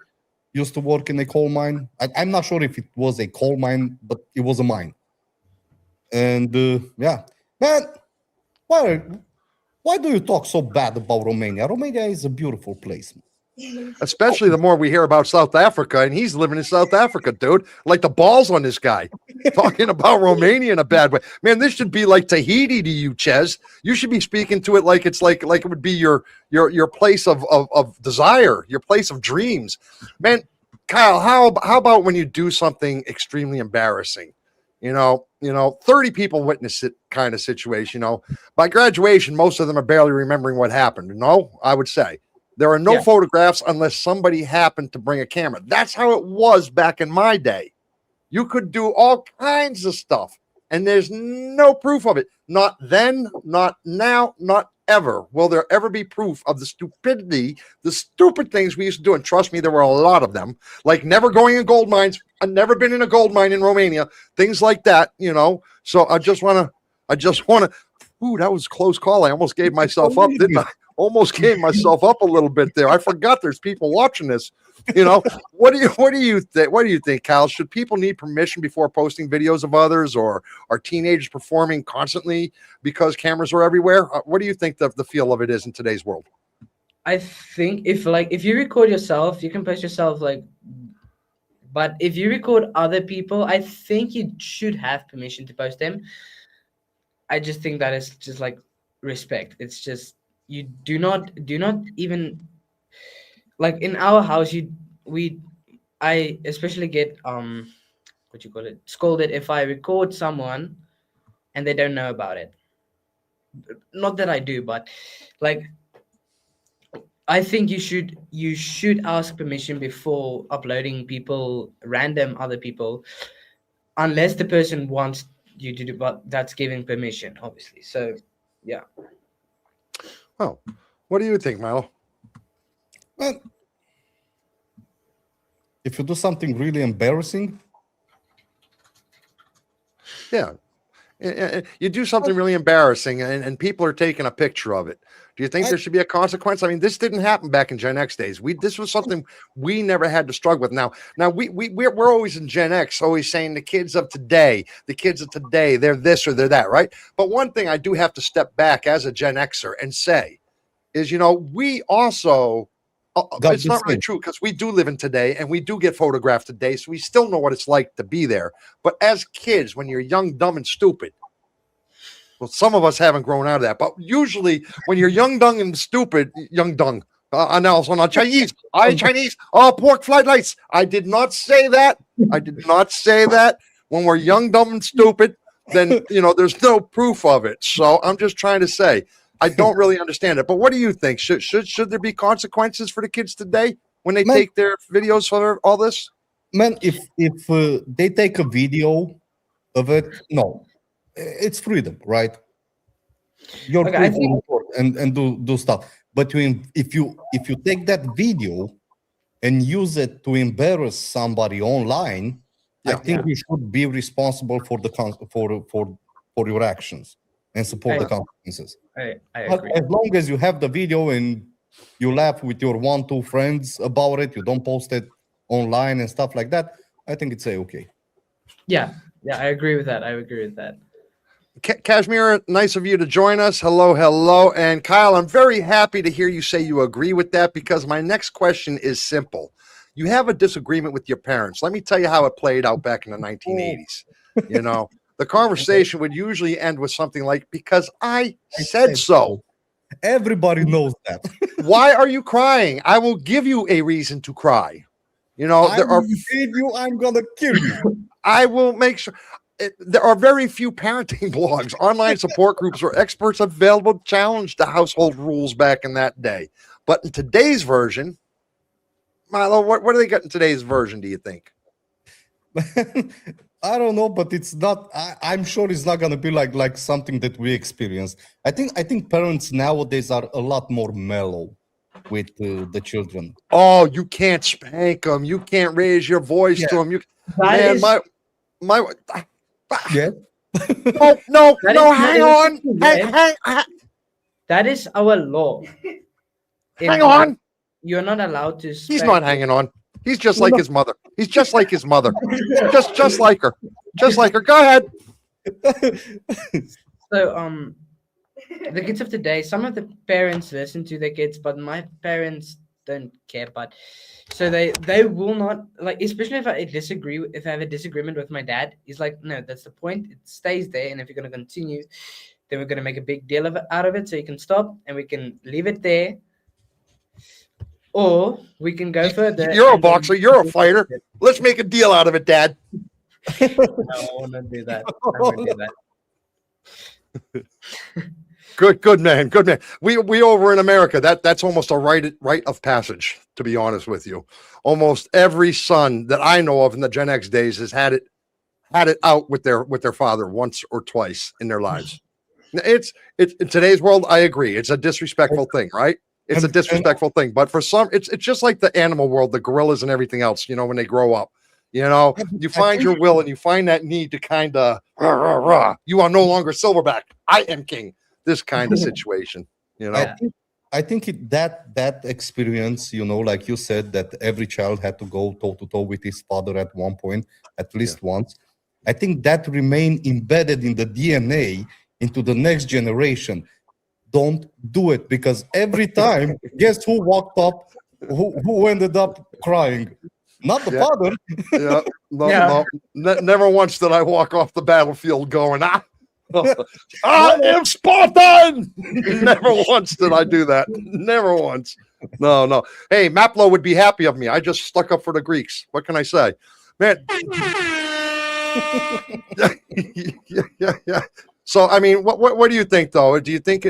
used to work in a coal mine. I'm not sure if it was a coal mine, but it was a mine. And yeah, man, why do you talk so bad about Romania? Romania is a beautiful place. Especially the more we hear about South Africa, and he's living in South Africa, dude. Like the balls on this guy talking about Romania in a bad way. Man, this should be like Tahiti to you, Ches. You should be speaking to it like it's like it would be your place of desire, your place of dreams. Man, Kyle, how about when you do something extremely embarrassing? 30 people witness it kind of situation. By graduation, most of them are barely remembering what happened. I would say there are no photographs unless somebody happened to bring a camera. That's how it was back in my day. You could do all kinds of stuff, and there's no proof of it. Not then, not now, not ever will there ever be proof of the stupidity, the stupid things we used to do. And trust me, there were a lot of them, like never going in gold mines. I've never been in a gold mine in Romania, things like that, So I just want to, ooh, that was a close call. I almost gave myself up, didn't I? Almost gave myself up a little bit there. I forgot there's people watching this. What do you think? What do you think, Kyle? Should people need permission before posting videos of others, or are teenagers performing constantly because cameras are everywhere? What do you think the feel of it is in today's world? I think if you record yourself, you can post yourself but if you record other people, I think you should have permission to post them. I just think that is just like respect. It's just you do not even like in our house. I especially get scolded if I record someone and they don't know about it. Not that I do, but like I think you should ask permission before uploading random other people, unless the person wants you to do, but that's giving permission, obviously. So yeah. Oh, what do you think, Milo? Well, if you do something really embarrassing, yeah, you do something really embarrassing and people are taking a picture of it. Do you think there should be a consequence? I mean, this didn't happen back in Gen X days. This was something we never had to struggle with. Now we're always in Gen X, always saying the kids of today, they're this or they're that, right? But one thing I do have to step back as a Gen Xer and say is, we also, it's not really true because we do live in today and we do get photographed today. So we still know what it's like to be there. But as kids, when you're young, dumb, and stupid, well, some of us haven't grown out of that, but usually when you're young, dumb, and stupid, young dung. Now, so not Chinese. Pork fried rice. I did not say that. When we're young, dumb, and stupid, then there's no proof of it. So I'm just trying to say I don't really understand it. But what do you think? Should there be consequences for the kids today when they take their videos for all this? Man, if they take a video of it, no. It's freedom, right? You're free to record and do stuff. But if you take that video and use it to embarrass somebody online, I think you should be responsible for for your actions and support the consequences. I agree. As long as you have the video and you laugh with your 1-2 friends about it, you don't post it online and stuff like that, I think it's okay. Yeah, I agree with that. Kashmir, nice of you to join us. Hello. And Kyle, I'm very happy to hear you say you agree with that, because my next question is simple. You have a disagreement with your parents. Let me tell you how it played out back in the 1980s. The conversation would usually end with something like, because I said so. Everybody knows that. Why are you crying? I will give you a reason to cry. I'm gonna kill you. I will make sure. There are very few parenting blogs, online support groups, or experts available to challenge the household rules back in that day. But in today's version, Milo, what do they got in today's version, do you think? I don't know, but it's not. I'm sure it's not gonna be like something that we experienced. I think parents nowadays are a lot more mellow with the children. Oh, you can't spank them. You can't raise your voice to them. Yeah. No, hang on. That is our law. Hang on. You're not allowed to spank. He's not hanging on. He's just like his mother. He's just like his mother. Just like her. Just like her. Go ahead. So the kids of today, some of the parents listen to their kids, but my parents don't care. But so they will not, like, especially if I have a disagreement with my dad, he's like, no, that's the point. It stays there, and if you're gonna continue, then we're gonna make a big deal out of it, so you can stop and we can leave it there. Or we can go further. You're a boxer. You're a fighter. Let's make a deal out of it, Dad. I want to do that. I won't do that. Good man, good man. We over in America, that's almost a rite of passage, to be honest with you. Almost every son that I know of in the Gen X days has had it out with their father once or twice in their lives. It's in today's world, I agree. It's a disrespectful thing, right? It's a disrespectful thing. But for some, it's just like the animal world, the gorillas and everything else, when they grow up. You find your will and you find that need to kind of, you are no longer silverback. I am king. This kind of situation, I think that experience, like you said, that every child had to go toe to toe with his father at one point, at least once. I think that remained embedded in the DNA into the next generation. Don't do it, because every time, guess who walked up, who ended up crying? Not the father. Yeah, no, never once did I walk off the battlefield going, I am Spartan. Never once did I do that. Never once. No. Hey, Maplo would be happy of me. I just stuck up for the Greeks. What can I say, man? Yeah. So, I mean, what do you think, though? Do you think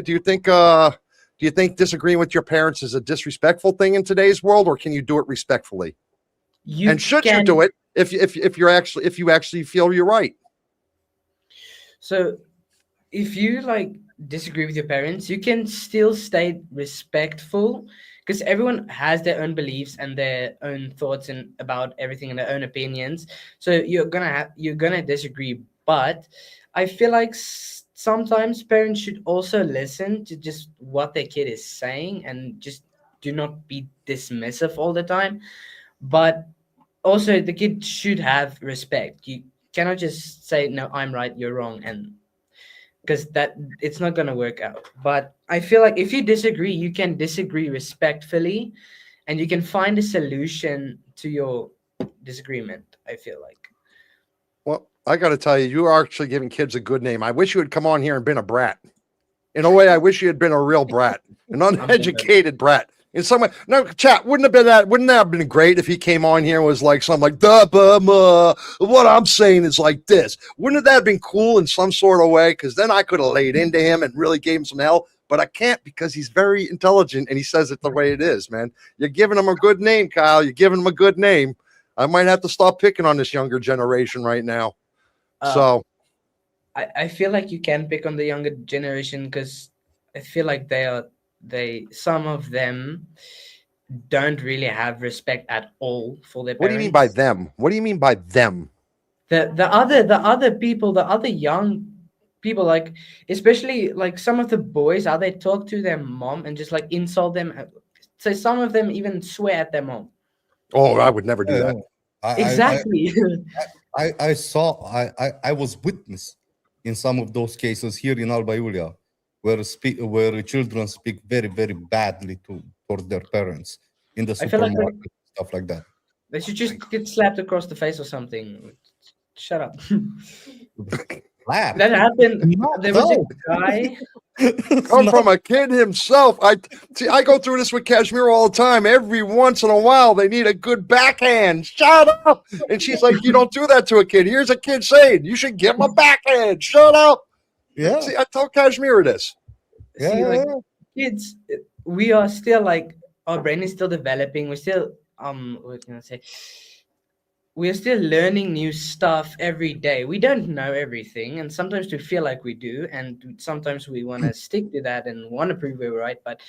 disagreeing with your parents is a disrespectful thing in today's world, or can you do it respectfully? You do it if you actually feel you're right? So, if you disagree with your parents, you can still stay respectful, because everyone has their own beliefs and their own thoughts and about everything and their own opinions. So you're gonna disagree, but I feel like sometimes parents should also listen to just what their kid is saying and just do not be dismissive all the time. But also, the kid should have respect. You cannot just say, no, I'm right, you're wrong, and because it's not going to work out. But I feel like if you disagree, you can disagree respectfully, and you can find a solution to your disagreement, I feel like. Well, I got to tell you, you are actually giving kids a good name. I wish you had come on here and been a brat. In a way, I wish you had been a real brat, an uneducated brat. In some way, no, chat, wouldn't that have been great if he came on here and was like something like, what I'm saying is like this? Wouldn't that have been cool in some sort of way? Because then I could have laid into him and really gave him some hell, but I can't, because he's very intelligent and he says it the way it is, man. You're giving him a good name, Kyle. You're giving him a good name. I might have to stop picking on this younger generation right now. I feel like you can pick on the younger generation, because I feel like some of them don't really have respect at all for their parents. What do you mean by them? What do you mean by them? The other people, the other young people, like especially like some of the boys, how they talk to their mom and just like insult them. So some of them even swear at their mom. Oh, I would never do that. Exactly. I was witness in some of those cases here in Alba Iulia, where children speak very, very badly towards their parents in the supermarket, stuff like that. They should just get slapped across the face or something. Shut up. That happened. There was a guy. Come from a kid himself. I go through this with Kashmir all the time. Every once in a while, they need a good backhand. Shut up. And she's like, you don't do that to a kid. Here's a kid saying, you should give him a backhand. Shut up. Yeah. See, I told Kashmir this. Kids, we are still like, our brain is still developing. We're still, what can I say? We're still learning new stuff every day. We don't know everything, and sometimes we feel like we do, and sometimes we want to stick to that and want to prove we're right. But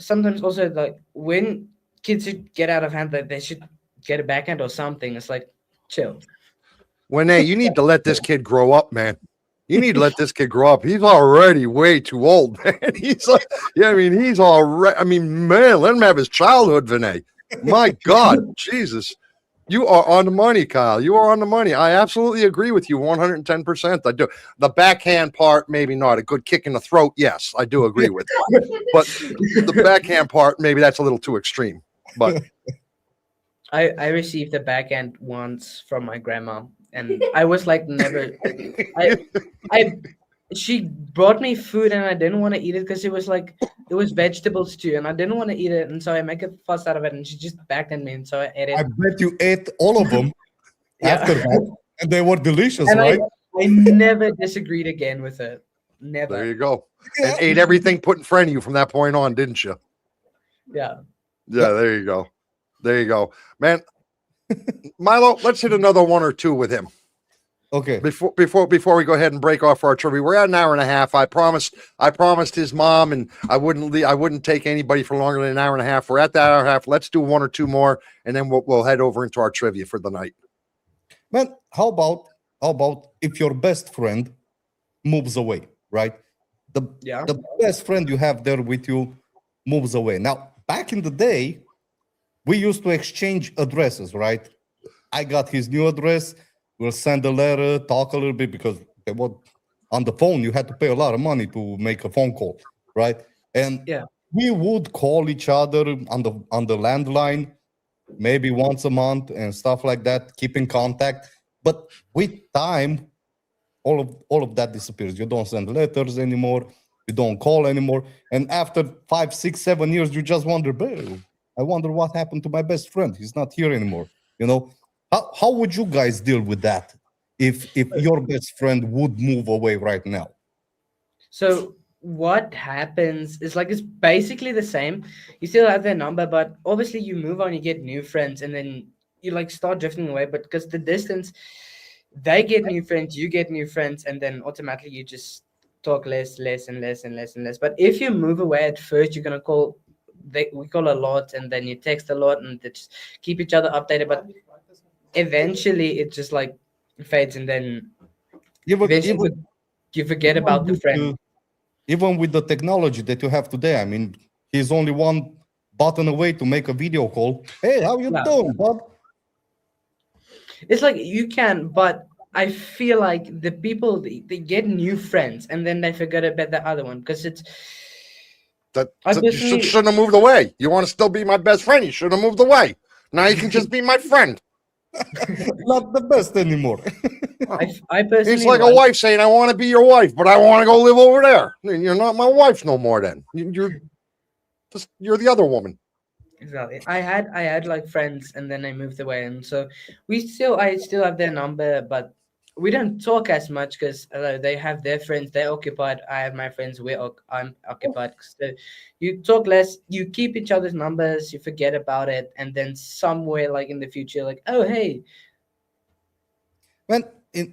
sometimes also, like when kids should get out of hand, that they should get a backhand or something. It's like, chill. Hey, you need to let this kid grow up, man. You need to let this kid grow up. He's already way too old, man. He's like, he's already. Man, let him have his childhood, Vinay. My God, Jesus. You are on the money, Kyle. You are on the money. I absolutely agree with you 110%. I do. The backhand part, maybe not. A good kick in the throat, yes, I do agree with that. But the backhand part, maybe that's a little too extreme. But I received a backhand once from my grandma, and I was like, never. She brought me food, and I didn't want to eat it because it was vegetable stew, and I didn't want to eat it, and so I make a fuss out of it, and she just backhanded me, and so I ate it. I bet you ate all of them after that, And they were delicious, And right? I never disagreed again with her. There Never. you go. And ate everything put in front of you from that point on, didn't you? Yeah. Yeah, there you go. There you go. Man, Milo, let's hit another one or two with him. Okay. Before we go ahead and break off for our trivia. We're at an hour and a half. I promised his mom and I wouldn't take anybody for longer than an hour and a half. We're at that hour and a half. Let's do one or two more and then we'll head over into our trivia for the night. Man, how about if your best friend moves away, right? The best friend you have there with you moves away. Now, back in the day, we used to exchange addresses, right? I got his new address. We'll send a letter, talk a little bit because on the phone, you had to pay a lot of money to make a phone call, right? And we would call each other on the landline, maybe once a month and stuff like that, keep in contact. But with time, all of that disappears. You don't send letters anymore. You don't call anymore. And after 5, 6, 7 years, you just wonder, I wonder what happened to my best friend. He's not here anymore. You know, how would you guys deal with that if your best friend would move away right now? So what happens is like it's basically the same. You still have their number, but obviously you move on, you get new friends, and then you like start drifting away. But because the distance, they get new friends, you get new friends, and then automatically you just talk less and less. But if you move away at first, you're gonna call. We call a lot, and then you text a lot, and they just keep each other updated. But eventually, it just like fades, and then you forget about the friend. Even with the technology that you have today, I mean, he's only one button away to make a video call. Hey, how you doing, bud? It's like you can, but I feel like the people they get new friends and then they forget about the other one because it's. You shouldn't have moved away. You want to still be my best friend? You shouldn't have moved away. Now you can just be my friend. Not the best anymore. I personally. It's like a wife saying, "I want to be your wife, but I want to go live over there." You're not my wife no more. Then you're the other woman. Exactly. I had like friends, and then I moved away, and so I still have their number, but we don't talk as much because they have their friends. They're occupied. I have my friends. I'm occupied. So you talk less. You keep each other's numbers. You forget about it, and then somewhere like in the future, like, oh hey.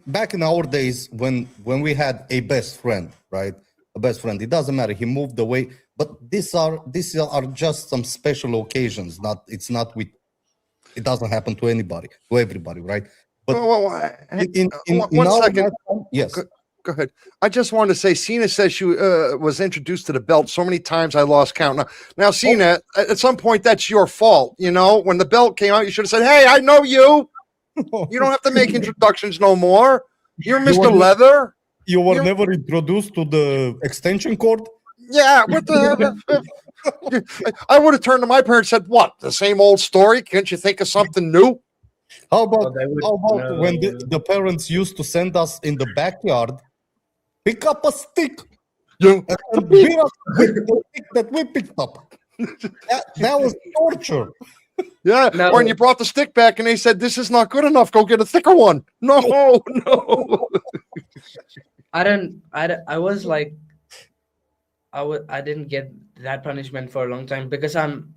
Back in our days when we had a best friend, right? A best friend. It doesn't matter. He moved away, but these are just some special occasions. It doesn't happen to everybody, right? But one second. Yes. Go ahead. I just wanted to say, Cena says she was introduced to the belt so many times I lost count. Now, Cena, at some point, that's your fault. You know, when the belt came out, you should have said, "Hey, I know you. You don't have to make introductions no more. You're Mr. Leather." You were never introduced to the extension cord? Yeah. What the? I would have turned to my parents and said, "What? The same old story? Can't you think of something new?" How about when the parents used to send us in the backyard, pick up a stick and beat us with the stick that we picked up? That was torture. Yeah, when you brought the stick back and they said, "This is not good enough, go get a thicker one." No. I was like, I didn't get that punishment for a long time because I'm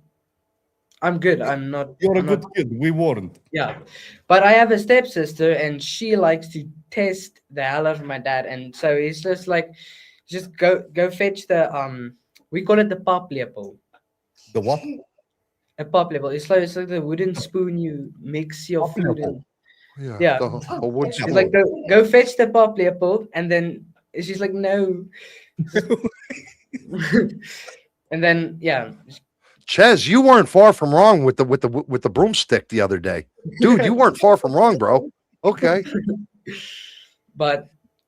good. I'm not. You're a good kid. We weren't. Yeah, but I have a stepsister, and she likes to test the hell out of my dad, and so he's just like, just go fetch the we call it the poplepel. The what? A poplepel. It's like the wooden spoon you mix your food in. Yeah. A wood spoon. It's like go fetch the poplepel, and then she's like, no. And then Ches, you weren't far from wrong with the broomstick the other day, dude. You weren't far from wrong, bro. Okay.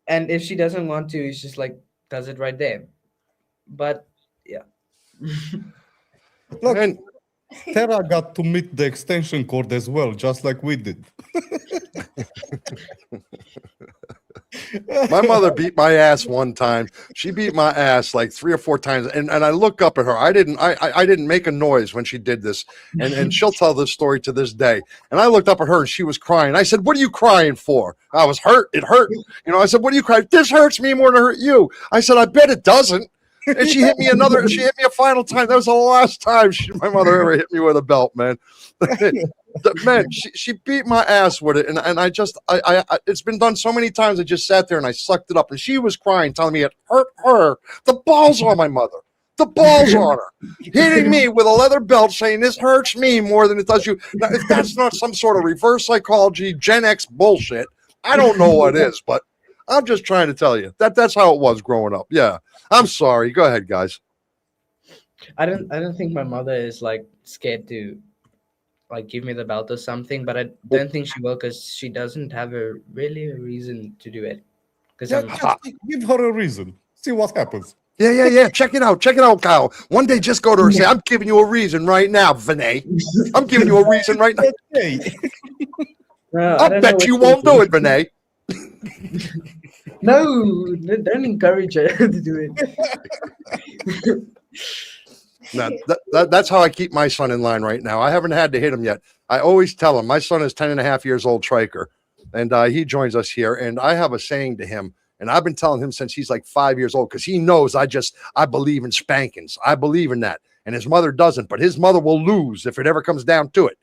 And if she doesn't want to, it's just like does it right there. But yeah. Look, and Tara got to meet the extension cord as well, just like we did. My mother beat my ass one time. She beat my ass like 3 or 4 times, and I look up at her. I didn't make a noise when she did this, and she'll tell this story to this day. And I looked up at her, and she was crying. I said, "What are you crying for?" I was hurt. It hurt. I said, "What are you crying? This hurts me more than it hurt you." I said, "I bet it doesn't." And she hit me a final time. That was the last time my mother ever hit me with a belt, man. Man, she beat my ass with it, and I just it's been done so many times. I just sat there and I sucked it up, and she was crying, telling me it hurt her. The balls on my mother, the balls on her, hitting me with a leather belt, saying this hurts me more than it does you. Now, if that's not some sort of reverse psychology, Gen X bullshit, I don't know what is. But I'm just trying to tell you that's how it was growing up. Yeah, I'm sorry. Go ahead, guys. I don't think my mother is like scared to like give me the belt or something, but I don't think she will because she doesn't have a reason to do it. Because Just give her a reason. See what happens. Yeah. Check it out, Kyle. One day, just go to her and say, "I'm giving you a reason right now, Vinay. I'm giving you a reason right now." Okay. I bet you won't do it, Vinay. No, don't encourage her to do it. Now, that's how I keep my son in line right now. I haven't had to hit him yet. I always tell him, my son is 10 and a half years old, Triker, and he joins us here. And I have a saying to him, and I've been telling him since he's like 5 years old, because he knows I believe in spankings. I believe in that. And his mother doesn't, but his mother will lose if it ever comes down to it.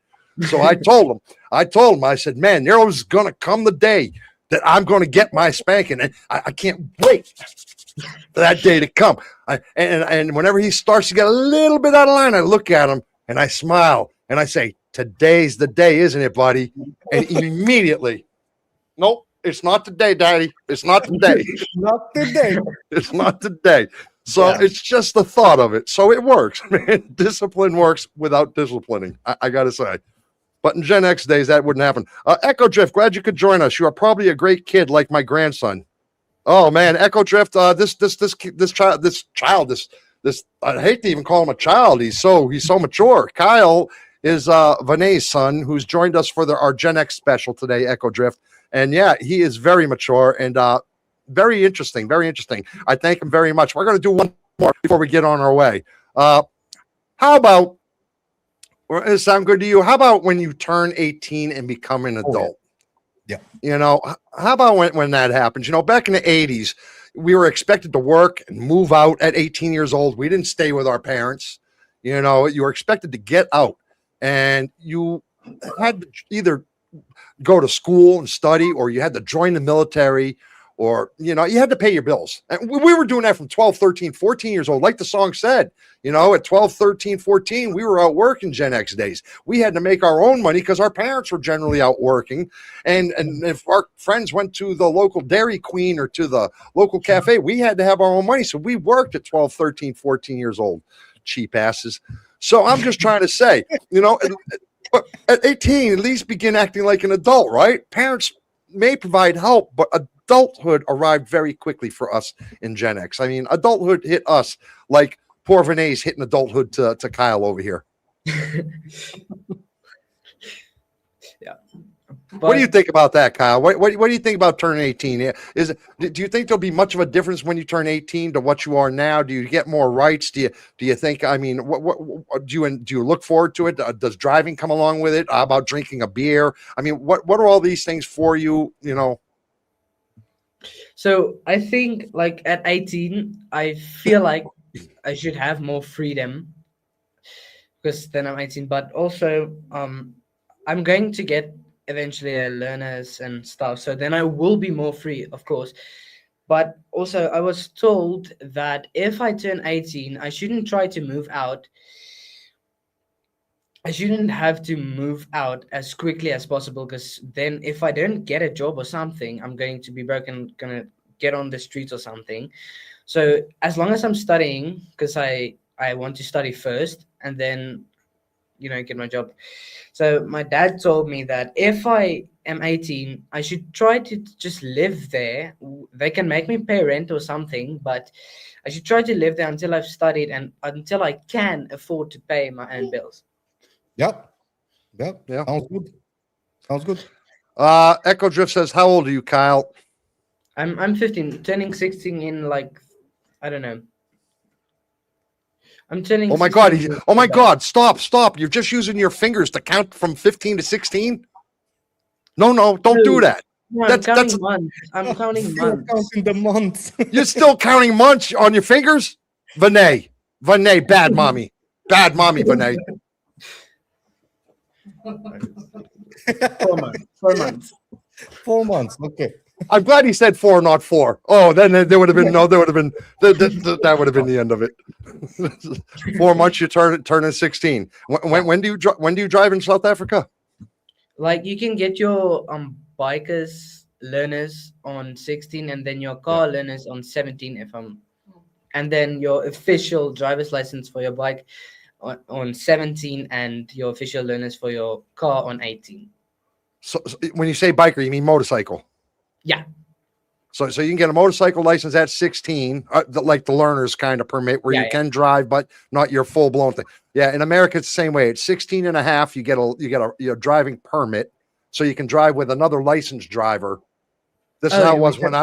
So I told him, I said, man, there's going to come the day that I'm going to get my spanking. And I can't wait for that day to come. And whenever he starts to get a little bit out of line, I look at him and I smile and I say, "Today's the day, isn't it, buddy?" And immediately, "Nope, it's not today, Daddy. It's not today. Not today. It's not today." So It's just the thought of it. So it works, man. Discipline works without disciplining, I got to say. But in Gen X days, that wouldn't happen. Echo Drift, glad you could join us. You are probably a great kid like my grandson. Oh man, Echo Drift, this child, I hate to even call him a child. He's so mature. Kyle is Vinay's son, who's joined us for our Gen X special today, Echo Drift. And yeah, he is very mature and very interesting, very interesting. I thank him very much. We're going to do one more before we get on our way. How about, does it sound good to you? How about when you turn 18 and become an adult? Yeah. How about when that happens? Back in the 80s, we were expected to work and move out at 18 years old. We didn't stay with our parents. You were expected to get out, and you had to either go to school and study, or you had to join the military, or, you had to pay your bills. And we were doing that from 12, 13, 14 years old. Like the song said, at 12, 13, 14, we were out working Gen X days. We had to make our own money because our parents were generally out working. And if our friends went to the local Dairy Queen or to the local cafe, we had to have our own money. So we worked at 12, 13, 14 years old, cheap asses. So I'm just trying to say, but at 18, at least begin acting like an adult, right? Parents may provide help, but adulthood arrived very quickly for us in Gen X. I mean, adulthood hit us like poor Vinay's hitting adulthood to Kyle over here. Yeah. What do you think about that, Kyle? What do you think about turning 18? Do you think there'll be much of a difference when you turn 18 to what you are now? Do you get more rights? Do you think? I mean, what do you look forward to it? Does driving come along with it? How about drinking a beer? I mean, what are all these things for you? So I think like at 18, I feel like I should have more freedom because then I'm 18. But also, I'm going to get eventually learners and stuff. So then I will be more free, of course. But also, I was told that if I turn 18, I shouldn't try to move out. I shouldn't have to move out as quickly as possible because then if I don't get a job or something, I'm going to be broken, gonna get on the streets or something. So as long as I'm studying, because I want to study first and then, get my job. So my dad told me that if I am 18, I should try to just live there. They can make me pay rent or something, but I should try to live there until I've studied and until I can afford to pay my own bills. Yep. Sounds good. Echo Drift says, "How old are you, Kyle?" I'm 15, turning 16 in like I don't know. I'm turning. Oh my God! 16 Oh my God! Stop! You're just using your fingers to count from 15 to 16. No, don't do that. No, I'm That's counting months. I'm counting Still months. counting the months. you're still counting months on your fingers. Vinay, bad mommy, Vinay. 4 months. 4 months. 4 months. Okay. I'm glad he said 4, not 4. Oh, then there would have been no. There would have been that would have been the end of it. 4 months, you turning 16. When do you drive in South Africa? Like you can get your bikers learners on 16, and then your car learners on 17. And then your official driver's license for your bike on 17, and your official learners for your car on 18. So when you say biker, you mean motorcycle? Yeah. So you can get a motorcycle license at 16, like the learner's kind of permit where you can drive, but not your full blown thing. Yeah. In America, it's the same way. It's 16 and a half. You get a driving permit, so you can drive with another licensed driver. This is how it was when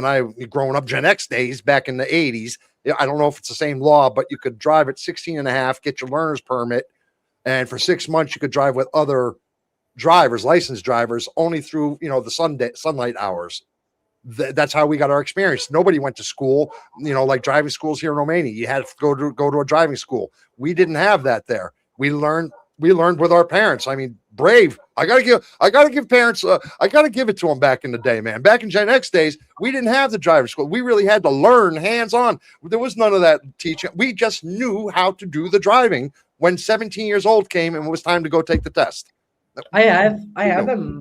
I growing up Gen X days back in the 80s. I don't know if it's the same law, but you could drive at 16 and a half, get your learner's permit, and for 6 months you could drive with other drivers, licensed drivers, only through the sunlight hours. That's how we got our experience. Nobody went to school, like driving schools here in Romania. You had to go to a driving school. We didn't have that there. We learned with our parents. I mean, brave. I gotta give parents. I gotta give it to them back in the day, man. Back in Gen X days, we didn't have the driving school. We really had to learn hands on. There was none of that teaching. We just knew how to do the driving when 17 years old came and it was time to go take the test. I have a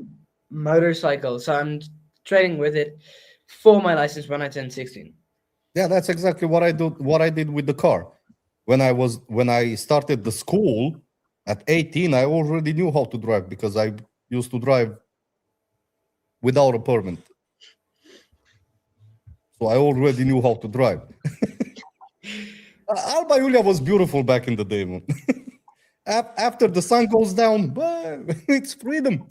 motorcycle, so I'm trading with it for my license when I turn 16. Yeah, that's exactly what I did with the car. When I started the school at 18, I already knew how to drive because I used to drive without a permit. So I already knew how to drive. Alba Iulia was beautiful back in the day, man. After the sun goes down, it's freedom.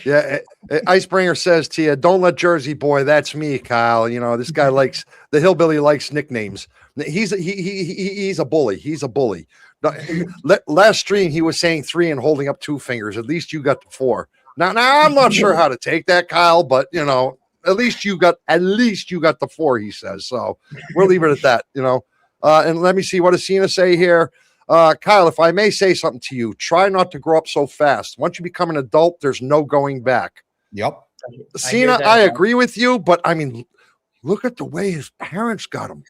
Yeah, Icebringer says to you, don't let Jersey boy. That's me, Kyle. This guy likes the hillbilly likes nicknames. He's a bully. He's a bully. Last stream he was saying 3 and holding up 2 fingers. At least you got the 4. Now I'm not sure how to take that, Kyle, but at least you got the 4. He says so. We'll leave it at that. And let me see what does Cena say here. Kyle, if I may say something to you, try not to grow up so fast. Once you become an adult, there's no going back. Yep. Cena, I agree with you, but I mean, look at the way his parents got him.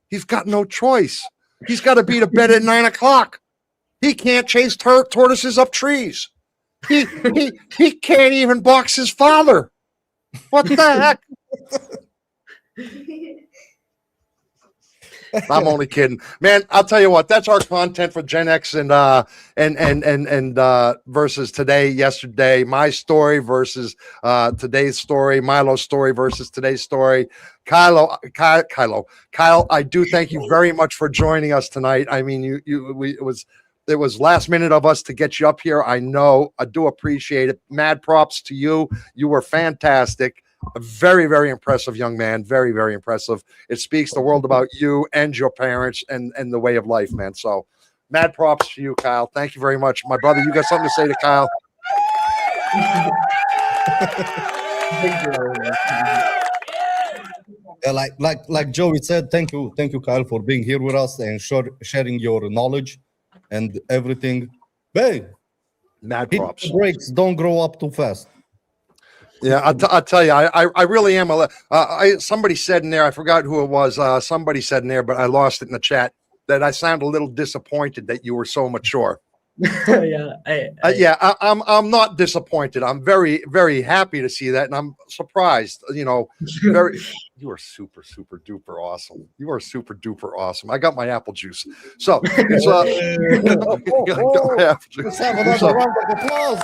He's got no choice. He's got to be to bed at 9 o'clock. He can't chase tortoises up trees. He can't even box his father. What the heck? I'm only kidding, man. I'll tell you what. That's our content for Gen X and versus today, yesterday. My story versus today's story. Milo's story versus today's story. Kyle, I do thank you very much for joining us tonight. I mean, it was last minute of us to get you up here. I know. I do appreciate it. Mad props to you. You were fantastic. A very, very impressive young man. Very, very impressive. It speaks the world about you and your parents and the way of life, man. So mad props to you, Kyle. Thank you very much. My brother, you got something to say to Kyle? Like Joey said, thank you, Kyle, for being here with us and sharing your knowledge and everything. Hey, mad props. Brakes, don't grow up too fast. Yeah, I'll tell you, I really am. Somebody said in there, I forgot who it was. Somebody said in there, but I lost it in the chat, that I sound a little disappointed that you were so mature. Yeah, I'm not disappointed. I'm very, very happy to see that, and I'm surprised. You are super, super duper awesome. You are super duper awesome. I got my apple juice, so it's Let's have another round of applause.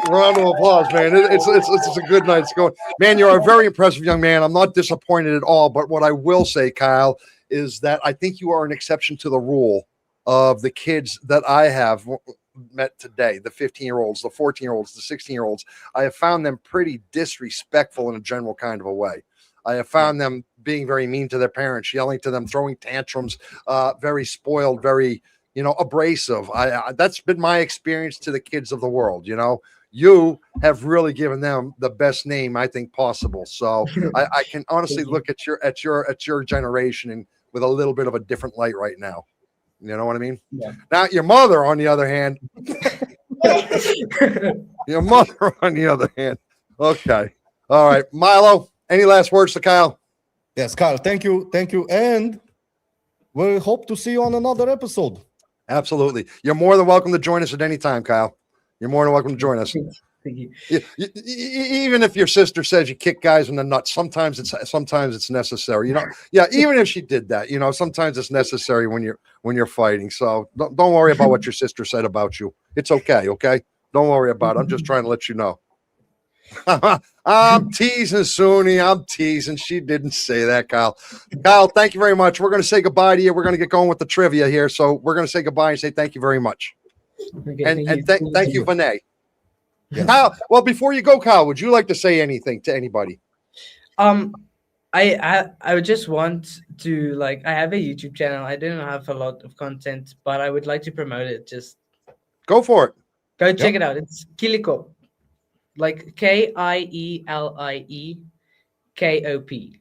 Round of applause, man. It's a good night. It's going, man. You're a very impressive young man. I'm not disappointed at all. But what I will say, Kyle, is that I think you are an exception to the rule of the kids that I have. met today, the 15-year-olds, the 14-year-olds, the 16-year-olds, I have found them pretty disrespectful in a general kind of a way. I have found them being very mean to their parents, yelling to them, throwing tantrums, very spoiled, very, abrasive. That's been my experience to the kids of the world. You have really given them the best name I think possible. So I can honestly look at your generation and with a little bit of a different light right now. You know what I mean? Yeah. Now your mother, on the other hand, Okay. All right. Milo, any last words to Kyle? Yes, Kyle, thank you. And we hope to see you on another episode. Absolutely. You're more than welcome to join us at any time, Kyle. You're more than welcome to join us. Thank you. Even if your sister says you kick guys in the nuts, sometimes it's necessary. Yeah. Even if she did that, sometimes it's necessary when you're fighting. So don't worry about what your sister said about you. It's okay. Okay. Don't worry about it. I'm just trying to let you know. I'm teasing Suni. I'm teasing. She didn't say that, Kyle. Kyle, thank you very much. We're going to say goodbye to you. We're going to get going with the trivia here. So we're going to say goodbye and say thank you very much. Okay, And thank you, Vinay. Yes. Kyle, well, before you go, Kyle, would you like to say anything to anybody? I would just want to I have a YouTube channel. I don't have a lot of content, but I would like to promote it. Just Go for it. go check it out. It's Kieliko. Like KIELIEKOP.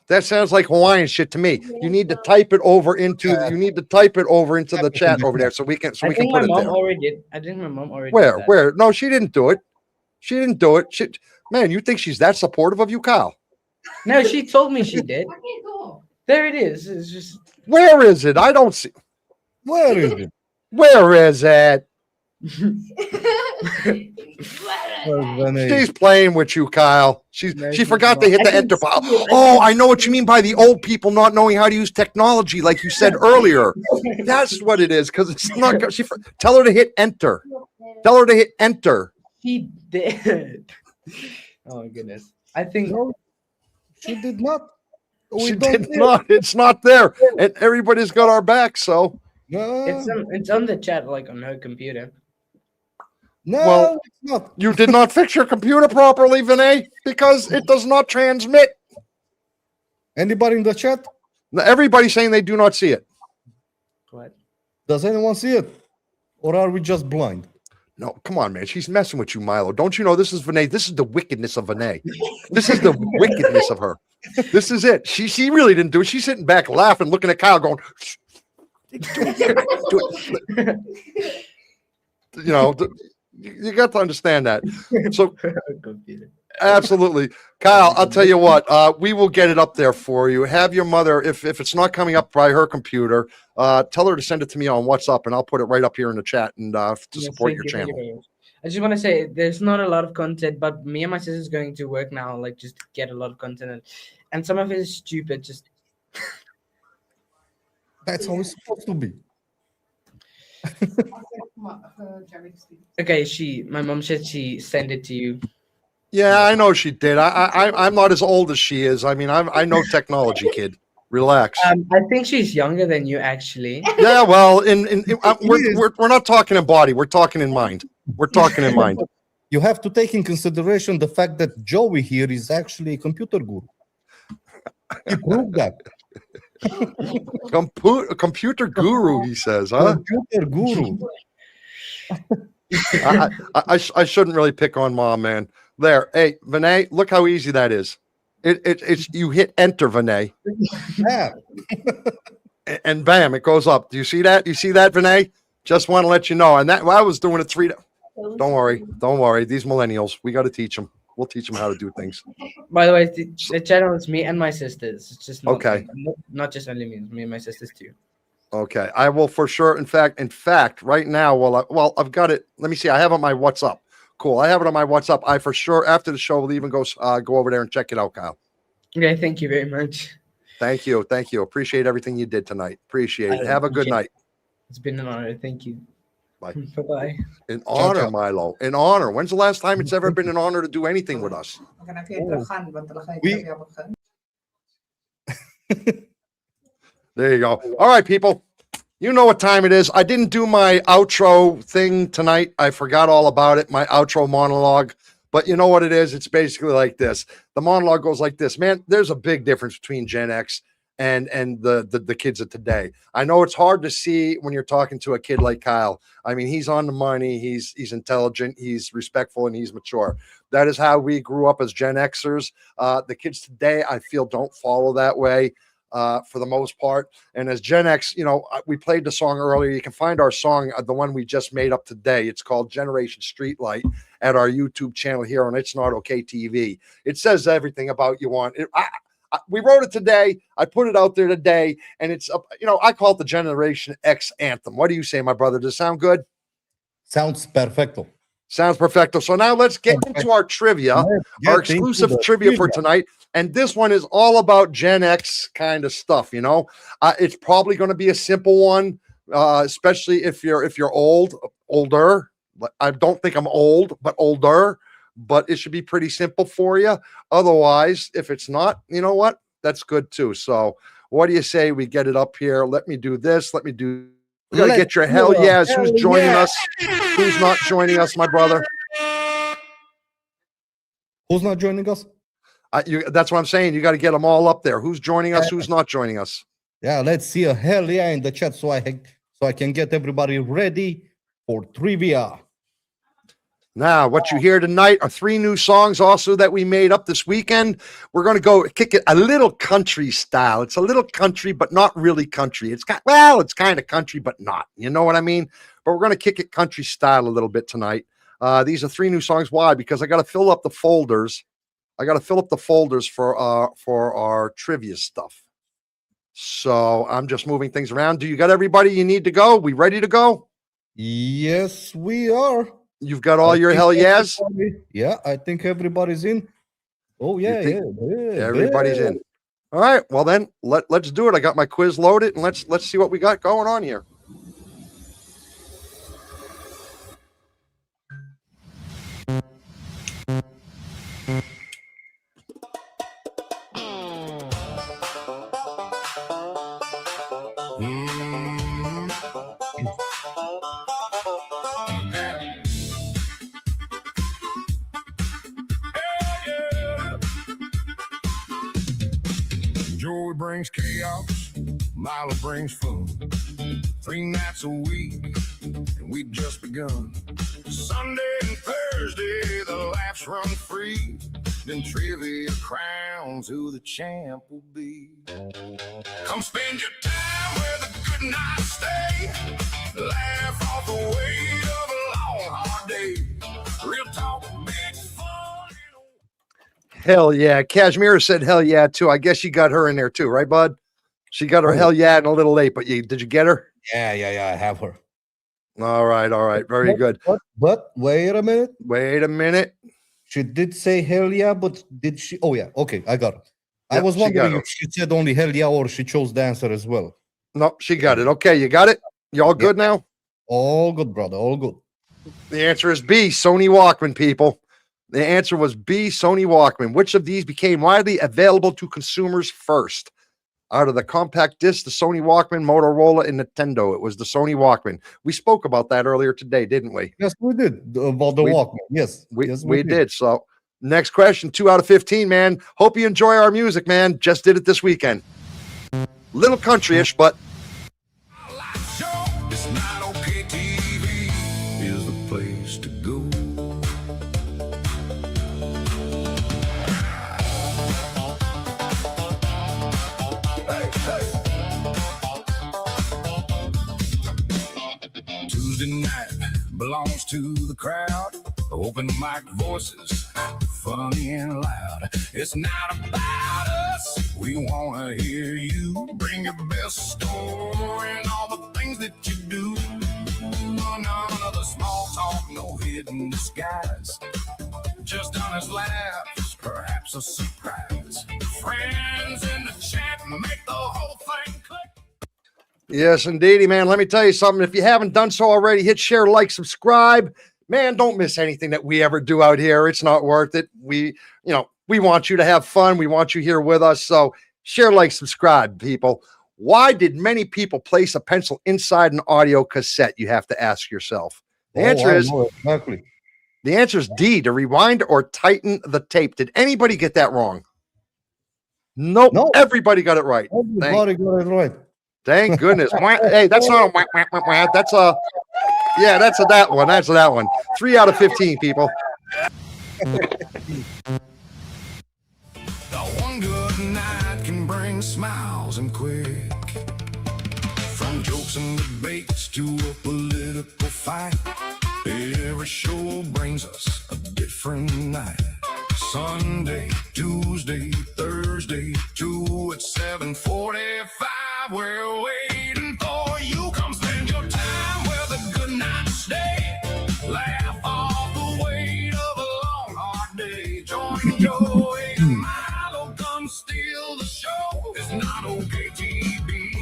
That sounds like Hawaiian shit to me. You need to type it over into the chat over there so we can I think put my it mom there. already did. I think my mom already Where? did that. Where? No, she didn't do it. Man, you think she's that supportive of you, Kyle? No, she told me she did. I can't go. There it is. It's just Where is it? I don't see. Where is it? Where is it? She's playing with you, Kyle. She she's forgot to not. hit the I can enter see button. it. Oh, I know what you mean by the old people not knowing how to use technology, like you said earlier. That's what it is, because it's not. Tell her to hit enter. Tell her to hit enter. She did. Oh my goodness. I think No, she did not. She did not. It's not there, and everybody's got our back. So No, it's on the chat, on her computer. no, well, it's not. you did not fix your computer properly, Vinay, because it does not transmit. Anybody in the chat? Everybody's saying they do not see it. What? Does anyone see it? Or are we just blind? No, come on, man. She's messing with you, Milo. Don't you know this is Vinay? This is the wickedness of Vinay. This is the wickedness of her. This is it. She really didn't do it. She's sitting back laughing, looking at Kyle, going, do it. You got to understand that. So Computer. absolutely. Kyle, I'll tell you what, we will get it up there for you. Have your mother, if it's not coming up by her computer, tell her to send it to me on WhatsApp and I'll put it right up here in the chat and to Yes, support thank your you, thank you channel. very much. I just want to say there's not a lot of content, but me and my sister's going to work now, just to get a lot of content, and some of it is stupid. Just That's how it's supposed to be. okay. My mom said she sent it to you. Yeah, I know she did. I'm not as old as she is. I mean, I know technology, kid. Relax. I think she's younger than you, actually. Yeah, well, we're not talking in body. We're talking in mind. We're talking in mind. You have to take in consideration the fact that Joey here is actually a computer guru. He proved that. Computer guru, he says, huh? Computer guru. I shouldn't really pick on mom, man. There, hey, Vinay, look how easy that is. It's you hit enter, Vinay, Yeah. and bam, it goes up. Do you see that? You see that, Vinay? Just want to let you know. And that I was doing it Don't worry. These millennials, we got to teach them. We'll teach them how to do things. By the way, the channel is me and my sisters. It's just not, Okay. Not just only me and my sisters too. Okay, I will for sure. In fact, right now, I've got it. Let me see. I have it on my WhatsApp. Cool. I have it on my WhatsApp. I for sure after the show will even go over there and check it out, Kyle. Okay, thank you very much. Thank you. Appreciate everything you did tonight. Appreciate it. I Have a good night. It's been an honor. Thank you. Bye. Bye. An honor, ciao. Milo. An honor. When's the last time it's ever been an honor to do anything with us? There you go. All right, people. You know what time it is. I didn't do my outro thing tonight. I forgot all about it, my outro monologue. But you know what it is? It's basically like this. The monologue goes like this. Man, there's a big difference between Gen X and the kids of today. I know it's hard to see when you're talking to a kid like Kyle. I mean, he's on the money, he's intelligent, he's respectful, and he's mature. That is how we grew up as Gen Xers. The kids today, I feel, don't follow that way. For the most part. And as Gen X, you know, we played the song earlier. You can find our song, the one we just made up today. It's called Generation Streetlight at our YouTube channel here on It's Not Okay TV. It says everything about you want. We wrote it today. I put it out there today, and it's, you know, I call it the Generation X anthem. What do you say, my brother? Does it sound good? Sounds perfecto. Sounds perfecto. So now let's get into our trivia, our exclusive trivia for tonight. And this one is all about Gen X kind of stuff, you know. It's probably going to be a simple one, especially if you're older. I don't think I'm old, but older. But it should be pretty simple for you. Otherwise, if it's not, you know what? That's good too. So what do you say we get it up here? Let me do this. We got to get your hell yes. Who's joining us? Who's not joining us, my brother? Who's not joining us? That's what I'm saying. You got to get them all up there. Who's joining us? Who's not joining us? Yeah, let's see a hell yeah in the chat so I can get everybody ready for trivia. Now, what you hear tonight are 3 new songs also that we made up this weekend. We're going to go kick it a little country style. It's a little country, but not really country. It's kind of country, but not. You know what I mean? But we're going to kick it country style a little bit tonight. These are 3 new songs. Why? Because I got to fill up the folders. For our trivia stuff. So I'm just moving things around. Do you got everybody you need to go? We ready to go? Yes, we are. You've got all your hell yes? Yeah, I think everybody's in. Oh, yeah, Everybody's in. All right. Well, then let's do it. I got my quiz loaded, and let's see what we got going on here. Joey brings chaos, Milo brings fun. 3 nights a week, and we just begun. Sunday and Thursday, the laughs run free. Then trivia crowns who the champ will be. Come spend your time where the good nights stay. Laugh off the weight of a long, hard day. Real talk, big fun. Hell yeah. Kashmir said hell yeah too. I guess you got her in there too, right, bud? She got her hell yeah and a little late, but did you get her? Yeah, I have her. All right. Very good. But wait a minute. She did say hell yeah, but did she? Oh, yeah. Okay, I got it. I was wondering if she said only hell yeah or she chose the answer as well. No, she got it. Okay, you got it? You all good now? All good, brother. All good. The answer is B, Sony Walkman, people. The answer was B, Sony Walkman. Which of these became widely available to consumers first? Out of the compact disc, the Sony Walkman, Motorola, and Nintendo. It was the Sony Walkman. We spoke about that earlier today, didn't we? Yes, we did. About the Walkman. Yes. We did. So next question, 2 out of 15, man. Hope you enjoy our music, man. Just did it this weekend. Little country-ish, but It's Not Okay TV is the place to go. Tuesday night belongs to the crowd. Open mic voices, funny and loud. It's not about us. We want to hear you. Bring your best story and all the things that you do. None of the small talk, no hidden disguise. Just honest laughs, perhaps a surprise. Friends in the chat make the whole thing click. yes, indeedy, man. Let me tell you something. If you haven't done so already, hit share, like, subscribe. Man, don't miss anything that we ever do out here. It's not worth it. We want you to have fun. We want you here with us. So share, like, subscribe, people. Why did many people place a pencil inside an audio cassette? You have to ask yourself. The answer is exactly. The answer is D, to rewind or tighten the tape. Did anybody get that wrong? Nope. No. Everybody got it right. Everybody got it right. Thank goodness. Hey, that's not a that's a that's that one. That's that one. 3 out of 15 people. The one good night can bring smiles and quick. From jokes and debates to a political fight, every show brings us a different night. Sunday, Tuesday, Thursday, 2 at 7:45. We're waiting for you. Come spend your time where the good nights stay. Laugh off the weight of a long, hard day. Join Joey and Milo. Come steal the show. It's not okay, TV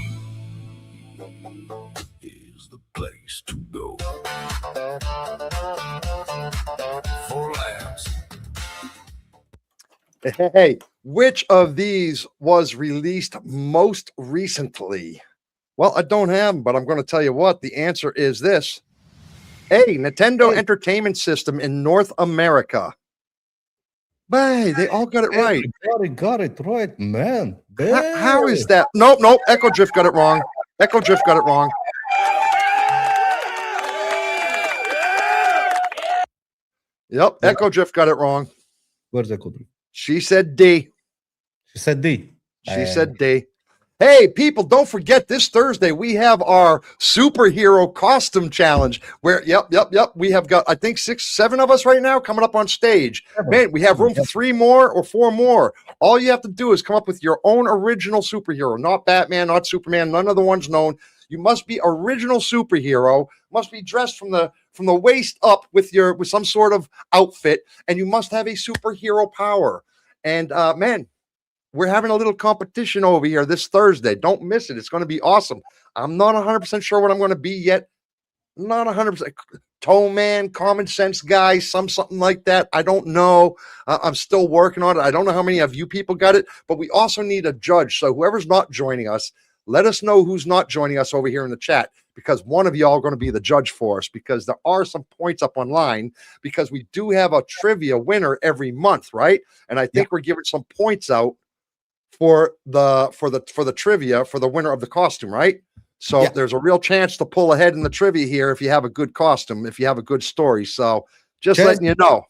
is the place to go for laughs. Hey, which of these was released most recently? Well, I don't have them, but I'm going to tell you what. The answer is this. A, Nintendo Entertainment System in North America. Hey, they all got it right. Everybody got it right, man. How is that? Nope. Echo Drift got it wrong. Echo Drift got it wrong. Yep, Echo Drift got it wrong. Where's Echo Drift? She said D. She said D. She said D. Hey, people, don't forget this Thursday we have our superhero costume challenge where, yep. We have got, I think, 6, 7 of us right now coming up on stage. Man, we have room for 3 more or 4 more. All you have to do is come up with your own original superhero, not Batman, not Superman, none of the ones known. You must be original superhero, must be dressed from the waist up with some sort of outfit, and you must have a superhero power. And man, we're having a little competition over here this Thursday. Don't miss it. It's going to be awesome. I'm not 100% sure what I'm going to be yet. Not 100%. Toe man, common sense guy, something like that. I don't know. I'm still working on it. I don't know how many of you people got it, but we also need a judge. So whoever's not joining us, let us know who's not joining us over here in the chat, because one of y'all are going to be the judge for us, because there are some points up online, because we do have a trivia winner every month, right? And I think we're giving some points out for the trivia for the winner of the costume, right? So there's a real chance to pull ahead in the trivia here if you have a good costume, if you have a good story. So just letting you know.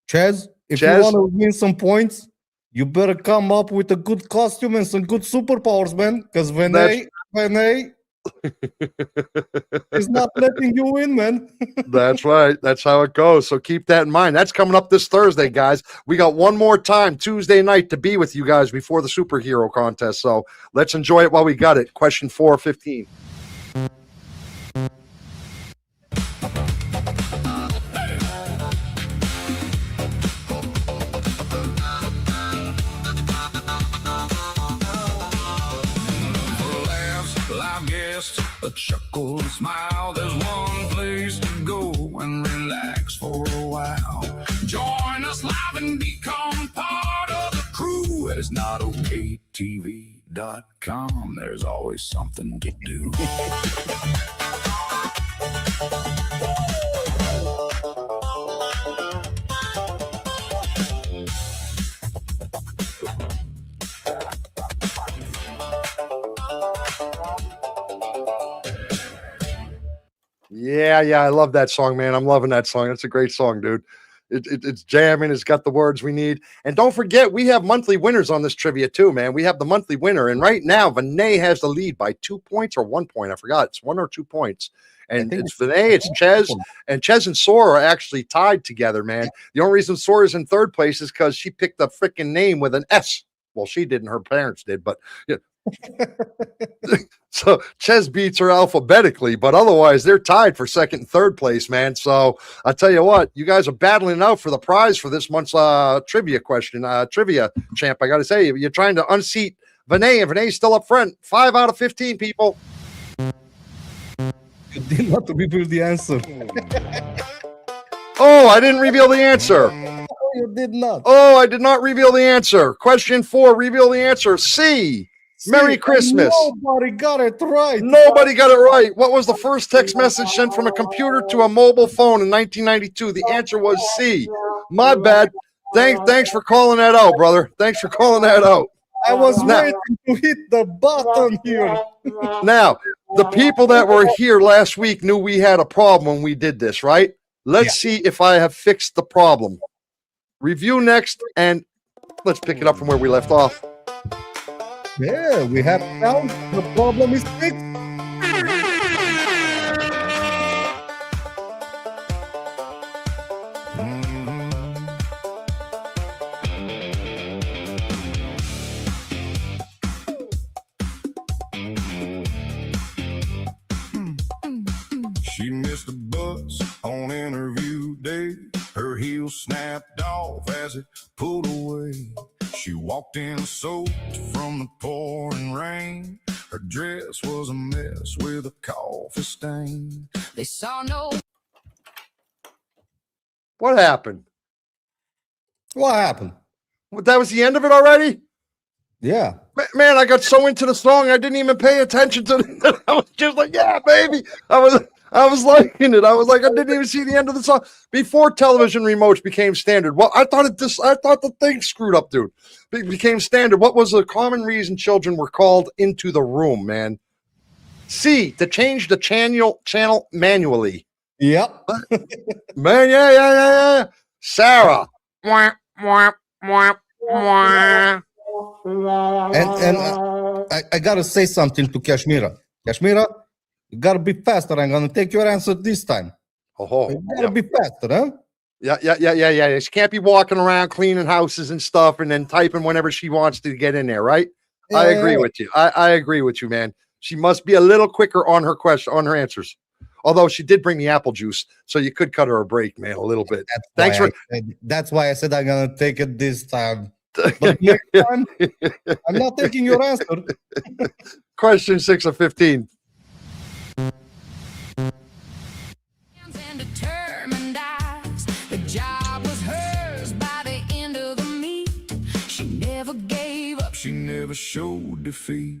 Chaz, if you want to win some points, you better come up with a good costume and some good superpowers, man. Because Vinay is not letting you win, man. That's right. That's how it goes. So keep that in mind. That's coming up this Thursday, guys. We got one more time, Tuesday night, to be with you guys before the superhero contest. So let's enjoy it while we got it. Question 415. A chuckle and smile, there's one place to go and relax for a while. Join us live and become part of the crew at isnotokaytv.com. There's always something to do. Yeah, I love that song, man. I'm loving that song. It's a great song, dude. It's jamming. It's got the words we need. And don't forget, we have monthly winners on this trivia too, man. We have the monthly winner. And right now, Vinay has the lead by 2 points or 1 point. I forgot. It's 1 or 2 points. And it's Vinay, it's Ches, and Ches and Sora are actually tied together, man. The only reason Sora's in 3rd place is because she picked a freaking name with an S. Well, she didn't. Her parents did, but yeah. So Ches beats her alphabetically, but otherwise they're tied for 2nd and 3rd place, man. So I tell you what, you guys are battling out for the prize for this month's trivia champ. I got to say, you're trying to unseat Vinay, and Vinay's still up front. 5 out of 15 people. You did not reveal the answer. Oh, I didn't reveal the answer. Oh, you did not. Oh, I did not reveal the answer. Question 4, reveal the answer. C. Merry Christmas. Nobody got it right. Nobody got it right. What was the first text message sent from a computer to a mobile phone in 1992? The answer was C. My bad. Thanks for calling that out, brother. Thanks for calling that out. I was waiting to hit the button here. Now, the people that were here last week knew we had a problem when we did this, right? Let's see if I have fixed the problem. Review next, and let's pick it up from where we left off. Yeah, we have found the problem is fixed. She missed the bus on interview day. Her heels snapped off as it pulled away. She walked in soaked from the pouring rain. Her dress was a mess with a coffee stain. They saw no. What happened? What happened? That was the end of it already? Yeah. Man, I got so into the song, I didn't even pay attention to it. I was just like, yeah, baby. I was liking it. I was like, I didn't even see the end of the song before television remotes became standard. Well, I thought the thing screwed up, dude. It became standard. What was the common reason children were called into the room, man? C, to change the channel manually. Yep. Man, yeah. Sarah. Mwah, mwah, mwah, mwah. And I gotta say something to Kashmira. Kashmira, you gotta be faster. I'm gonna take your answer this time. Oh, You gotta be faster, huh? Yeah. She can't be walking around cleaning houses and stuff and then typing whenever she wants to get in there, right? Yeah, I agree with you. I agree with you, man. She must be a little quicker on her answers. Although she did bring the apple juice, so you could cut her a break, man, a little bit. That's why I said I'm gonna take it this time. But next time, I'm not taking your answer. Question 6 of 15. And determined eyes. The job was hers by the end of the meet. She never gave up. She never showed defeat.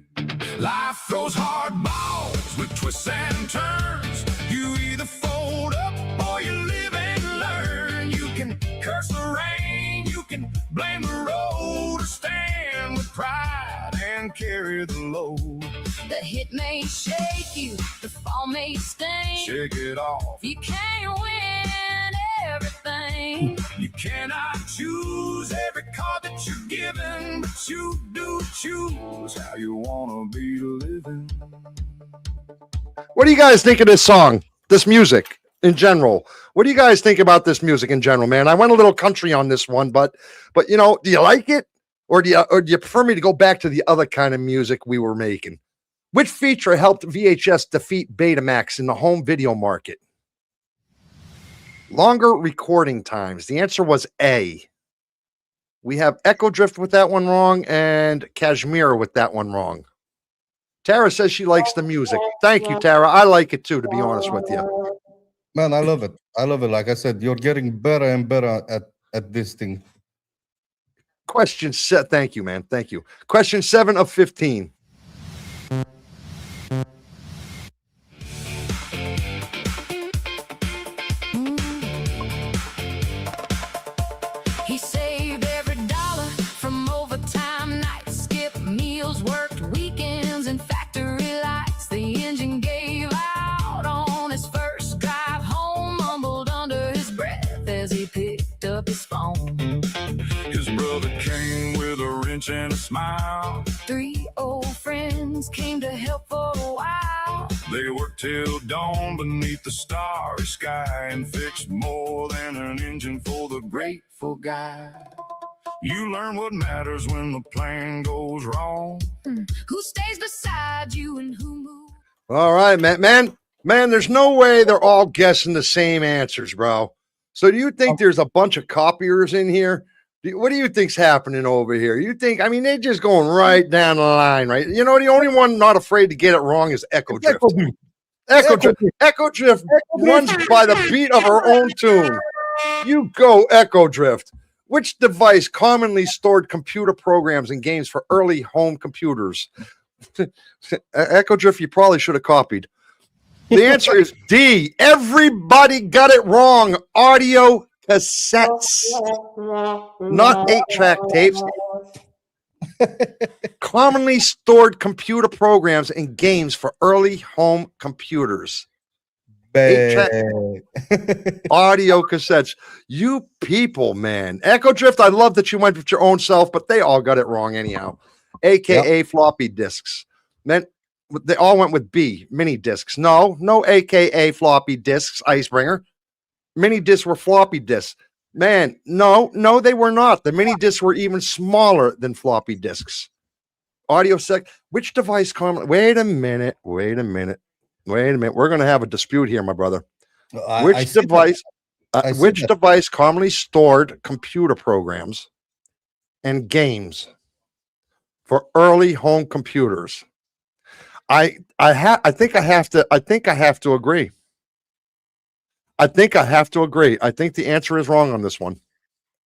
Life throws hard balls with twists and turns. You either fold up or you live and learn. You can curse the rain, you can blame the road, or stand with pride and carry the load. The hit may shake you, the fall may sting. Shake it off. You can't win everything. You cannot choose every card that you're given, but you do choose how you want to be living. What do you guys think of this song, this music in general? What do you guys think about this music in general, man? I went a little country on this one, but you know, do you like it, or do you prefer me to go back to the other kind of music we were making? Which feature helped VHS defeat Betamax in the home video market? Longer recording times. The answer was A. We have Echo Drift with that one wrong and Kashmir with that one wrong. Tara says she likes the music. Thank you, Tara. I like it too, to be honest with you. Man, I love it. I love it. Like I said, you're getting better and better at this thing. Question set. Thank you, man. Thank you. Question 7 of 15. He saved every dollar from overtime nights, skipped meals, worked weekends and factory lights. The engine gave out on his first drive home, mumbled under his breath as he picked up his phone. His brother came with a wrench and a smile. 3 old friends came to help for a while. They worked till dawn beneath the starry sky and fixed more than an engine for the Grateful Guy. You learn what matters when the plan goes wrong. Who stays beside you and who moves? All right, man, there's no way they're all guessing the same answers, bro. So do you think there's a bunch of copiers in here? What do you think's happening over here? You think, I mean, they're just going right down the line, right? You know, the only one not afraid to get it wrong is Echo Drift. Echo Drift runs by the beat of her own tune. You go, Echo Drift. Which device commonly stored computer programs and games for early home computers? Echo Drift, you probably should have copied. The answer is D. Everybody got it wrong. Audio cassettes, not 8-track tapes. Commonly stored computer programs and games for early home computers. 8-track audio cassettes. You people, man. Echo Drift, I love that you went with your own self, but they all got it wrong anyhow. AKA floppy disks. Man, they all went with B, mini disks. No AKA floppy disks, Icebringer. Mini disks were floppy disks. Man, no, they were not. The mini disks were even smaller than floppy disks. Audio sec. Which device commonly? Wait a minute. We're going to have a dispute here, my brother. Which device commonly stored computer programs and games for early home computers? I think I have to agree. I think the answer is wrong on this one.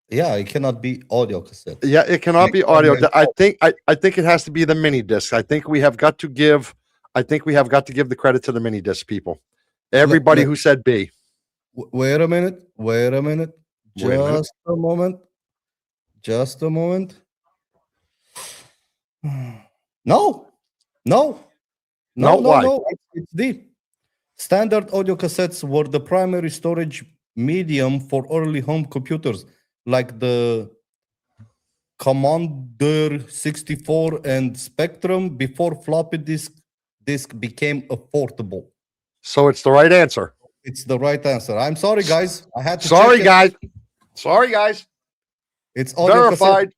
Yeah, it cannot be audio cassette. Yeah, it cannot be audio. I think it has to be the mini disc. I think we have got to give the credit to the mini disc people. Everybody who said B. Wait a minute. Just a moment. No. Why? It's D. Standard audio cassettes were the primary storage medium for early home computers, like the Commodore 64 and Spectrum, before floppy disk became affordable. So it's the right answer. It's the right answer. I'm sorry, guys. I had to. Sorry, guys. It's audio verified.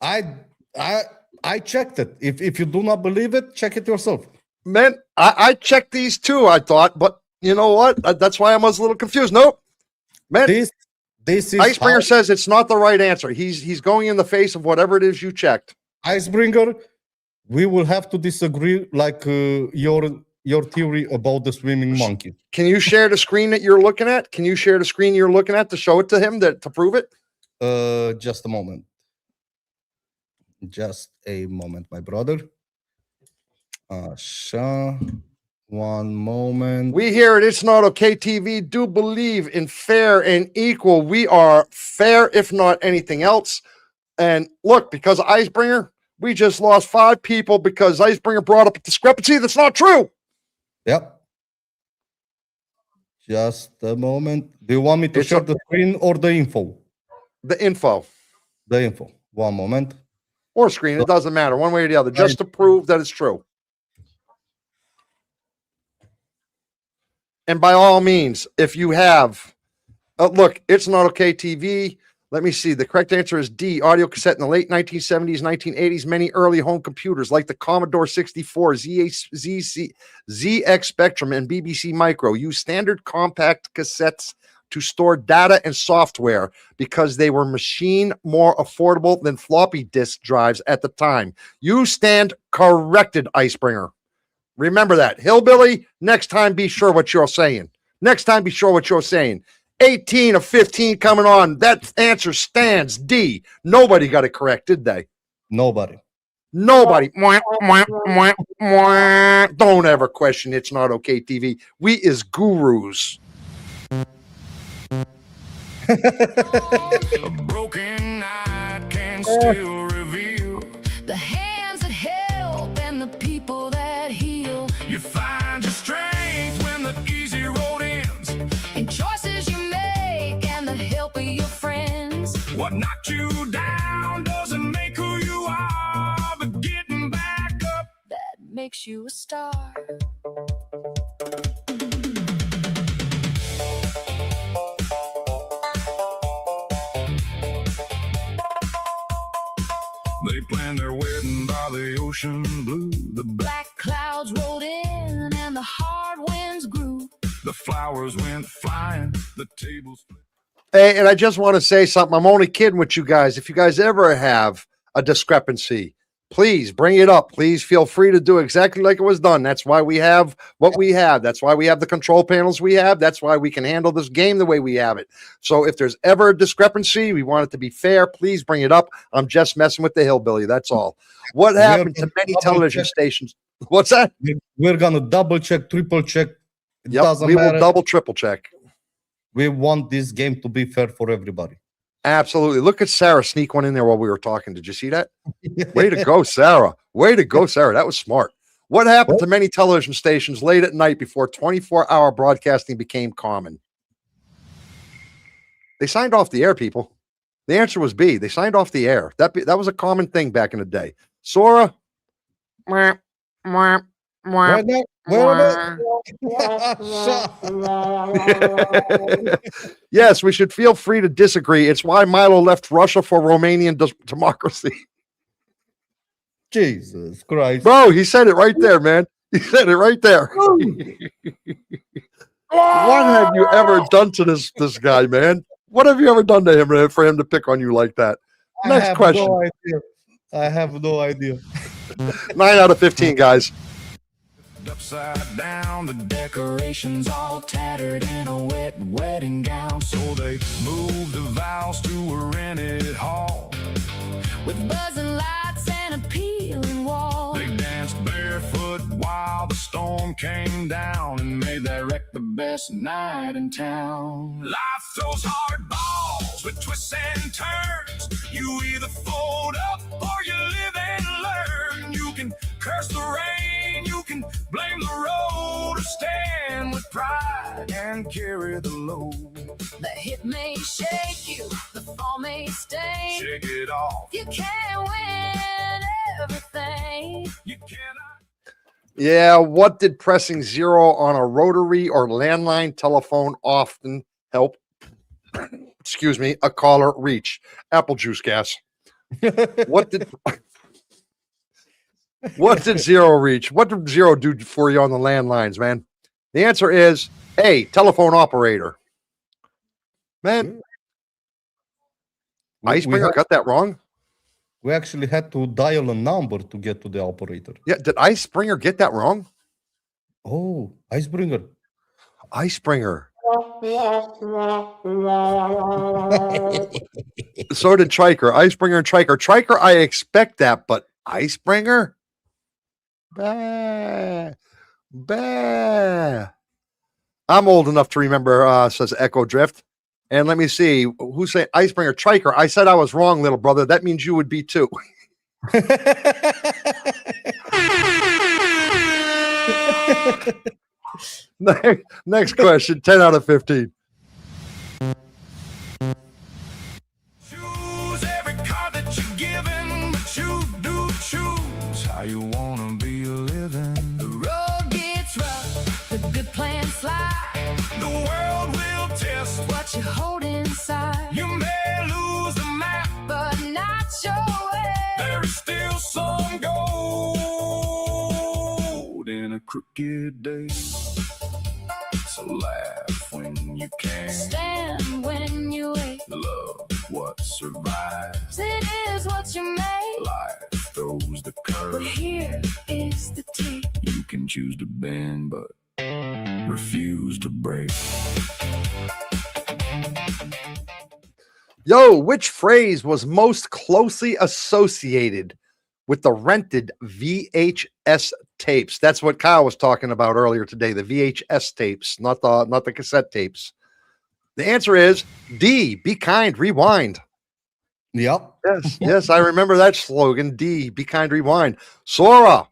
Cassette. I checked it. If you do not believe it, check it yourself. Man, I checked these too, I thought, but you know what? That's why I was a little confused. Nope. Man, this is Icebringer says it's not the right answer. He's going in the face of whatever it is you checked. Icebringer, we will have to disagree, like your theory about the swimming monkey. Can you share the screen that you're looking at? Can you share the screen you're looking at to show it to him to prove it? Just a moment. Just a moment, my brother. One moment. We here at It's Not Okay TV do believe in fair and equal. We are fair, if not anything else. And look, because Icebringer, we just lost 5 people because Icebringer brought up a discrepancy that's not true. Yep. Just a moment. Do you want me to share the screen or the info? The info. The info. One moment. Or screen. It doesn't matter. One way or the other. Just to prove that it's true. And by all means, if you have, look, It's Not Okay TV. Let me see. The correct answer is D, audio cassette in the late 1970s, 1980s. Many early home computers like the Commodore 64, ZX Spectrum, and BBC Micro used standard compact cassettes to store data and software because they were more affordable than floppy disk drives at the time. You stand corrected, Icebringer. Remember that. Hillbilly, next time be sure what you're saying. 18 of 15 coming on. That answer stands. D. Nobody got it correct, did they? Nobody. Mwah, mwah, mwah, mwah. Don't ever question It's Not Okay TV. We is gurus. A broken night can still reveal The hands that help and the people that heal. you find your strength when the easy road ends. And choices you make and the help of your friends. What knocked you down doesn't make who you are, but getting back up That makes you a star. They planned their wedding by the ocean blue. The Black clouds rolled in and the hard winds grew. the flowers went flying, the tables flipped. Hey, and I just want to say something. I'm only kidding with you guys. If you guys ever have a discrepancy, Please bring it up. Please feel free to do exactly like it was done. That's why we have what we have. That's why we have the control panels we have. That's why we can handle this game the way we have it. So if there's ever a discrepancy, we want it to be fair. Please bring it up. I'm just messing with the hillbilly. That's all. What happened to many television stations? What's that? We're gonna double check, triple check. It Yep, doesn't we matter. will double, triple check. We want this game to be fair for everybody. Absolutely. Look at Sarah sneak one in there while we were talking. Did you see that? Way to go, Sarah. Way to go, Sarah. That was smart. What happened to many television stations late at night before 24-hour broadcasting became common? They signed off the air, people. The answer was B. They signed off the air. That was a common thing back in the day. Sora? Right now, Yes, we should feel free to disagree. It's why Milo left Russia for Romanian democracy. Jesus Christ. Bro, he said it right there, man. He said it right there. What have you ever done to this guy, man? What have you ever done to him for him to pick on you like that? Next question. No idea. I have no idea. 9 out of 15, guys. Upside down, the decorations all tattered in a wet wedding gown. So they moved the vows to a rented hall with buzzing lights and a peeling wall. They danced barefoot while the storm came down and made that wreck the best night in town. Life throws hard balls with twists and turns. You either fold up or you live and learn. You can curse the rain, you can blame the road, or stand with pride and carry the load. The hit may shake you, the fall may stay. Shake it off. You can't win everything. You cannot. Yeah, what did pressing 0 on a rotary or landline telephone often help, excuse me, a caller reach? Apple juice gas. What did 0 reach? What did 0 do for you on the landlines, man? The answer is A, telephone operator. Man, Icebringer got that wrong. We actually had to dial a number to get to the operator. Yeah, did Icebringer get that wrong? Oh, Icebringer. Icebringer. So did Triker. Icebringer and Triker. Triker, I expect that, but Icebringer? Bah. Bah. I'm old enough to remember, says Echo Drift. And let me see. Who said Icebringer? Triker. I said I was wrong, little brother. That means you would be too. Next question. 10 out of 15. Choose every card that you're given, but you do choose how you wanna be living. The road gets rough, the good plans slide. The world will test What you hold inside, you may lose the map, but not your way. there is still some gold in a crooked day. So laugh when you can, Stand when you wake. love what survives. It is what you make. Life throws the But curve. here is the take. You can choose to bend, but refuse to break. Yo, which phrase was most closely associated with the rented VHS tapes? That's what Kyle was talking about earlier today, the VHS tapes, not the cassette tapes. The answer is D, be kind, rewind. Yep. Yes, yes, I remember that slogan, D, be kind, rewind. Sora,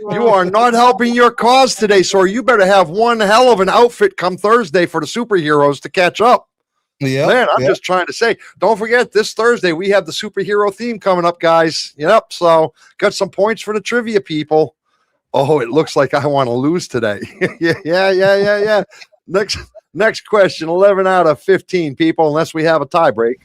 you are not helping your cause today, Sora. You better have one hell of an outfit come Thursday for the superheroes to catch up. Yeah. Man, I'm just trying to say, don't forget this Thursday, we have the superhero theme coming up, guys. Yep. So got some points for the trivia people. Oh, it looks like I want to lose today. Yeah. Next question, 11 out of 15 people, unless we have a tie break.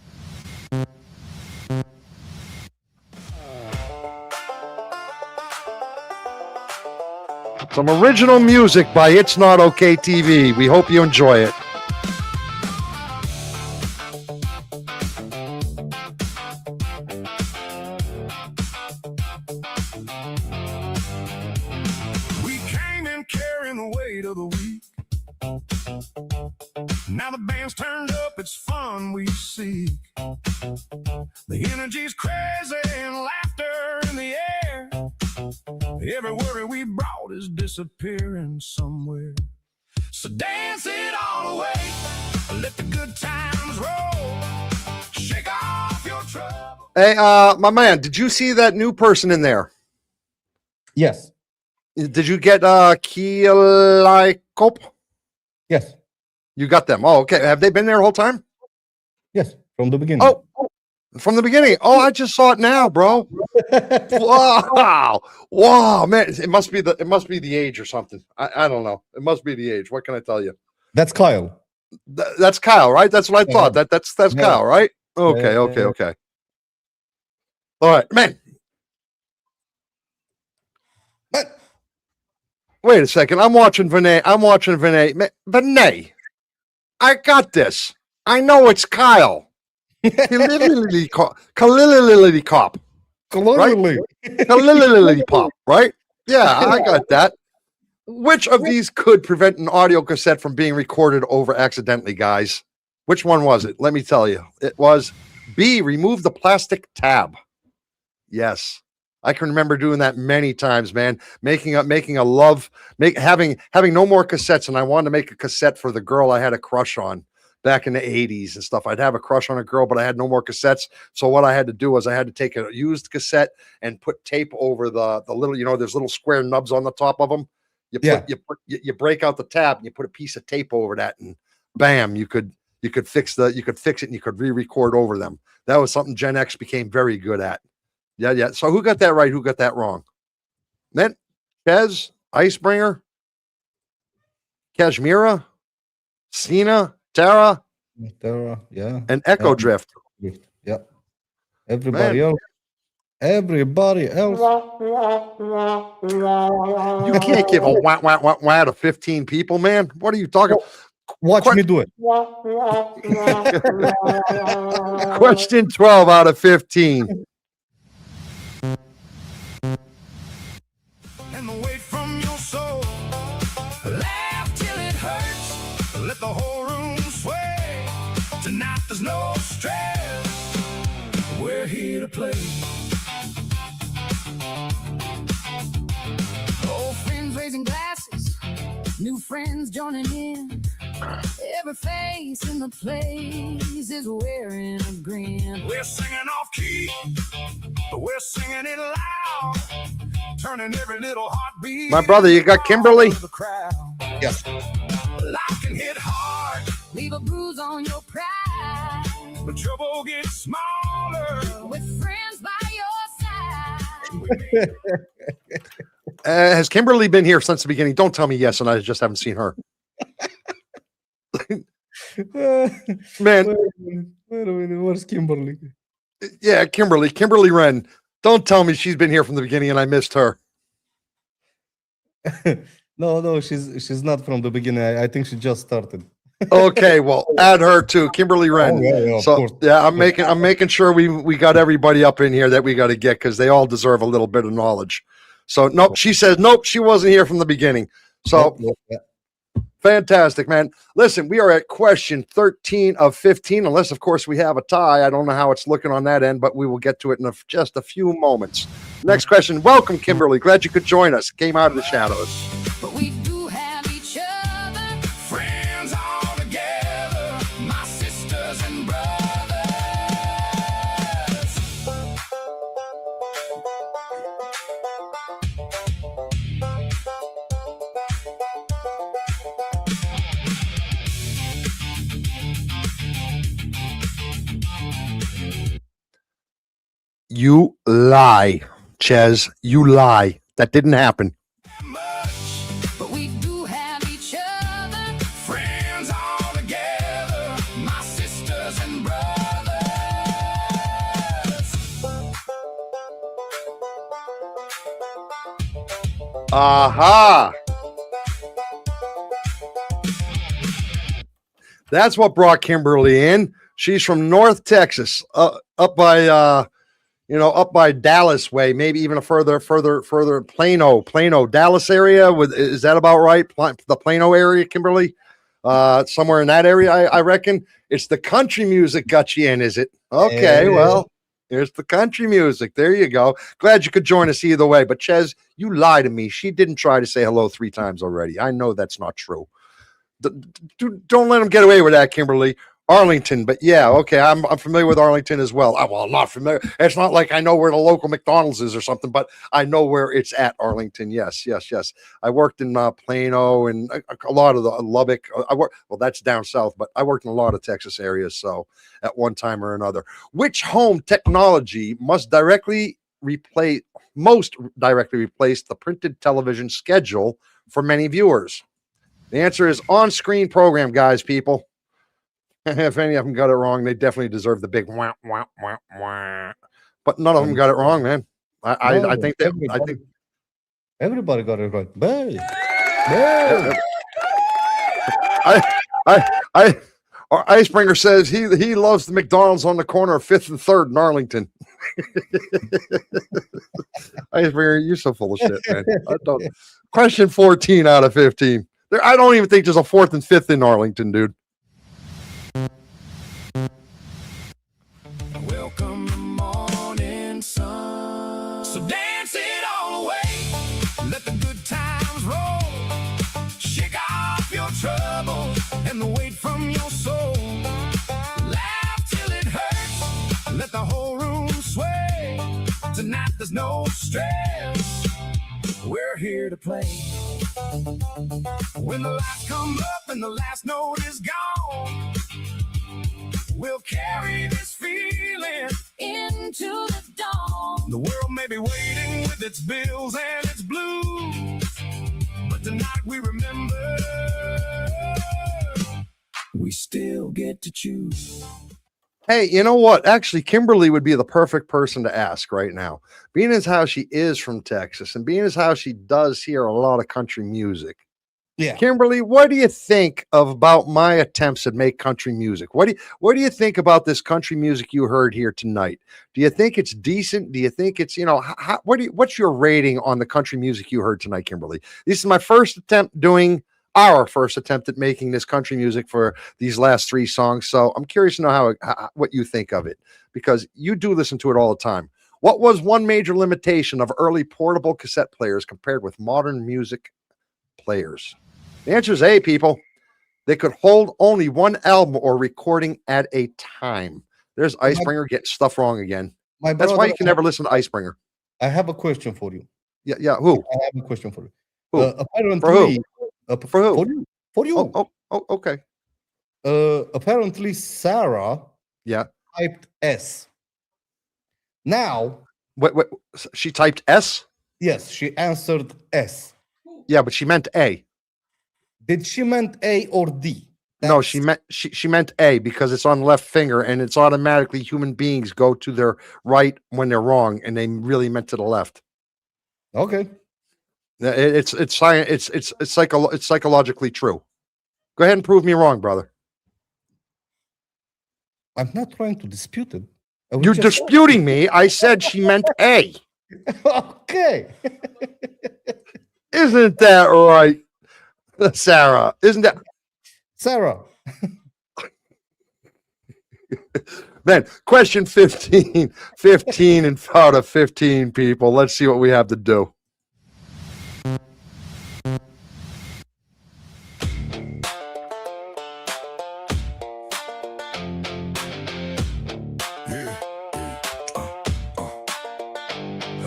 Some original music by It's Not Okay TV. We hope you enjoy it. one we seek. The energy's crazy and laughter in the air. Every worry we brought is disappearing somewhere. So dance it all away. Let the good times roll. Shake off your trouble. Hey, my man, did you see that new person in there? Yes. Did you get Kiel? Yes. You got them. Oh, okay. Have they been there the whole time? Yes. From the beginning. Oh, from the beginning. Oh, I just saw it now, bro. Wow. Wow, man. It must be the age or something. I don't know. It must be the age. What can I tell you? That's Kyle. That's Kyle, right? That's what I thought. That's Yeah. Kyle, right? Okay, okay. All right, man. But Wait a second. I'm watching Vinay. Vinay, I got this. I know it's Kyle. Kalilili cop. clearly, Kalilili pop, right? Yeah, I got that. Which of these could prevent an audio cassette from being recorded over accidentally, guys? Which one was it? Let me tell you. It was B, remove the plastic tab. Yes. I can remember doing that many times, man. Having no more cassettes, and I wanted to make a cassette for the girl I had a crush on back in the 80s and stuff. I'd have a crush on a girl, but I had no more cassettes. So what I had to do was I had to take a used cassette and put tape over the little, there's little square nubs on the top of them. You break out the tab and you put a piece of tape over that, and bam, you could fix it and you could re-record over them. That was something Gen X became very good at. Yeah. So who got that right? Who got that wrong? Then Kez, Icebringer, Kashmira, Cena, Tara, yeah, and Echo Drift. Yeah. Everybody else. You can't give a wah to 15 people, man. What are you talking? Watch me do it. Question 12 out of 15. And the weight from your soul. Laugh till it hurts. Let the whole room sway. Tonight there's no stress. We're here to play. Old friends raising glasses, new friends joining in. Every face in the place is wearing a grin. We're singing off key, but we're singing it loud. Turning every little heartbeat. My brother, you got Kimberly? The crowd. Yes. Life can hit hard, Leave a bruise on your pride. but trouble gets smaller. With friends by your side. Has Kimberly been here since the beginning? Don't tell me yes, and I just haven't seen her. Man, Wait a minute. Where's Kimberly? yeah, Kimberly Wren. Don't tell me she's been here from the beginning and I missed her. No, she's not from the beginning. I think she just started. Okay, well, add her too, Kimberly Wren. Yeah, of So course. yeah, I'm making sure we got everybody up in here that we got to get, because they all deserve a little bit of knowledge. So nope, she says nope, she wasn't here from the beginning. So Yeah. fantastic, man. Listen, we are at question 13 of 15, unless of course we have a tie. I don't know how it's looking on that end, but we will get to it in just a few moments. Next question. Welcome, Kimberly. Glad you could join us. Came out of the shadows. But we do have each other. Friends all together, my sisters and brothers. You lie, Ches. You lie. That didn't happen. Much But we do have each other. friends all together, my sisters and brothers. Aha. That's what brought Kimberly in. She's from North Texas, up by up by Dallas way, maybe even a further Plano, Dallas area. Is that about right? The Plano area, Kimberly? somewhere in that area, I reckon. It's the country music got you in, is it? Okay, well, here's the country music. There you go. Glad you could join us either way. But Ches, you lie to me. She didn't try to say hello 3 times already. I know that's not true. Don't let him get away with that, Kimberly. Arlington, but yeah, okay, I'm familiar with Arlington as well. Well, I'm not familiar. It's not like I know where the local McDonald's is or something, but I know where it's at. Arlington, yes. I worked in Plano and a lot of the Lubbock. Well, that's down south, but I worked in a lot of Texas areas. So at one time or another, which home technology most directly replace the printed television schedule for many viewers? The answer is on-screen program, guys, people. If any of them got it wrong, they definitely deserve the big wah, wah, wah, wah. But none of them got it wrong, man. I think everybody got it right. Hey. Our Icebringer says he loves the McDonald's on the corner of 5th and 3rd in Arlington. Icebringer, you're so full of shit, man. Question 14 out of 15. I don't even think there's a 4th and 5th in Arlington, dude. Welcome the morning sun. So dance it all away. Let the good times roll. Shake off your troubles and the weight from your soul. Laugh till it hurts. Let the whole room sway. Tonight there's no stress. We're here to play. When the lights come up and the last note is gone, we'll carry this feeling into the dawn. The world may be waiting with its bills and its blues, but tonight we remember we still get to choose. Hey, you know what? Actually, Kimberly would be the perfect person to ask right now. Being as how she is from Texas and being as how she does hear a lot of country music. Yeah. Kimberly, what do you think about my attempts at make country music? What do you think about this country music you heard here tonight? Do you think it's decent? Do you think it's, what's your rating on the country music you heard tonight, Kimberly? This is my first attempt our first attempt at making this country music for these last 3 songs. So I'm curious to know what you think of it, because you do listen to it all the time. What was one major limitation of early portable cassette players compared with modern music players? The answer is A, people. They could hold only one album or recording at a time. There's Icebringer getting stuff wrong again. That's why you can never listen to Icebringer. I have a question for you. Yeah. Who? I have a question for you. Who? Apparently, for who? For who? For you. Oh, okay. Apparently, Sarah typed S. Now, what? She typed S? Yes, she answered S. Yeah, but she meant A. Did she meant A or D? No, she meant A, because it's on the left finger and it's automatically human beings go to their right when they're wrong, and they really meant to the left. Okay. It's science. It's psychologically true. Go ahead and prove me wrong, brother. I'm not trying to dispute it. You're disputing me. I said she meant A. Okay. Isn't that right, Sarah? Isn't that Sarah? Man, question 15. 15 and out of 15 people. Let's see what we have to do.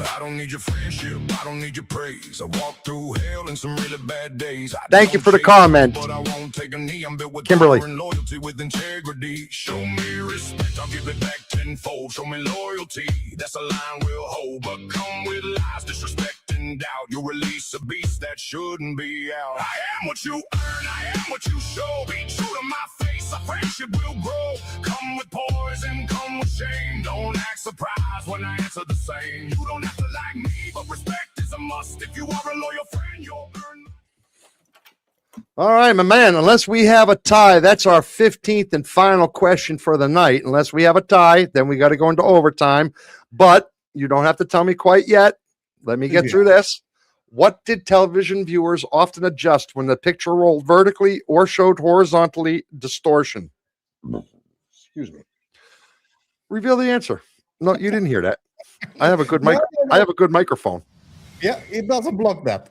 I don't need your friendship, I don't need your praise. I walked through hell and some really bad days. Thank you for the comment, but I won't take a knee. I'm built with Kimberly. power and loyalty, with integrity. Show me respect, I'll give it back tenfold. Show me loyalty, that's a line we'll hold. But come with lies, disrespect and doubt, you'll release a beast that shouldn't be out. I am what you earn, I am what you show. Be true to my face, a friendship will grow. Come with poison, come with shame. Don't act surprised when I answer the same. You don't have to like me, but respect is a must. If you are a loyal friend, you'll earn. All right, my man, unless we have a tie, that's our 15th and final question for the night. Unless we have a tie, then we got to go into overtime. But you don't have to tell me quite yet. Let me get through this. What did television viewers often adjust when the picture rolled vertically or showed horizontally distortion? Excuse me. Reveal the answer. No, you didn't hear that. I have a good mic. I have a good microphone. Yeah, it doesn't block that.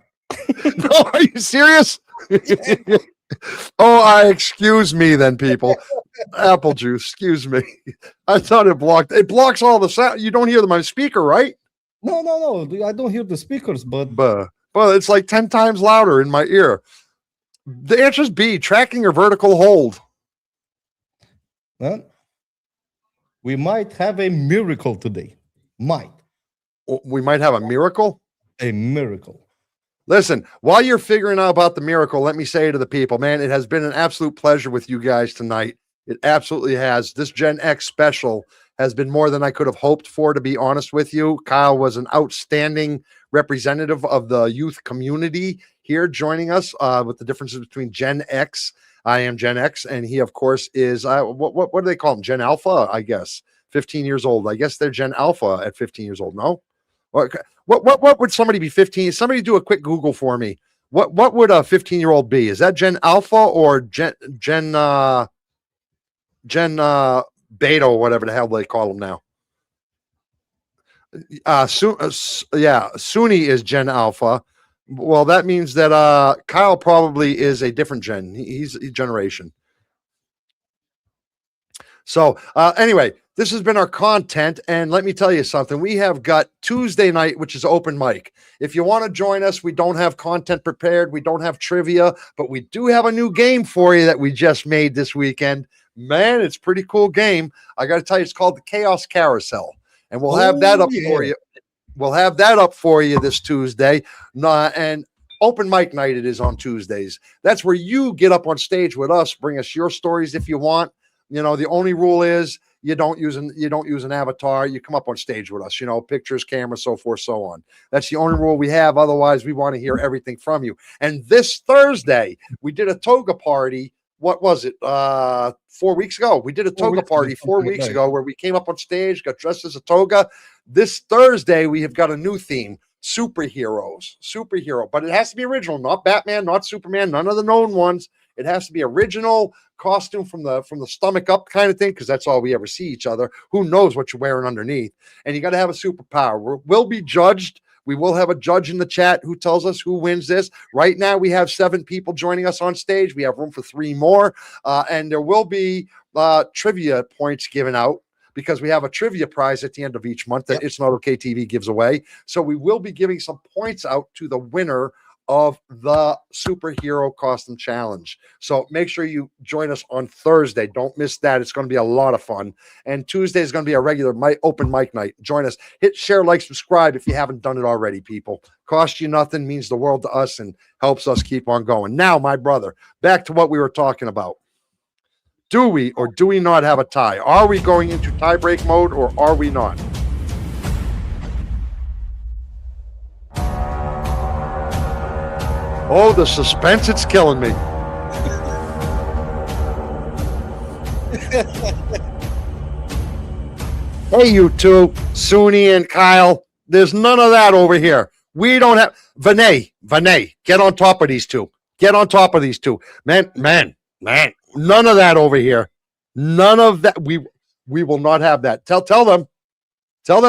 No, are you serious? Oh, excuse me then, people. Apple juice, excuse me. I thought it blocked. It blocks all the sound. You don't hear my speaker, right? No. I don't hear the speakers, but But it's like 10 times louder in my ear. The answer is B, tracking or vertical hold. we might have a miracle today. We might have a miracle. A miracle. Listen, while you're figuring out about the miracle, let me say to the people, man, it has been an absolute pleasure with you guys tonight. It absolutely has. This Gen X special has been more than I could have hoped for, to be honest with you. Kyle was an outstanding representative of the youth community here joining us with the differences between Gen X. I am Gen X, and he, of course, is, what do they call him? Gen Alpha, I guess. 15 years old. I guess they're Gen Alpha at 15 years old, no? What would somebody be 15? Somebody do a quick Google for me. What would a 15-year-old be? Is that Gen Alpha or Gen Beta or whatever the hell they call them now? Suni is Gen Alpha. Well, that means that Kyle probably is a different gen. He's a generation. So anyway, this has been our content, and let me tell you something. We have got Tuesday night, which is open mic. If you want to join us, we don't have content prepared. We don't have trivia, but we do have a new game for you that we just made this weekend. Man, it's a pretty cool game. I got to tell you, it's called the Chaos Carousel, and we'll have that up for you. We'll have that up for you this Tuesday. And open mic night it is on Tuesdays. That's where you get up on stage with us. Bring us your stories if you want. You know, the only rule is you don't use an avatar. You come up on stage with us, you know, pictures, cameras, so forth, so on. That's the only rule we have. Otherwise, we want to hear everything from you. And this Thursday, we did a toga party. What was it? 4 weeks ago. We did a toga party 4 weeks ago where we came up on stage, got dressed as a toga. This Thursday, we have got a new theme. Superhero, but it has to be original, not Batman, not Superman, none of the known ones. It has to be original costume from the stomach up kind of thing, because that's all we ever see each other. Who knows what you're wearing underneath? And you got to have a superpower. We'll be judged. We will have a judge in the chat who tells us who wins this. Right now, we have 7 people joining us on stage. We have room for 3 more, and there will be trivia points given out, because we have a trivia prize at the end of each month that It's Not Okay TV gives away. So we will be giving some points out to the winner of the superhero costume challenge. So make sure you join us on Thursday. Don't miss that. It's going to be a lot of fun. And Tuesday is going to be a regular open mic night. Join us. Hit share, like, subscribe if you haven't done it already, people. Cost you nothing, means the world to us, and helps us keep on going. Now, my brother, back to what we were talking about. Do we or do we not have a tie? Are we going into tie break mode or are we not? Oh, the suspense, it's killing me. Hey, you two, Suni and Kyle, there's none of that over here. We don't have Vinay, get on top of these two. Get on top of these two. Man. None of that over here. None of that. We will not have that. Tell them,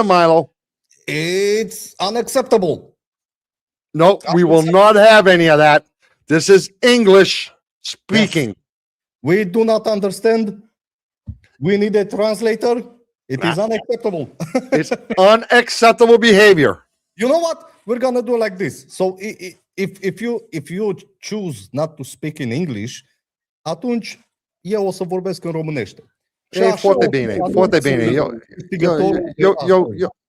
Milo. It's unacceptable. No, we will not have any of that. This is English speaking. Yes. We do not understand. We need a translator. It is unacceptable. It's unacceptable behavior. You know what? We're gonna do like this. So if you choose not to speak in English, atunci eu o să vorbesc în românește. E foarte bine, foarte bine.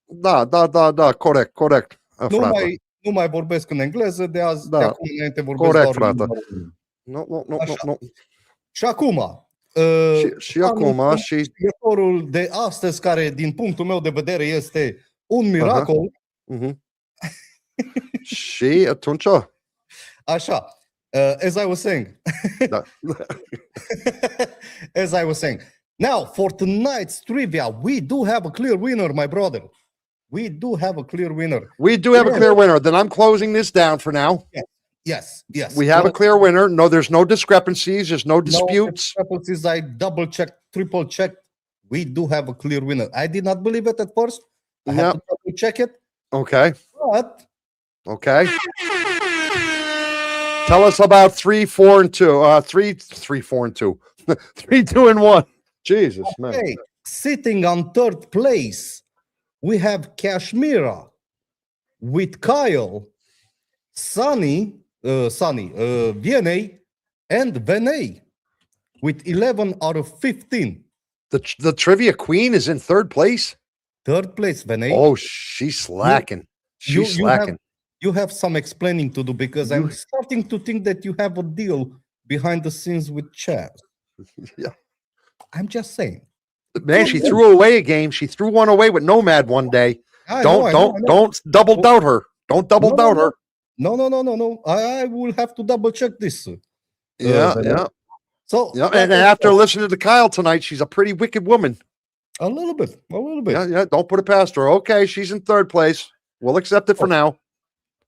Da, corect. Nu mai vorbesc în engleză, de azi, de acum înainte vorbesc corect, doar frate. No. Și acum, câștigătorul de astăzi, care din punctul meu de vedere este un miracol. Și atunci? Așa. As I was saying. As I was saying. Now, for tonight's trivia, we do have a clear winner, my brother. we do have a clear winner. We do have a clear winner. Then I'm closing this down for now. Yes. We have a clear winner. No, there's no discrepancies. There's no disputes. discrepancies. I double checked, triple checked. We do have a clear winner. I did not believe it at first. I had to double check it. Okay. But Okay. Tell us about 3, 4, and 2. 3, 4, and 2. 3, 2, and 1. Jesus, man. okay, sitting on third place, we have Kashmira with Kyle, VNA, and Vinay with 11 out of 15. The trivia queen is in third place. Third place, Vinay. Oh, she's slacking. She's slacking. You have some explaining to do because I'm starting to think that you have a deal behind the scenes with Chaz. Yeah. I'm just saying. Man, she threw away a game. She threw one away with Nomad one day. I Don't double doubt her. Don't double doubt her. No. I will have to double check this. Yeah. So And after listening to Kyle tonight, she's a pretty wicked woman. a little bit. Yeah. Don't put it past her. Okay, she's in third place. We'll accept it for now.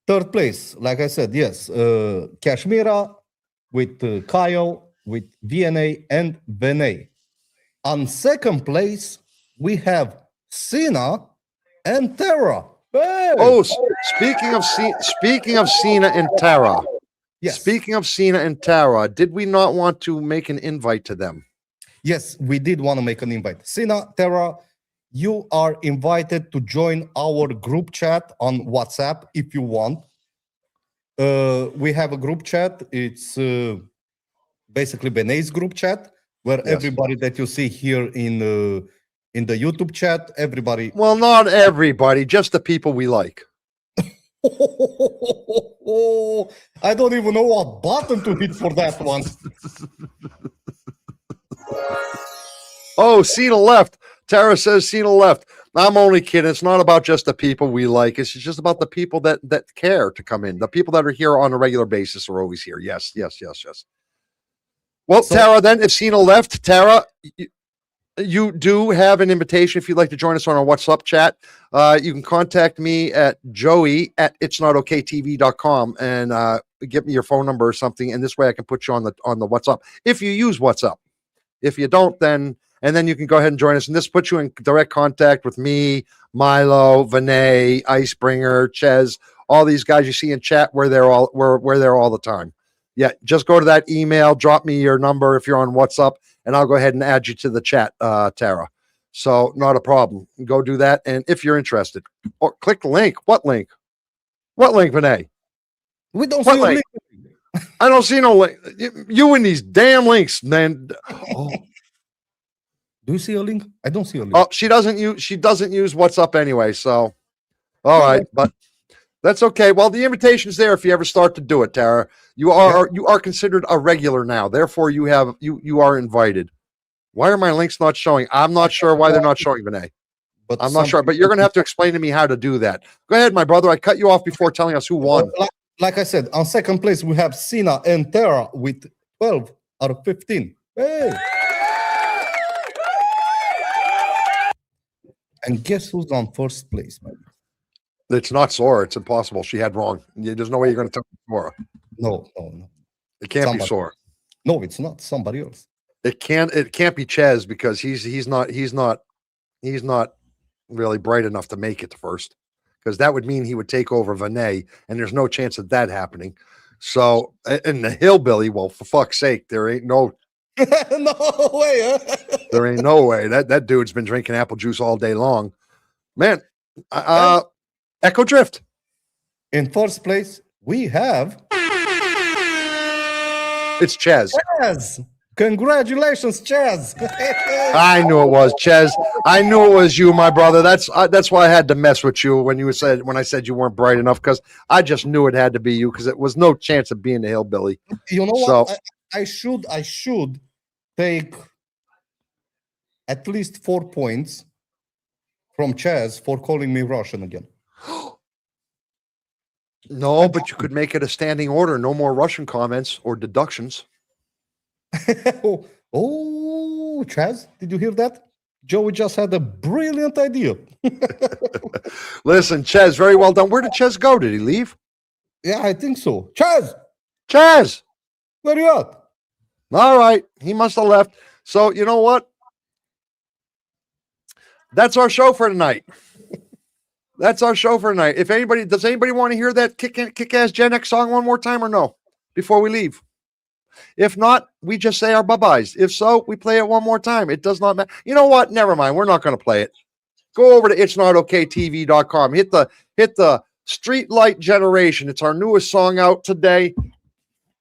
Third place, like I said, yes. Kashmira with Kyle, with VNA and Vinay. On second place, we have Sina and Tara. Hey! Oh, speaking of Cena and Tara. Yes. Speaking of Cena and Tara, did we not want to make an invite to them? Yes, we did want to make an invite. Sina, Tara, you are invited to join our group chat on WhatsApp if you want. We have a group chat. It's basically Benay's group chat, where everybody that you see here in the YouTube chat, everybody. Well, not everybody, just the people we like. I don't even know what button to hit for that one. Oh, Cena left. Tara says Cena left. I'm only kidding. It's not about just the people we like. It's just about the people that care to come in. The people that are here on a regular basis are always here. Yes. Well, Tara, then, if Cena left, Tara, you do have an invitation if you'd like to join us on our WhatsApp chat. You can contact me at joey@itsnotokaytv.com and give me your phone number or something. And this way I can put you on the WhatsApp. If you use WhatsApp. If you don't, then you can go ahead and join us. And this puts you in direct contact with me, Milo, Vinay, Icebringer, Ches, all these guys you see in chat where they're all the time. Yeah, just go to that email, drop me your number if you're on WhatsApp, and I'll go ahead and add you to the chat, Tara. So not a problem. Go do that. And if you're interested, or click the link. What link? What link, Vinay? We don't see a link. I don't see no link. You and these damn links, man. Oh. Do you see a link? I don't see a link. Oh, she doesn't use WhatsApp anyway. So, all right, but that's okay. Well, the invitation's there if you ever start to do it, Tara. You are considered a regular now. Therefore, you are invited. Why are my links not showing? I'm not sure why they're not showing, Vinay. But I'm not sure. But you're going to have to explain to me how to do that. Go ahead, my brother. I cut you off before telling us who won. Like I said, on second place, we have Sina and Tara with 12 out of 15. Hey! And guess who's on first place, man? It's not Sora. It's impossible. She had wrong. There's no way you're going to tell Sora. No. It can't be Sora. No, it's not. Somebody else. It can't be Ches because he's not really bright enough to make it first. Because that would mean he would take over Vinay, and there's no chance of that happening. So, and the hillbilly, well, for fuck's sake, there ain't no no way. There ain't no way. That dude's been drinking apple juice all day long. Man, Echo Drift. In first place, we have it's Ches. Ches. Congratulations, Ches. I knew it was Ches. I knew it was you, my brother. That's why I had to mess with you when I said you weren't bright enough, because I just knew it had to be you, because it was no chance of being the hillbilly. You know what? I should take at least 4 points from Ches for calling me Russian again. No, but you could make it a standing order. No more Russian comments or deductions. oh, Chaz, did you hear that? Joey just had a brilliant idea. Listen, Ches, very well done. Where did Ches go? Did he leave? Yeah, I think so. Chaz, Ches! where you at? All right. He must have left. So, you know what? That's our show for tonight. That's our show for tonight. If anybody, does anybody want to hear that kick-ass Gen X song one more time or no? Before we leave. If not, we just say our bye-byes. If so, we play it one more time. It does not matter. You know what? Never mind. We're not going to play it. Go over to itsnotokaytv.com. Hit the Streetlight Generation. It's our newest song out today.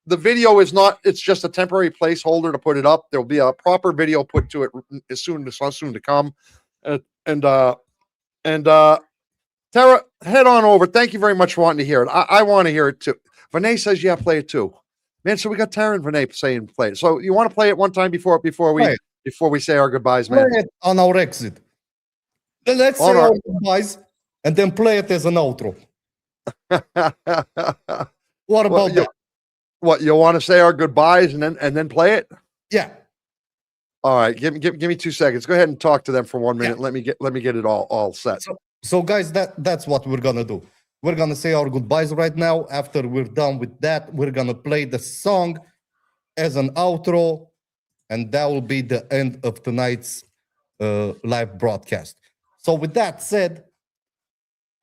The video is not, it's just a temporary placeholder to put it up. There'll be a proper video put to it as soon to come. Tara, head on over. Thank you very much for wanting to hear it. I want to hear it too. Vinay says, yeah, play it too. Man, so we got Tara and Vinay saying play it. So you want to play it one time before we say our goodbyes, man? Play it on our exit. Then let's say our goodbyes and then play it as an outro. What about that? What, you want to say our goodbyes and then play it? Yeah. All right, give me 2 seconds. Go ahead and talk to them for 1 minute. Yeah. Let me get it all set. So guys, that's what we're gonna do. We're gonna say our goodbyes right now. After we're done with that, we're gonna play the song as an outro, and that will be the end of tonight's live broadcast. So with that said,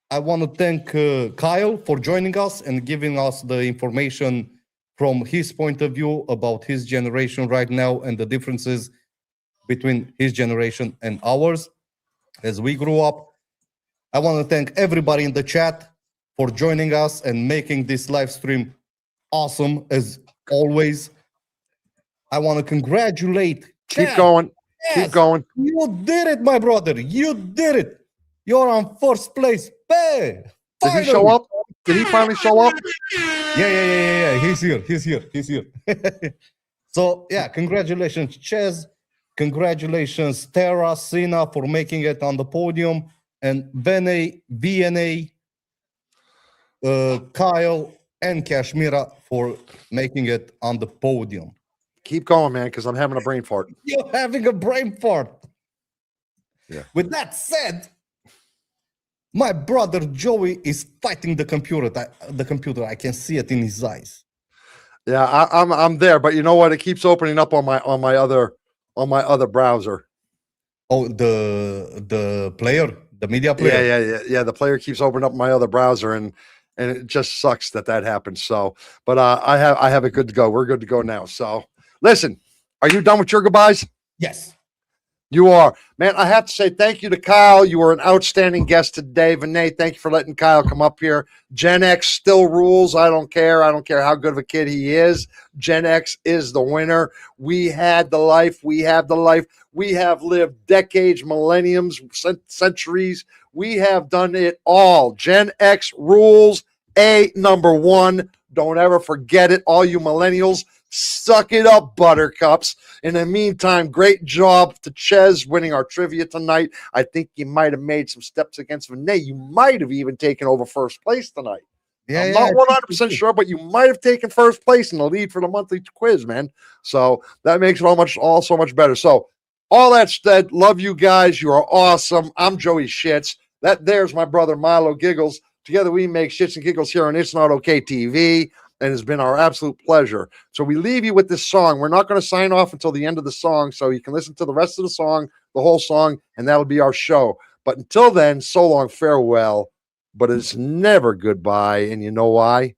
I want to thank Kyle for joining us and giving us the information from his point of view about his generation right now and the differences between his generation and ours as we grew up. I want to thank everybody in the chat for joining us and making this live stream awesome as always. I want to congratulate Keep Chad. going. Yes, Keep going. You did it, my brother. You did it. You're on first place. Hey, did he show up? Did he finally show up? Yeah. He's here. So, yeah, congratulations, Ches. Congratulations, Tara, Sina, for making it on the podium. And VNA, Kyle, and Kashmira for making it on the podium. Keep going, man, because I'm having a brain fart. You're having a brain fart. Yeah. With that said, my brother Joey is fighting the computer. I can see it in his eyes. Yeah, I'm there, but you know what? It keeps opening up on my other browser. Oh, the player, the media player. Yeah. The player keeps opening up my other browser, and it just sucks that happens. So, but I have it good to go. We're good to go now. So, listen, are you done with your goodbyes? Yes. You are. Man, I have to say thank you to Kyle. You were an outstanding guest today. Vinay, thank you for letting Kyle come up here. Gen X still rules. I don't care. I don't care how good of a kid he is. Gen X is the winner. We had the life. We have the life. We have lived decades, millenniums, centuries. We have done it all. Gen X rules. Number one. Don't ever forget it. All you millennials, suck it up, buttercups. In the meantime, great job to Ches winning our trivia tonight. I think you might have made some steps against Vinay. You might have even taken over first place tonight. I'm not 100% sure, but you might have taken first place in the lead for the monthly quiz, man. So that makes it all so much better. So all that said, love you guys. You are awesome. I'm Joey Shits. There's my brother Milo Giggles. Together we make Shits and Giggles here on It's Not Okay TV. And it's been our absolute pleasure. So we leave you with this song. We're not going to sign off until the end of the song, so you can listen to the rest of the song, the whole song, and that'll be our show. But until then, so long, farewell. But it's never goodbye. And you know why?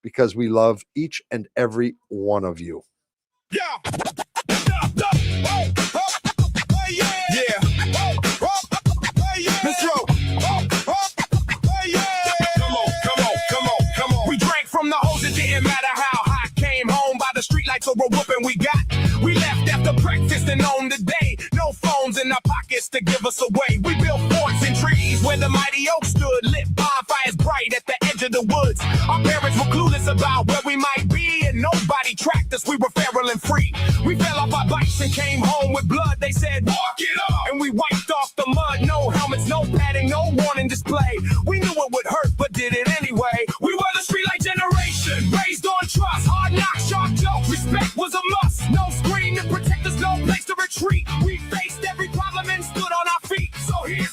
Because we love each and every one of you. Yeah. Let's go. Come on. We drank from the hose. It didn't matter how hot. Came home by the streetlights or a whooping we got. We left after breakfast and on the day. No phones in our pockets to give us away. We built forts and trees where the mighty oak stood. Lit bonfires bright at the edge of the woods. Our parents were clueless about where we might be, and nobody tracked us. We were feral and free. We fell off our bikes and came home with blood. They said, walk it up. And we wiped off the mud. No helmets, no padding, no warning display. We knew it would hurt, but did it anyway. We were the streetlight generation, raised on trust. Hard knocks, sharp jokes, respect was a must. No screen to protect us, no place to retreat. We faced every problem and stood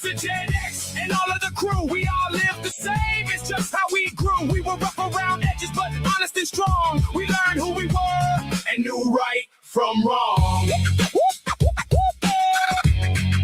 the Gen X and all of the crew. We all live the same. It's just how we grew. We were rough around edges, but honest and strong. We learned who we were and knew right from wrong.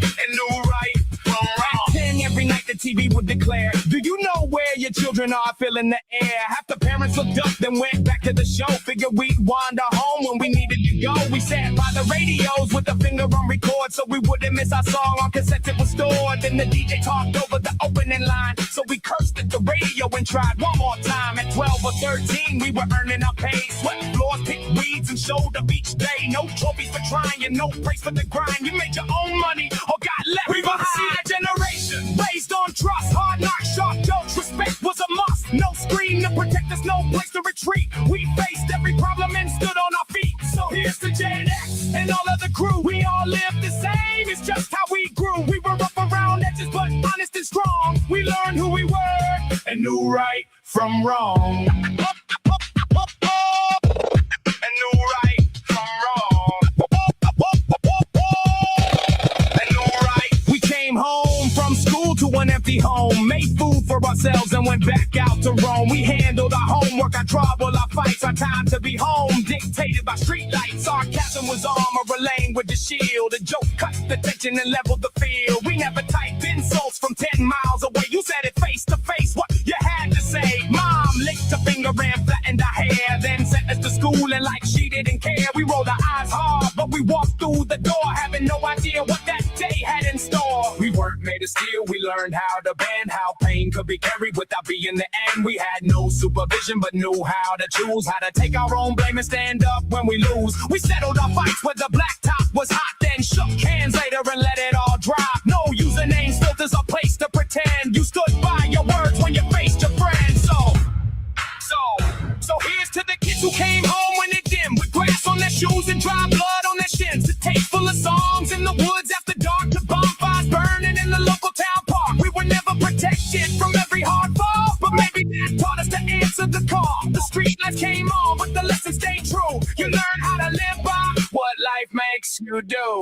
And knew right from wrong. 10 every night the TV would declare, do you know where your children are? Filling the air. Half the parents looked up, then went back to the show. Figured we'd wander home when we needed to go. We sat by the radios with the finger on record, so we wouldn't miss our song on cassette it was stored. Then the DJ talked over the opening line, so we cursed at the radio and tried one more time. At 12 or 13, we were earning our pay. Swept floors, picked weeds, and showed up each day. No trophies for trying, no praise for the grind. You made your own money or got left behind. Generation raised on trust, hard knocks, sharp jokes, respect was a must. No screen to protect us, no place to retreat. We faced every problem and stood on our feet. So here's the Gen X and all of the crew. We all live the same, it's just how we grew. We were rough around edges, but honest and strong. We learned who we were and knew right from wrong. And knew right from wrong. And knew right. We came home from school to an empty home, made food for ourselves and went back out to roam. We handled our homework, our trouble, our fights. Our time to be home dictated by street lights. Sarcasm was armor, relaying with the shield. A joke cut the tension and leveled the field. We never typed insults from 10 miles away. You said it face to face, what you had to say. Mom licked a finger and flattened our hair, then sent us to school and like she didn't care. We rolled our eyes hard, but we walked through the door, having no idea what that day had in store. We weren't made of steel, we learned how to bend, how pain could be carried without being the end. We had no supervision, but knew how to choose, how to take our own blame and stand up when we lose. We settled our fights where the blacktop was hot, then shook hands later and let it all drop. No usernames, filters, a place to pretend. You stood by your words when you faced your friends. So here's to the kids who came home when it dim, with grass on their shoes and dry blood on their shins. The tape full of songs in the woods after dark, the bonfires burning in the local town park. We were never protected from every hard fall, but maybe that taught us to answer the call. The street lights came on, but the lessons stayed true. You learn how to live by what life makes you do.